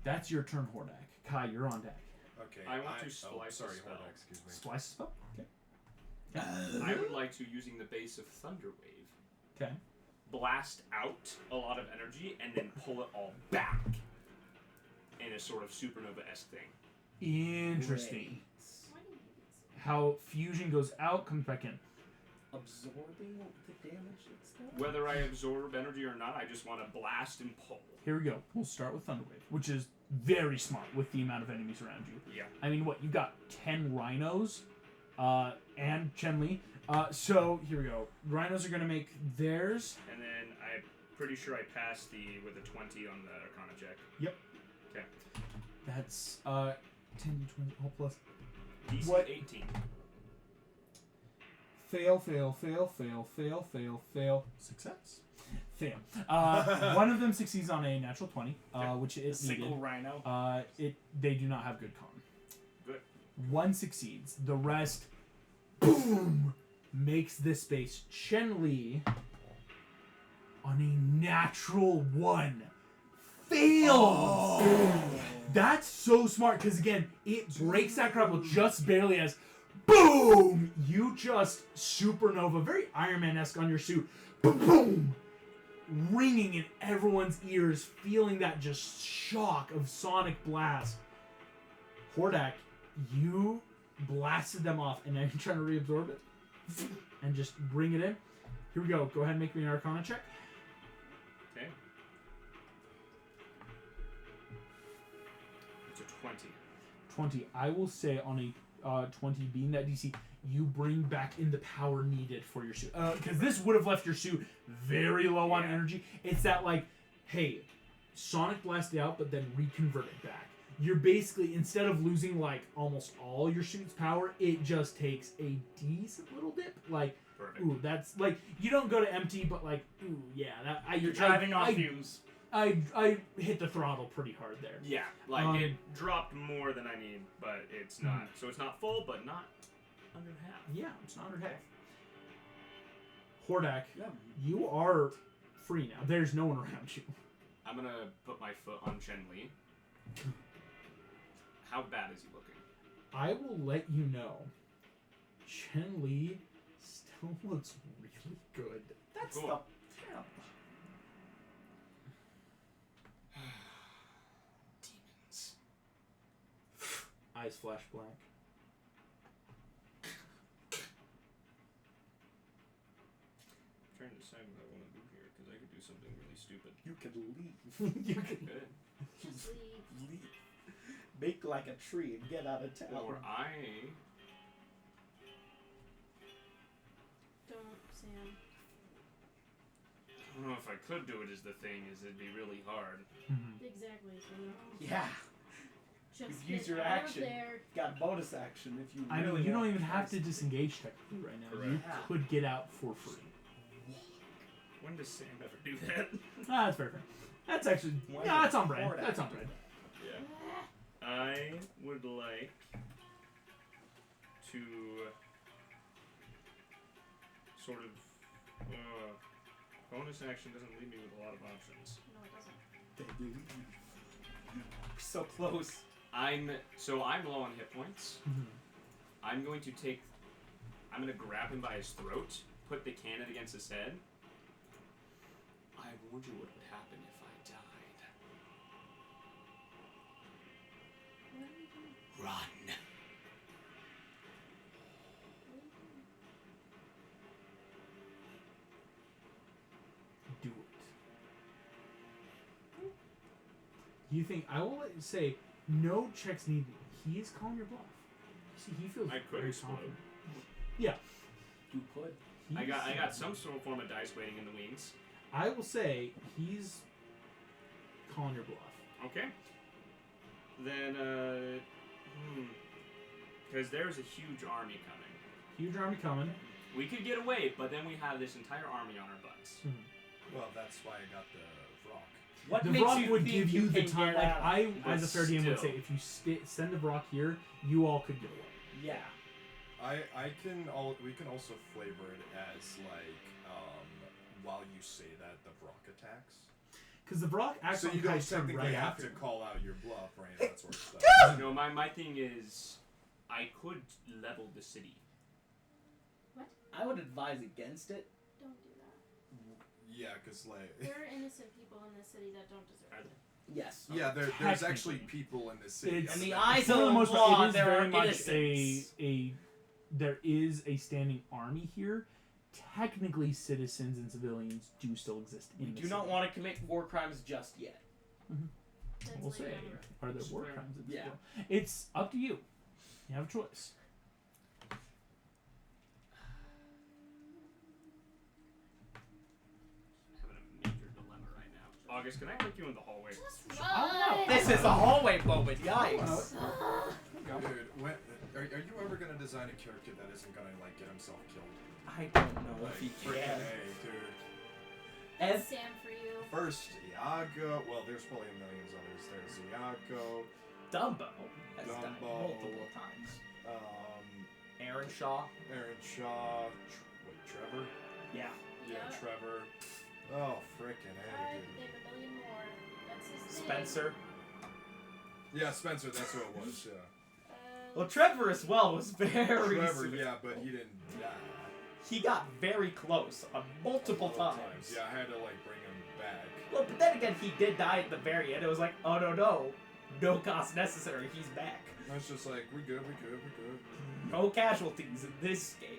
That's your turn, Hordak. Kai, you're on deck. Okay. I want to splice sorry, a spell. Hordak, excuse me. Splice spell? Okay. I would like to, using the base of Thunder Wave, Okay. blast out a lot of energy and then pull it all back in a sort of supernova-esque thing. Interesting. Why do you do this? How fusion goes out, comes back in. Absorbing the damage that's done? Whether I absorb energy or not, I just want to blast and pull. Here we go. We'll start with Thunderwave, which is very smart with the amount of enemies around you. Yeah. I mean, what? You got 10 rhinos and Chenli. So, here we go. Rhinos are going to make theirs. And then I'm pretty sure I passed with a 20 on the Arcana check. Yep. Okay. That's 10, 20, all plus. DC What? 18. Fail, fail, fail, fail, fail, fail, fail. Success. Fail. One of them succeeds on a natural 20, which A is single needed. rhino. They do not have good con. Good. One succeeds. The rest, boom, makes this space. Chenli, on a natural 1, fails. That's so smart because again, it breaks that grapple just barely as, boom, you just supernova, very Iron Man-esque on your suit. Boom, boom. Ringing in everyone's ears, feeling that just shock of sonic blast. Hordak, you blasted them off, and now you're trying to reabsorb it and just bring it in. Here we go. Go ahead and make me an Arcana check. Okay. 20. 20. I will say on a 20 being that DC, you bring back in the power needed for your suit. Because this would have left your suit very low on Yeah. energy. It's that like, hey, Sonic Blast it out, but then reconvert it back. You're basically, instead of losing like almost all your suit's power, it just takes a decent little dip. Like, Perfect. ooh, that's like, you don't go to empty, but like, ooh, yeah, that You're driving on I, fumes. I hit the throttle pretty hard there. Yeah, like Um, it dropped more than I need, but it's not. So it's not full, but not under half. Yeah, it's not under half. Hordak, Yeah. you are free now. There's no one around you. I'm gonna put my foot on Chen Li. How bad is he looking? I will let you know. Chen Li still looks really good. That's Cool. the. Yeah. Demons. Eyes flash black. I'm trying to decide what I want to do here because I could do something really stupid. You can leave. You can, Good. Just leave. Leave. Make like a tree and get out of town. Or I. Don't, Sam. I don't know if I could do it. Is the thing is it'd be really hard. Exactly. So Yeah. just You've used get your out action. Of there. Got bonus action if you. I really mean, you don't want even have to to. disengage technically right now. You Correct. could get out for free. When does Sam ever do that? Ah, that's fair. That's actually, Why yeah, that's on not? brand. Hordak. That's on brand. Yeah. I would like to sort of bonus action doesn't leave me with a lot of options. No, it doesn't. So close. I'm low on hit points. I'm going to grab him by his throat, put the cannon against his head. I wonder what would happen if I died. What are you doing? Run. Do it. You think I will let you say no checks needed. He is calling your bluff. See, he feels I could very explode. confident. Yeah. You could. I He's- got some sort of form of dice waiting in the wings. I will say he's calling your bluff. Okay. Then because there's a huge army coming. Huge army coming. We could get away, but then we have this entire army on our butts. Well, that's why I got the rock. What The makes Vrock you would think give you the can time. get Like out? I, But as a fair DM, would say still. if you send the Vrock here, you all could get away. Yeah. We can also flavor it as like while you say that the rock attacks. Because the Vrock acts So on you don't Kai's turn technically right have after. to call out your bluff or any of that sort of stuff. No, my thing is, I could level the city. I would advise against it. Don't do that. Yeah, because like There are innocent people in this city that don't deserve it. Yes. yeah, there's Technically. actually people in this city. It's- In the that- eyes For of the the most part, law, it is there very are much innocents. there is a standing army here. Technically, citizens and civilians do still exist in We the do not city. want to commit war crimes just yet. That's We'll later say, down the road. are there Which is war fair. crimes? in this Yeah. world? It's up to you. You have a choice. Having a major dilemma right now. August, can I take you in the hallway? Just Oh, run! This is a hallway moment. Yikes. Dude, are you ever gonna design a character that isn't gonna like get himself killed? I don't know if he Freaking can. A, dude. As Sam for you. First, Iago. Well, there's probably millions others. There's Iago. Dumbo has died Dumbo. multiple times. Um, Aaron Shaw. Aaron Shaw. Trevor? Yeah. Yeah, Yeah. Trevor. Oh, frickin' A, They dude. have a million more. That's his name. Spencer. Yeah, Spencer, that's who it was, yeah. Well, Trevor as well was very. Trevor, sweet. yeah, but he didn't die. He got very close on multiple times. Yeah, I had to, like, bring him back. Well, but then again, he did die at the very end. It was like, oh no cost necessary. He's back. I was just like, we good. No casualties in this game.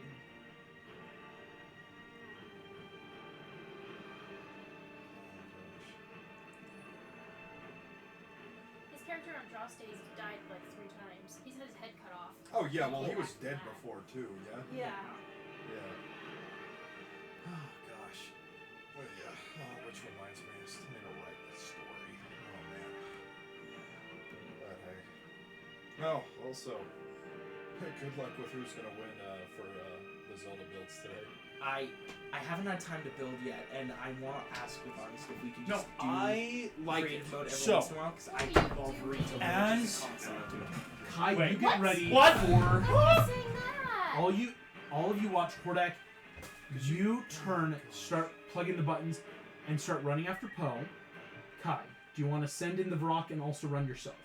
His character on Draw Stays died like 3 times. He's had his head cut off. Oh yeah, well he Yeah. was dead before too. Yeah. Yeah. Yeah. Oh gosh. Well, yeah. Which reminds me, I still need to write this story. Oh man. But hey. Well, also, good luck with who's gonna win for the Zelda builds today. I haven't had time to build yet, and I want to ask with Artist if we can No, just do I like it. creative mode every So, once in a while, because I think Wolverine's a As- constant. Kai, Wait, you get what? ready What? for Why are you saying that? all of you watch Hordak. You start plugging the buttons, and start running after Poe. Kai, do you want to send in the Vrock and also run yourself?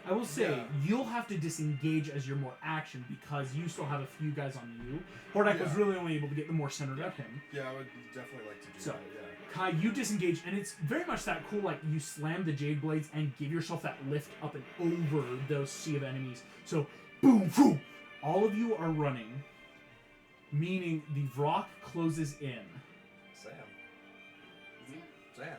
I will say Yeah. you'll have to disengage as your more action because you still have a few guys on you. Hordak was Yeah. really only able to get the more centered at him. Yeah, I would definitely like to do So- that. Yeah. Kai, you disengage, and it's very much that cool, like, you slam the Jade Blades and give yourself that lift up and over those sea of enemies. So, boom, boom! All of you are running, meaning the Vrock closes in. Sam. Sam.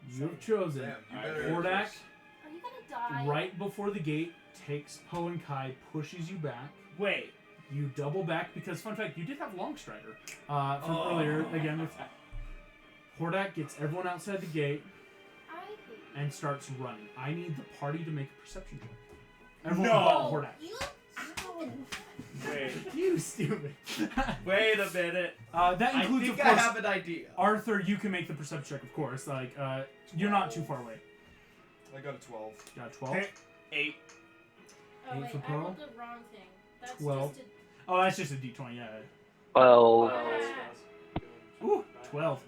You've chosen. Sam. You I better. heard Hordak, Are you gonna die? right before the gate, takes Poe and Kai, pushes you back. Wait, You double back because, fun fact, you did have Longstrider from earlier. Again, with Hordak gets everyone outside the gate I hate and starts running. I need the party to make a perception check. Everyone No. but Hordak. You wait, You stupid. wait a minute. That I includes, think of I course, have an idea. Arthur. You can make the perception check, of course. Like, you're not too far away. I got a 12. Got a 12. 8. Oh Eight wait, for I Pearl? rolled the wrong thing. That's 12. just Oh, that's just a D20. Yeah. Well, Ooh, 12.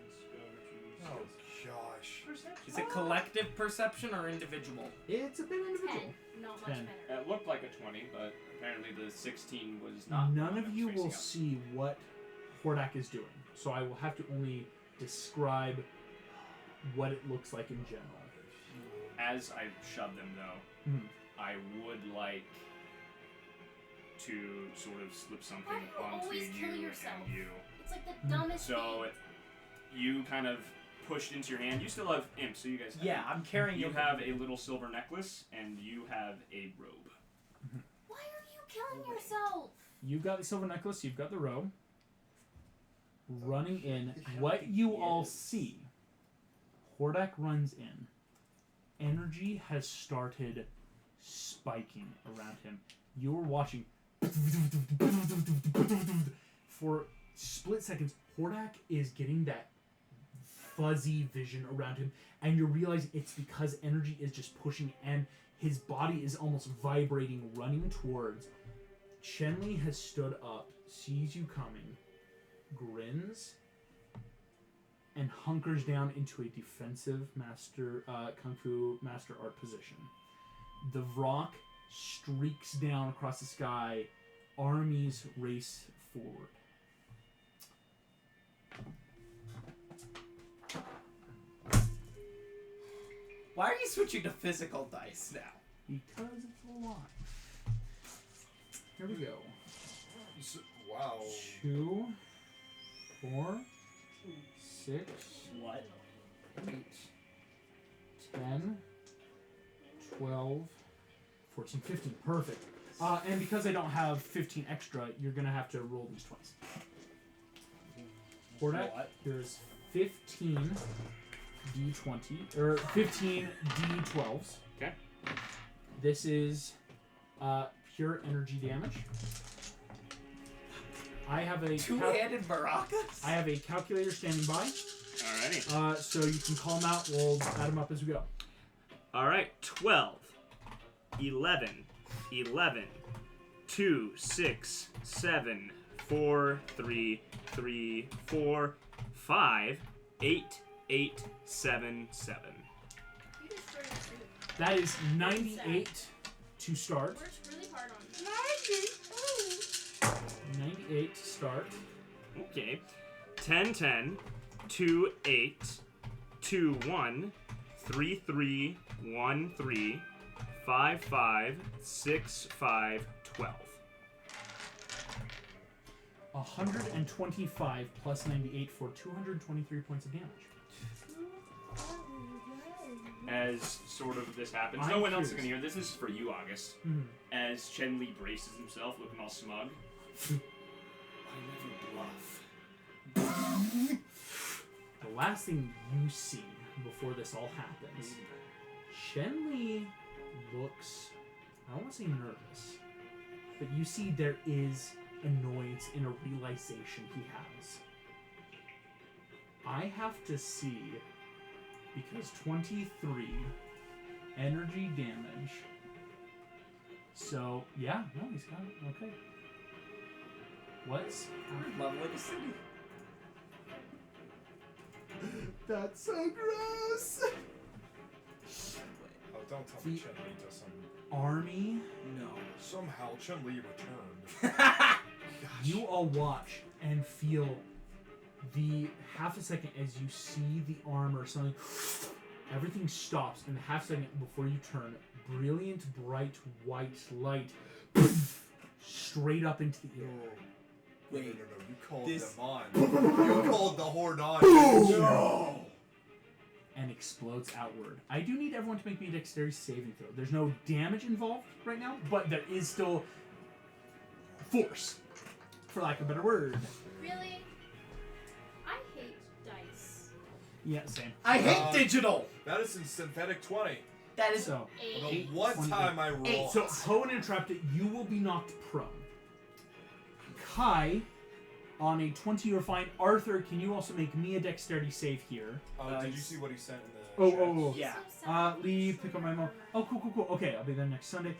Oh gosh. Is it collective perception or individual? It's a bit a individual. 10. Not much 10. better. It looked like a 20, but apparently the 16 was not. None the one of I was you facing will up. see what Hordak is doing, so I will have to only describe what it looks like in general. As I shove them, though, Mhm. I would like to sort of slip something Why do you onto always kill you yourself? and you. It's like the dumbest So thing. you kind of pushed into your hand. You still have imp, so you guys. Have Yeah, I'm carrying You it. have a little silver necklace, and you have a robe. Why are you killing yourself? You've got the silver necklace, you've got the robe. Running in, what you all see, Hordak runs in. Energy has started spiking around him. You're watching for split seconds. Hordak is getting that fuzzy vision around him, and you realize it's because energy is just pushing, and his body is almost vibrating, running towards. Shenli has stood up, sees you coming, grins, and hunkers down into a defensive kung fu master art position. The Vrock streaks down across the sky. Armies race forward. Why are you switching to physical dice now? Because it's a lot. Here we go. Wow. 2, 4, 6, What? 8, 10, 12, 14, 15. Perfect. And because I don't have 15 extra, you're going to have to roll these twice. Hordak, What? there's 15 D20, or 15 D12s. Okay. This is pure energy damage. I have a Two-handed maracas? I have a calculator standing by, Alrighty. so you can call them out. We'll add them up as we go. Alright, 12, 11, 11, 2, 6, 7, 4, 3, 3, 4, 5, 8, 8, 7, 7. You destroyed your suit. That is 98 to start. Works really hard on you. 98 to start. Okay. 10, 10, 2, 8, 2, 1, 3, 3, 1, 3, 5, 5, 6, 5, 12. 125 plus 98 for 223 points of damage. as sort of this happens. I'm No one else is curious. gonna hear. This is for you, August. Mhm. As Chen Li braces himself, looking all smug. I never bluff. The last thing you see before this all happens, Shenli looks, I don't want to say nervous, but you see there is annoyance in a realization he has. I have to see, because 23 energy damage. So, yeah, no, he's got it. Okay. What's Lovely to see. That's so gross! Oh, don't tell me The- Chun-Li does some... Army, No. Somehow Chun-Li returned. you all watch and feel the half a second as you see the armor, something, everything stops in the half second before you turn. Brilliant, bright, white light straight up into the air. Wait, no. You called This- them on. You called the horde on. No! And explodes outward. I do need everyone to make me a dexterity saving throw. There's no damage involved right now, but there is still force, for lack of a better word. Really? I hate dice. Yeah, same. I hate digital. That is in synthetic 20. That is So, The Eight. one 28. time I rolled. so Poe and Interrupted, you will be knocked prone. Kai, on a 20 you're fine. Arthur, can you also make me a dexterity save here? Did you see what he sent in the chat? Oh. Yeah. So sad. Lee, pick up my mom. Oh, cool. Okay, I'll be there next Sunday.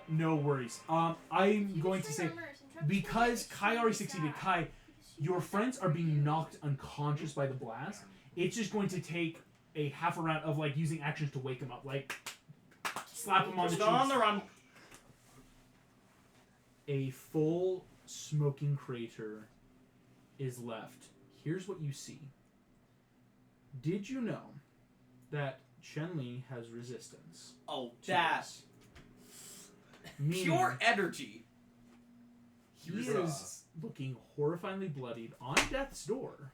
No worries. I'm going to say, because Kai already succeeded, Kai, your friends are being knocked unconscious by the blast. It's just going to take a half a round of like using actions to wake them up, like slap them on the Just on cheeks. the run. A full smoking crater is left. Here's what you see. Did you know that Chen-Li has resistance? Oh, to that this? Meaning pure energy. he is looking horrifyingly bloodied on death's door.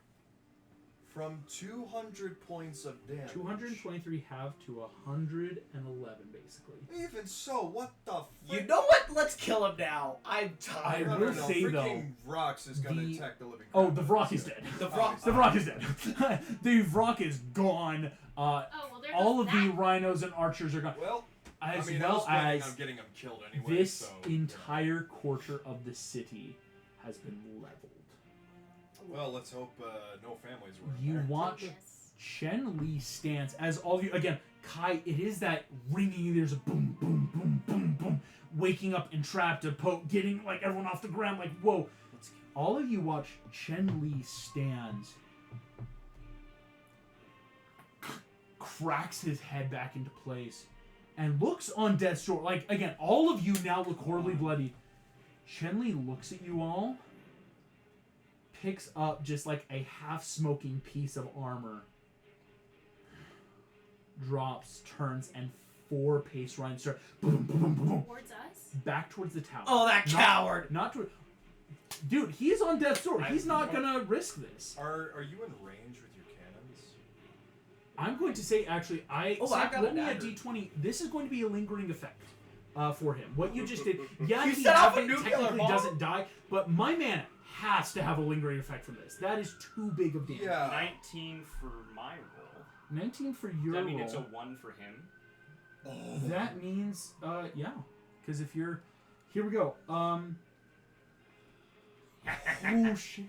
From 200 points of damage. 223 half to 111, basically. Even so, what the You frick? know what? Let's kill him now. I'm I tired. will say, though, freaking Vrox is gonna the- attack the living Oh, crap the out Vrock of is this dead. The guy. Vrock- The Vrock is dead. The Vrock is gone. Oh, well, there All goes of the that. rhinoes and archers are gone. Well, As I mean, I well was planning as on getting him killed anyway. this so, entire quarter of the city has been leveled. Well, let's hope no families were in You there. watch Yes. Chen-Li stands as all of you again. Kai, it is that ringing. There's a boom, boom, boom, boom, boom, waking up Entrapped, a Pope, getting like everyone off the ground. Like whoa! All of you watch Chen-Li stand, cracks his head back into place, and looks on death's door. Like again, all of you now look horribly bloody. Chen-Li looks at you all, picks up just like a half-smoking piece of armor, drops, turns, and 4 pace runs start boom, boom, boom, boom, boom, Towards us? back towards the tower. Oh, that coward. Not toward. Dude, he's on death's door. He's not gonna risk this. Are you in range with your cannons? I'm going to say actually, I got roll a me a dagger. d20. This is going to be a lingering effect for him. What you just did, yeah, You he set off a haven't- nuclear technically bomb? doesn't die, but my man has to have a lingering effect from this. That is too big of damage. Yeah. 19 for my roll. 19 for Does your that mean roll. it's a 1 for him? That means, yeah. Because if you're... Here we go. Oh, shit.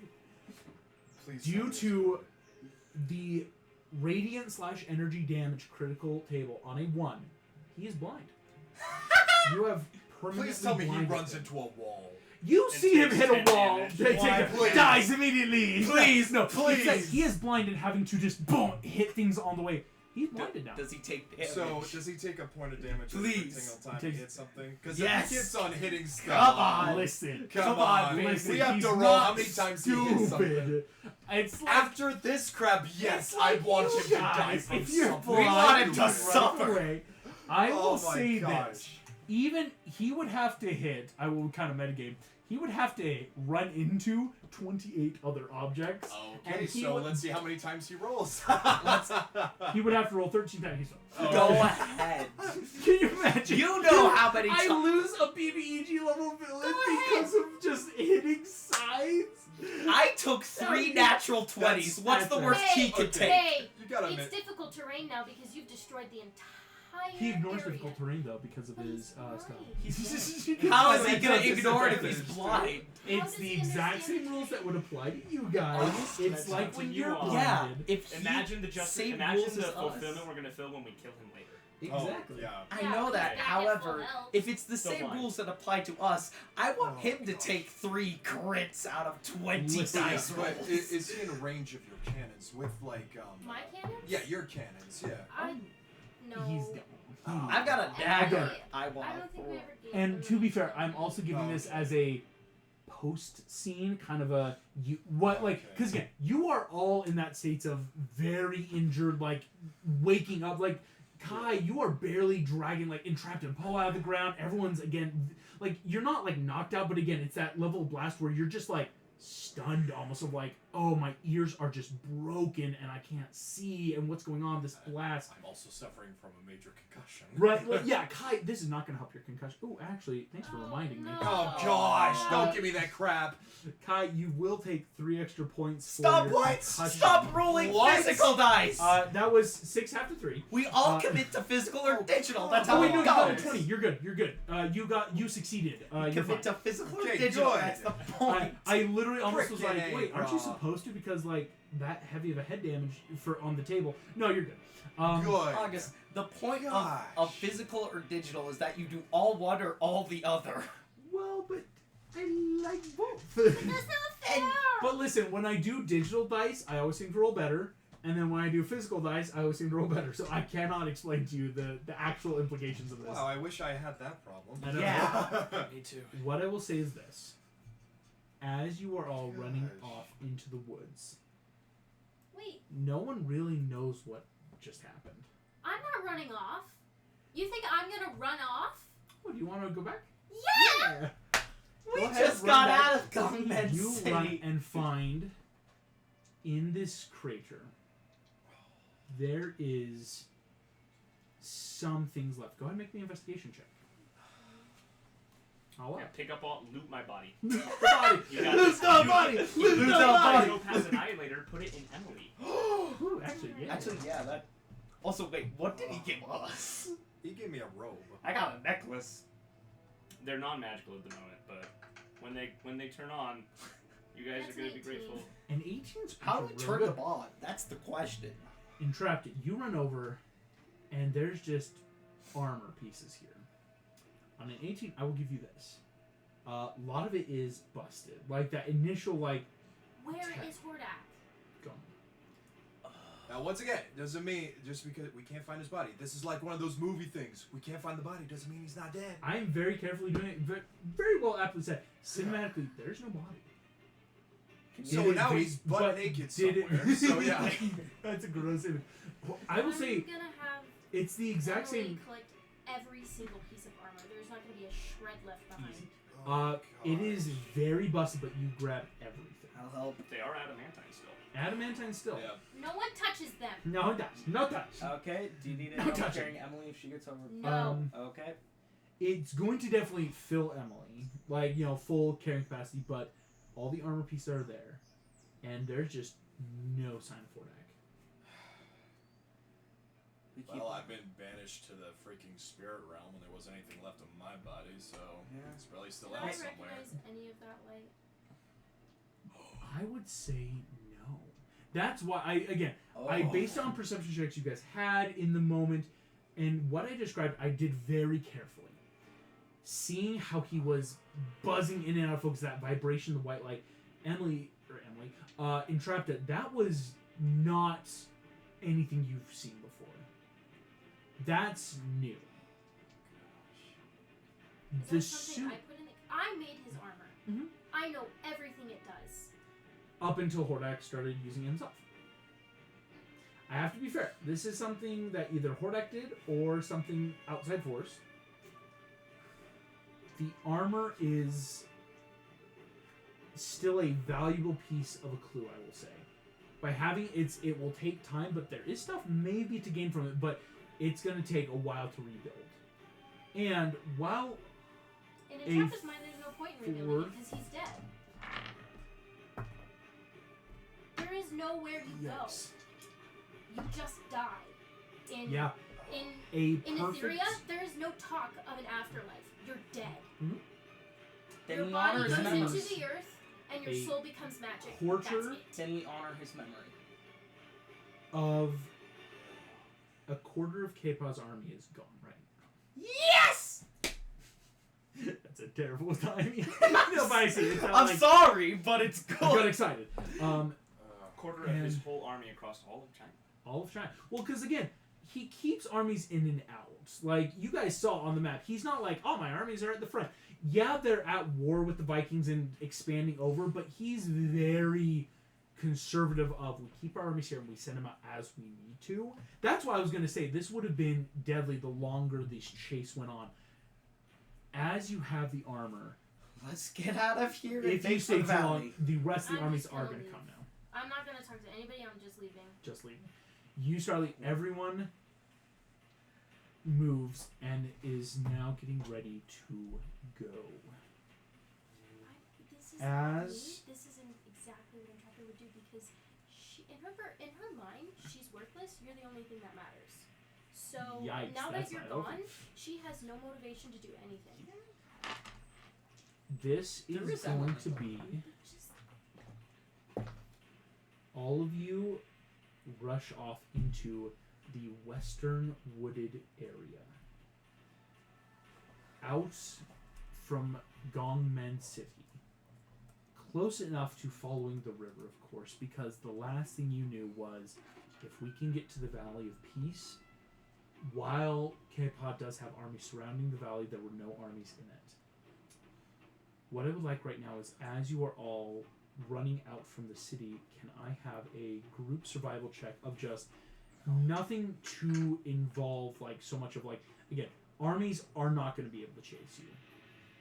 Please. Due tell me to the radiant/energy damage critical table on a 1, he is blind. You have permanently Please tell me he blinded runs him. into a wall. You and see him takes hit a 10 wall. damage. Why, please? Dies immediately. Please, no, It's like please. he is blind and having to just boom hit things on the way. He's blinded now. Does he take damage? So, does he take a point of damage every Please. single time He he takes- hits something? Because Yes. if he keeps on hitting stuff... Come on. Listen. Come on, listen. we have he's to roll not how many times he hits something. stupid. It's like After this crap, yes, it's like I want you him to die guys, from if you're something. We want him blind, to run suffer. away. I will Oh my say gosh. this. even he would have to hit. I will kind of metagame. He would have to run into 28 other objects. Okay, and he so would- let's see how many times he rolls. He would have to roll 13 times. Go ahead. Can you imagine? You know how many I times. lose a BBEG level villain because of just hitting sides. I took 3 natural 20s. What's the that's worst Hey, he could okay. take? Hey, You gotta it's admit, difficult terrain now because you've destroyed the entire He ignores area. difficult terrain though because of But his he's stuff. How is he That's gonna a ignore it if he's disadvantage. blind? How It's does the he exact understand same rules it? that would apply to you guys. Oh, It's that's like up to when you you're all. Yeah, blinded. if he Imagine the justice. same Imagine rules the as us. fulfillment we're gonna feel when we kill him later. Exactly. Oh, yeah. I Yeah, know he's that. back at However, full health. if it's the Still same blind. rules that apply to us, I want Oh, him to gosh. take 3 crits out of 20 Listen, dice But rolls. is he in range of your cannons with like My cannons? Yeah, your cannons. Yeah. I no. He's down. I've got a dagger. I I want don't think we ever gave And him to be any fair, I'm also giving Oh, this okay. as a post scene, kind of a because Okay. again, you are all in that states of very injured, like waking up, like Kai, you are barely dragging like entrapped and Poe out of the ground. Everyone's again, like you're not like knocked out, but again, it's that level of blast where you're just like stunned, almost of like, oh, my ears are just broken and I can't see, and what's going on? This blast. I'm also suffering from a major concussion. Right, like, yeah, Kai, this is not going to help your concussion. Oh, actually, thanks for Oh, reminding me. no. Oh gosh! Don't give me that crap. Kai, you will take 3 extra points. Stop for your what? concussion. Stop rolling What? physical dice! That was 6 after 3. we all uh, commit to physical or digital. That's Oh how wait, it no, you got a goes. 20. You're good. You're good. You succeeded. You're Commit fine. to physical or Okay, digital. good. That's the I, point. I literally almost was like, Frickin' wait, aren't you A, supposed to? Because like that heavy of a head damage for on the table. No, you're good. Good. August, the point of Gosh. physical or digital is that you do all one or all the other. Well, but I like both. That's not fair. But listen, when I do digital dice, I always seem to roll better. And then when I do physical dice, I always seem to roll better. So I cannot explain to you the actual implications of this. Wow, I wish I had that problem. I know. Yeah. Me too. What I will say is this. As you are all running Gosh. off into the woods, Wait, no one really knows what just happened. I'm not running off. You think I'm gonna run off? What, do you want to go back? Yeah. We Go ahead, just run got back. out of Gunman You City. run and find in this crater there is some things left. Go ahead and make me an investigation check. I'll Yeah, pick up all, loot my body. loot the body. You got Loot this. the You- body. you Loot the the body. Go past Annihilator, put it in Emily. Ooh, actually, yeah. Actually, yeah, that. Also, wait, what did he give us? He gave me a robe. I got a necklace. They're non-magical at the moment, but when they turn on, you guys That's are gonna be 18. grateful. An 18's How do we actually turn really them good. on? That's the question. Entrapped it. You run over, and there's just armor pieces here. On an 18, I will give you this. A lot of it is busted. Like that initial, like, Where Attack. is Hordak? gone. Now, once again, doesn't mean just because we can't find his body. This is like one of those movie things. We can't find the body doesn't mean he's not dead. I am very carefully doing it. Very well aptly said. Cinematically, there's no body. So Did it- now he's butt but naked did it- somewhere. So yeah. That's a gross image. Well, I will say I'm gonna have it's the exact Emily same. collect every single piece of armor. There's not gonna be a shred left behind. Easy. Oh, It is very busted, but you grab everything. I'll help. They are adamantine still. Adamantine still. Yeah. No one touches them. No touch. No touch. Okay, do you need No help touching. carrying Emily if she gets over? No. Okay. It's going to definitely fill Emily, like, you know, full carrying capacity, but all the armor pieces are there, and there's just no sign of Hordak. We keep. Well, I've been banished to the freaking spirit realm when there wasn't anything left of my body, so Yeah. it's probably still Did out I somewhere. recognize any of that light? I would say no. That's why I Oh. based on perception checks you guys had in the moment, and what I described, I did very carefully. Seeing how he was buzzing in and out of focus, that vibration, the white light, entrapped it. That was not anything you've seen before. That's new. Is The that something suit I put in? I made his armor. Mhm. I know everything it does. up until Hordak started using it himself. I have to be fair. This is something that either Hordak did or something outside force. The armor is still a valuable piece of a clue, I will say. By having it will take time, but there is stuff maybe to gain from it, but it's going to take a while to rebuild. And while In Entrapper's mind, there's no point in rebuilding it because he's dead. There is nowhere you go. You just die. In Etheria, there is no talk of an afterlife. You're dead. Mm-hmm. Then Your we body honor his goes memory. into the earth, and your soul becomes magic. Quarter That's it. Then we honor his memory. of a quarter of K-Paw's army is gone right now. Yes! That's a terrible timing. No, but I see. It I'm sorry, but it's I got good. excited. Quarter of his whole army across all of China. All of China. Well, because again, he keeps armies in and out. Like, you guys saw on the map, he's not like, oh, my armies are at the front. Yeah, they're at war with the Vikings and expanding over, but he's very conservative of, we keep our armies here and we send them out as we need to. That's why I was going to say this would have been deadly the longer this chase went on. As you have the armor, Let's get out of here. if you stay too long, the rest of the I'm armies just are gonna going to leave. come now. I'm not gonna talk to anybody. I'm just leaving. Just leaving. You start leaving. Everyone moves and is now getting ready to go. This isn't exactly what Entrapper would do because in her mind, she's worthless. You're the only thing that matters. So Yikes, now that's that you're not over. gone, she has no motivation to do anything. This There is is that going one. to be Just all of you rush off into the western wooded area. Out from Gongmen City. Close enough to following the river, of course, because the last thing you knew was if we can get to the Valley of Peace, while K-Paw does have armies surrounding the valley, there were no armies in it. What I would like right now is, as you are all running out from the city, can I have a group survival check of just nothing to involve like so much of like, again, armies are not going to be able to chase you.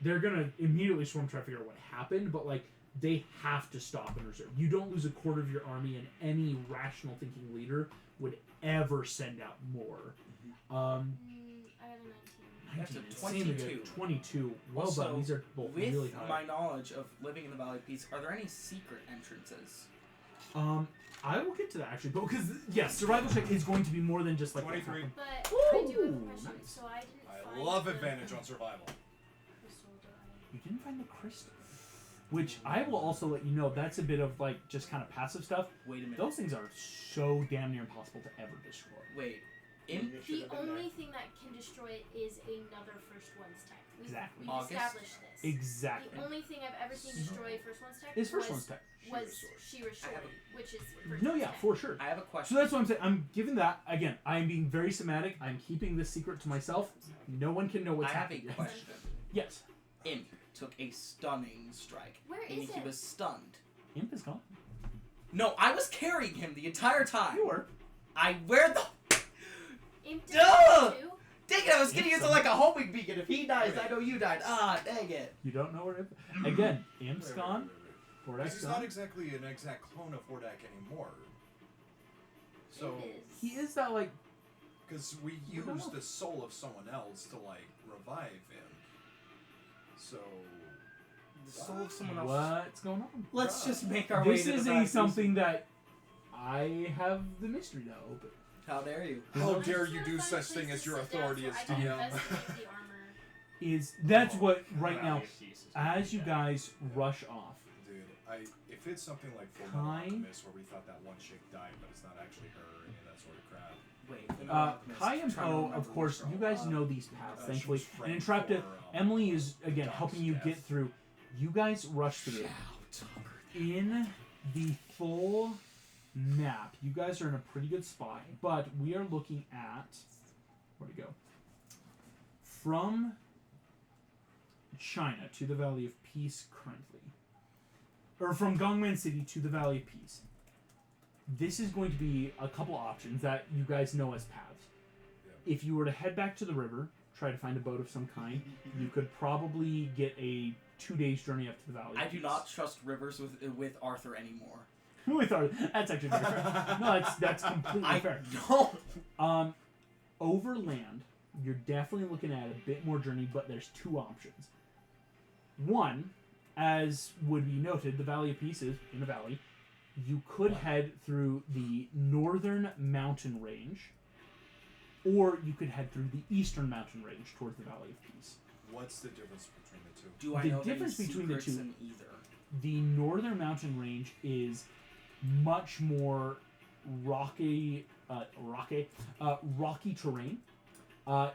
They're going to immediately swarm, try to figure out what happened, but like they have to stop and reserve. You don't lose a quarter of your army, and any rational thinking leader would ever send out more. I got a 19. That's a 19, it seemed like 22. 22. Well Also, done. These are both With really high. my knowledge of living in the Valley of Peace, are there any secret entrances? I will get to that actually, but because yes, survival check is going to be more than just like what 23. happened. But I do have a Ooh, question. nice. So I didn't I find love the advantage on survival. crystal, do I? You didn't find the crystal, which I will also let you know that's a bit of like just kind of passive stuff. Wait a minute. Those things are so damn near impossible to ever destroy. Wait. The only thing that can destroy it is another First One's tech. Exactly. We August? established this. Exactly. The only thing I've ever seen destroy First One's tech Is first was, one's tech. was Shira's sword, which is First No, One's yeah, tech. for sure. I have a So question. that's what I'm saying. I'm giving that again. I'm being very semantic. I'm keeping this secret to myself. No one can know I what's have a happening. question. Yes, Imp took a stunning strike. Where Meaning is he it? was stunned. Imp is gone. No, I was carrying him the entire time. You were. Where the... Imp did Duh! too. Dang it, I was getting Imp's into like a homing beacon. If he dies, I know you died. Ah, dang it. You don't know where Imp. Again, Imp's gone. Because Hordak's he's gone. not exactly an exact clone of Hordak anymore. So, Imp is. He is that like. because we You don't used know. the soul of someone else to like revive him. So, The soul of someone else. What's going on? Let's just make our way This to the is back. something that I have the mystery to open. How dare you? how I dare just you wanna do find a such place thing to as your sit down authority so as I can DM? investigate the armor. That's what right now. Valley of Peace is As you yeah. guys rush off, Dude, if it's something like Full Metal Alchemist where we thought that one chick died, but it's not actually her or any of that sort of crap. Wait. Kai and Poe, of course, you guys know these paths, thankfully. And in Trapta, Emily is, again, helping you get through. You guys rush through. In the full map, you guys are in a pretty good spot, but we are looking at... Where'd it go? From China to the Valley of Peace currently. Or from Gongmen City to the Valley of Peace. This is going to be a couple options that you guys know as paths. If you were to head back to the river, try to find a boat of some kind. You could probably get a 2 days journey up to the valley. I do not trust rivers with Arthur anymore. With our, that's actually very fair. No, that's completely I fair. don't. Overland, you're definitely looking at a bit more journey, but there's 2 options. One, as would be noted, the Valley of Peace is in a valley. You could head through the northern mountain range, or you could head through the eastern mountain range towards the Valley of Peace. What's the difference between the two? Do I The know difference any between the secrets two- in either? The northern mountain range is much more rocky terrain.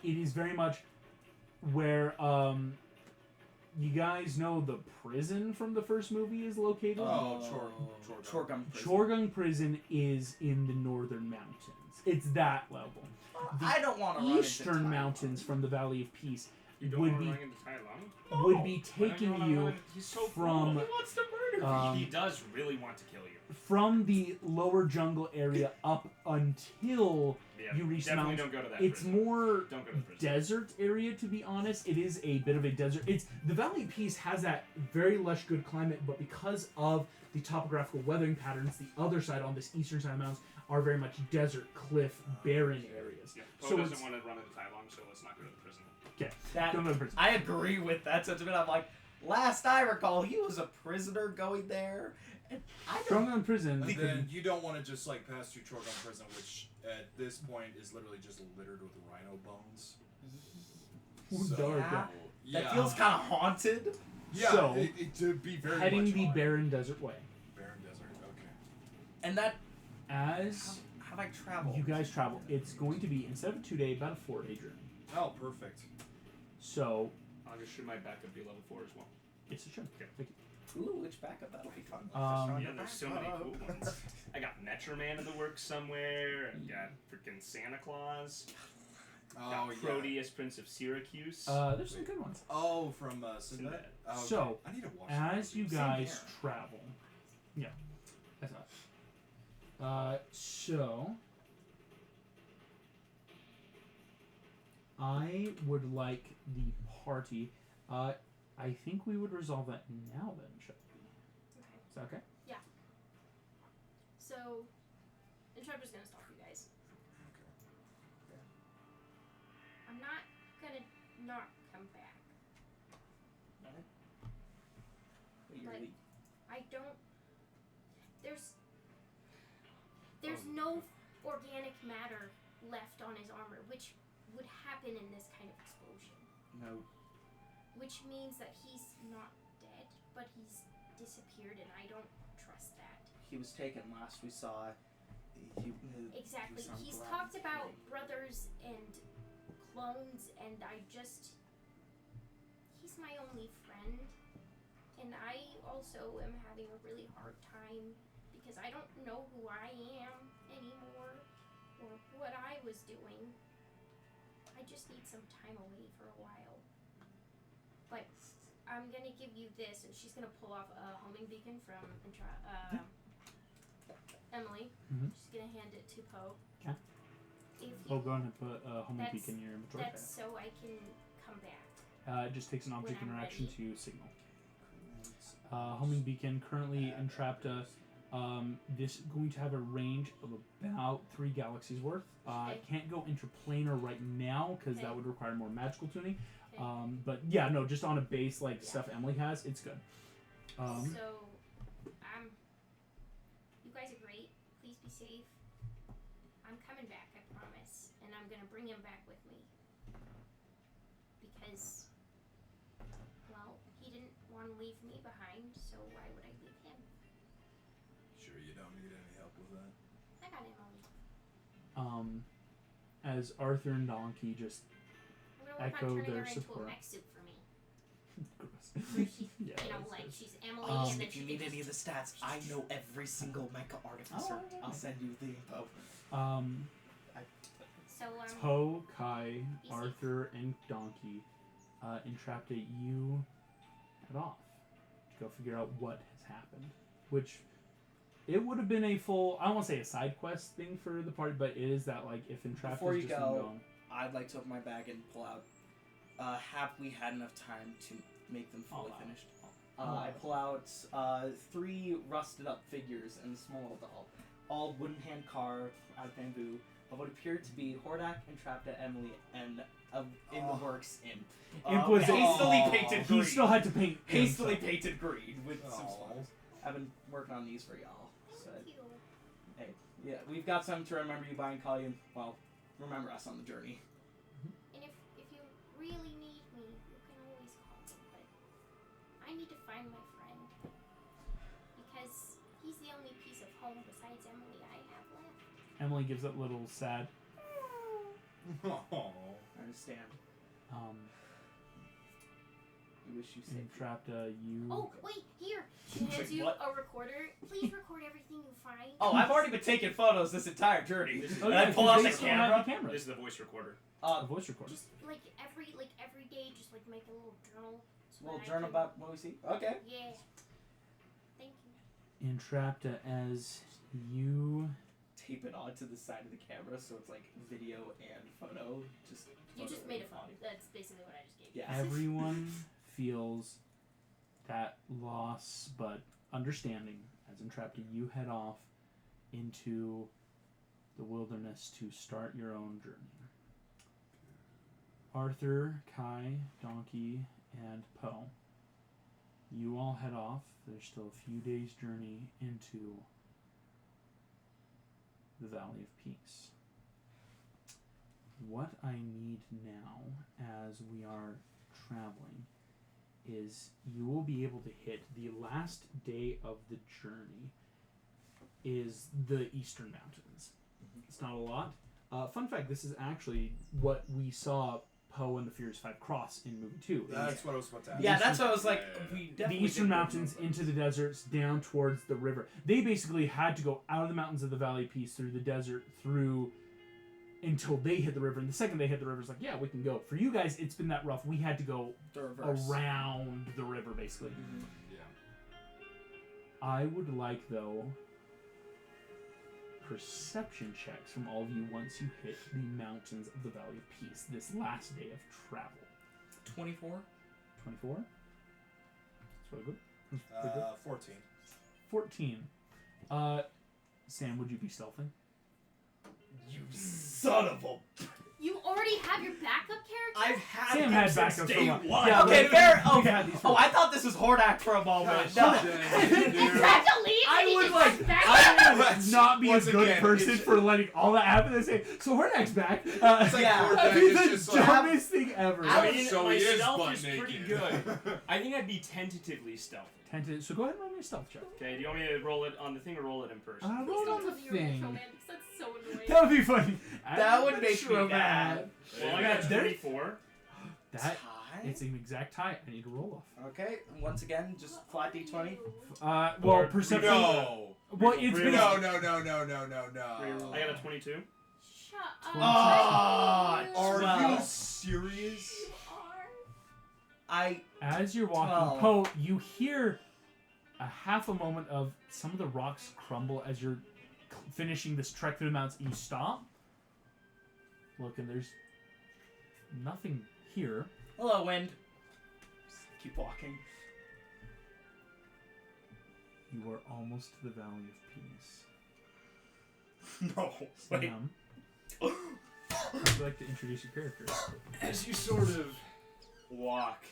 It is very much where you guys know the prison from the first movie is located. Chorgum Prison. Chorgung Prison is in the northern mountains. It's that level. The I don't want to run Eastern into mountains from the Valley of Peace You don't would want to be run into Tai Lung? would be Why don't taking wanna you run- He's so from cool. He wants to murder um, He does really want to kill you. from the lower jungle area up until Yeah, you reach the definitely mountains. don't go to that It's prison. more Don't go to the prison. desert area, to be honest. It is a bit of a desert. It's the Valley of Peace has that very lush, good climate, but because of the topographical weathering patterns, the other side on this eastern side of the mountains are very much desert, cliff, barren areas. Yeah, So Poe it's doesn't want to run into Tai Lung, so let's not go to the prison. okay. That, Don't go to prison. I agree with that sentiment. I'm like, last I recall, he was a prisoner going there, and I Don't don't. go to prison. And then you don't want to just like pass through Chorgum Prison, which at this point is literally just littered with rhino bones. Ooh, So, dark. Yeah. That feels kind of haunted. Yeah, So, it to be very Heading much the haunted. barren desert way. Barren desert. Okay. And that, As how do I travel? you guys travel, it's going to be, instead of a 2-day, about a 4-day journey. Oh, perfect. So, I'll just should my backup be level 4 as well. yes, it should. Okay. Thank you. Ooh, which backup? That'll be fun. Um, Yeah, there's so many cool ones. I got Metroman in the works somewhere. I got freaking Santa Claus. Oh, Got yeah. Proteus, Prince of Syracuse. There's some good ones. Oh, from Sinbad. Sinbad. Oh, okay. So, I need to watch As you Same guys here. travel, yeah, that's not. So I would like the party. I think we would resolve that now. Then, shall we? Okay. Is that okay? So, Intrepid's gonna stop you guys. I'm not gonna not come back. But I don't. There's no organic matter left on his armor, which would happen in this kind of explosion. No. Which means that he's not dead, but he's disappeared, and I don't trust that. He was taken last we saw. Exactly. He was on He's ground talked about theory. brothers and clones, and he's my only friend. And I also am having a really hard time because I don't know who I am anymore or what I was doing. I just need some time away for a while. But I'm gonna give you this, and she's gonna pull off a homing beacon from Emily. Mhm. She's gonna hand it to Poe. Okay. If Oh, you, go ahead and put a homing That's- beacon in your inventory. that's so I can come back. It just takes an object when I'm interaction ready. to signal. Homing beacon currently entrapped. This is going to have a range of about 3 galaxies worth. Okay. Can't go interplanar right now because Okay. that would require more magical tuning. Okay. But yeah, no, just on a base like Yeah. stuff Emily has, it's good. So, you guys are great. Please be safe. I'm coming back, I promise. And I'm gonna bring him back with me. Because, well, he didn't want to leave me behind, so why would I leave him? Sure, you don't need any help with that. I got Emily. As Arthur and Donkey just I'm gonna work Echo on turning their her into a support. mech suit for me. gross. She, Yeah, you know, that's like gross. she's Emily, Um, and then If she you can need any of just- the stats, I know every single mecha artificer. Oh, I'll send you the info. So, Poe, Kai, Easy. Arthur, and Donkey entrapped it. You head off to go figure out what has happened. Which it would have been a full, I won't say a side quest thing for the party, but it is that like if entrapped Before is you just go, going. I'd like to open my bag and pull out have we had enough time to make them fully All out. finished? I pull out 3 rusted up figures and a small doll, all wooden hand carved out of bamboo, of what appear to be Hordak, Entrapta, Emily, and in the works Imp. Imp was hastily painted green. He still had to paint. hastily himself. painted green with some Aw. smiles. I've been working on these for y'all. So, Thank you. hey, yeah, we've got something to remember you by and call you. Well, remember us on the journey. And if you really need me, you can always call me. But I need to find my friend because he's the only piece of home besides Emily I have left. Emily gives that little sad. Oh. I understand. You wish you said. Entrapta, you. Oh wait, here. She hands you What? a recorder. Please record everything you find. Oh, I've already been taking photos this entire journey. This is- Oh, And yeah, I pull out the they still have camera. This is the voice recorder. A voice recorder. Just like every day, just like make a little journal. So Little that I journal can- about what we see. Okay. Yeah. Thank you. Entrapta, as you. Tape it onto the side of the camera so it's like video and photo. Just You photo just made a and phone. audio. That's basically what I just gave you. Yeah. Everyone feels that loss, but understanding. As Entrapta, you head off into the wilderness to start your own journey. Arthur, Kai, Donkey, and Poe. You all head off. There's still a few days' journey into the Valley of Peace. What I need now, as we are traveling, is you will be able to hit the last day of the journey is the Eastern Mountains. It's not a lot. Fun fact, this is actually what we saw Poe and the Furious Five cross in movie 2. That's what I was about to ask. Yeah, that's what I was like. Yeah. We The definitely Eastern did go Mountains through into the deserts, down towards the river. They basically had to go out of the mountains of the Valley of Peace, through the desert, through until they hit the river. And the second they hit the river, it's like, yeah, we can go. For you guys, it's been that rough. We had to go the reverse. around the river, basically. Mhm. Yeah. I would like, though, perception checks from all of you once you hit the mountains of the Valley of Peace this last day of travel. 24. 24? That's really good. That's pretty good. 14. 14. Sam, would you be stealthing? You son of a. You already have your backup character. I've had Sam him had since backup day so long. one. Yeah, okay, but- fair. Oh, We've had these oh, for- I thought this was Hordak for a moment. Gosh, No. dude. You have to leave. I and he would just like. comes back. I would Let's- not be a once good again, person it's- for letting all that happen and say, so Hordak's back. It's like Yeah. Hordak That'd be is the just like, dumbest thing ever. I mean, so my he is stealth butt is naked. pretty good. I think I'd be tentatively stealthy. So go ahead and roll me a stealth check. Okay, do you want me to roll it on the thing or roll it in person? Roll Please it don't on the tell me you're thing. romantic. That's so annoying. That would be funny. That would I'm make sure me mad. Well, I Yeah, got there- 24. That Tie? it's an exact tie. I need to roll off. Okay, once again, just flat d20. Well, Or- perception. No. Well, it's Really? No, basically. no. I got a 22. Shut up. Ah, You Are Well. you serious? are. I As you're walking, 12. Poe, you hear a half a moment of some of the rocks crumble as you're finishing this trek through the mountains. You stop. Look, and there's nothing here. hello, wind. Just keep walking. You are almost to the Valley of Peace. No. Wait. Sam, would you like to introduce your character? As you sort of walk.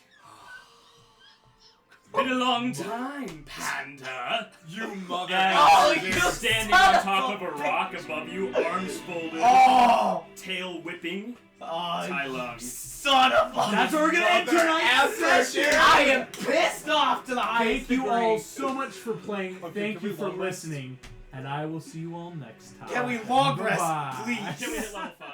Been a long time, Panda. You mother. Oh, You're you standing son on of top a of a rock above you, arms folded, Oh! tail whipping. Oh, Tai you Lung. son of a. That's what we're gonna end tonight's After session. I am pissed off to the highest Thank you degree. all so much for playing. Okay, Thank can you we for long rest? listening. And I will see you all next time. Can we long rest, Bye-bye. please? Can we hit level 5?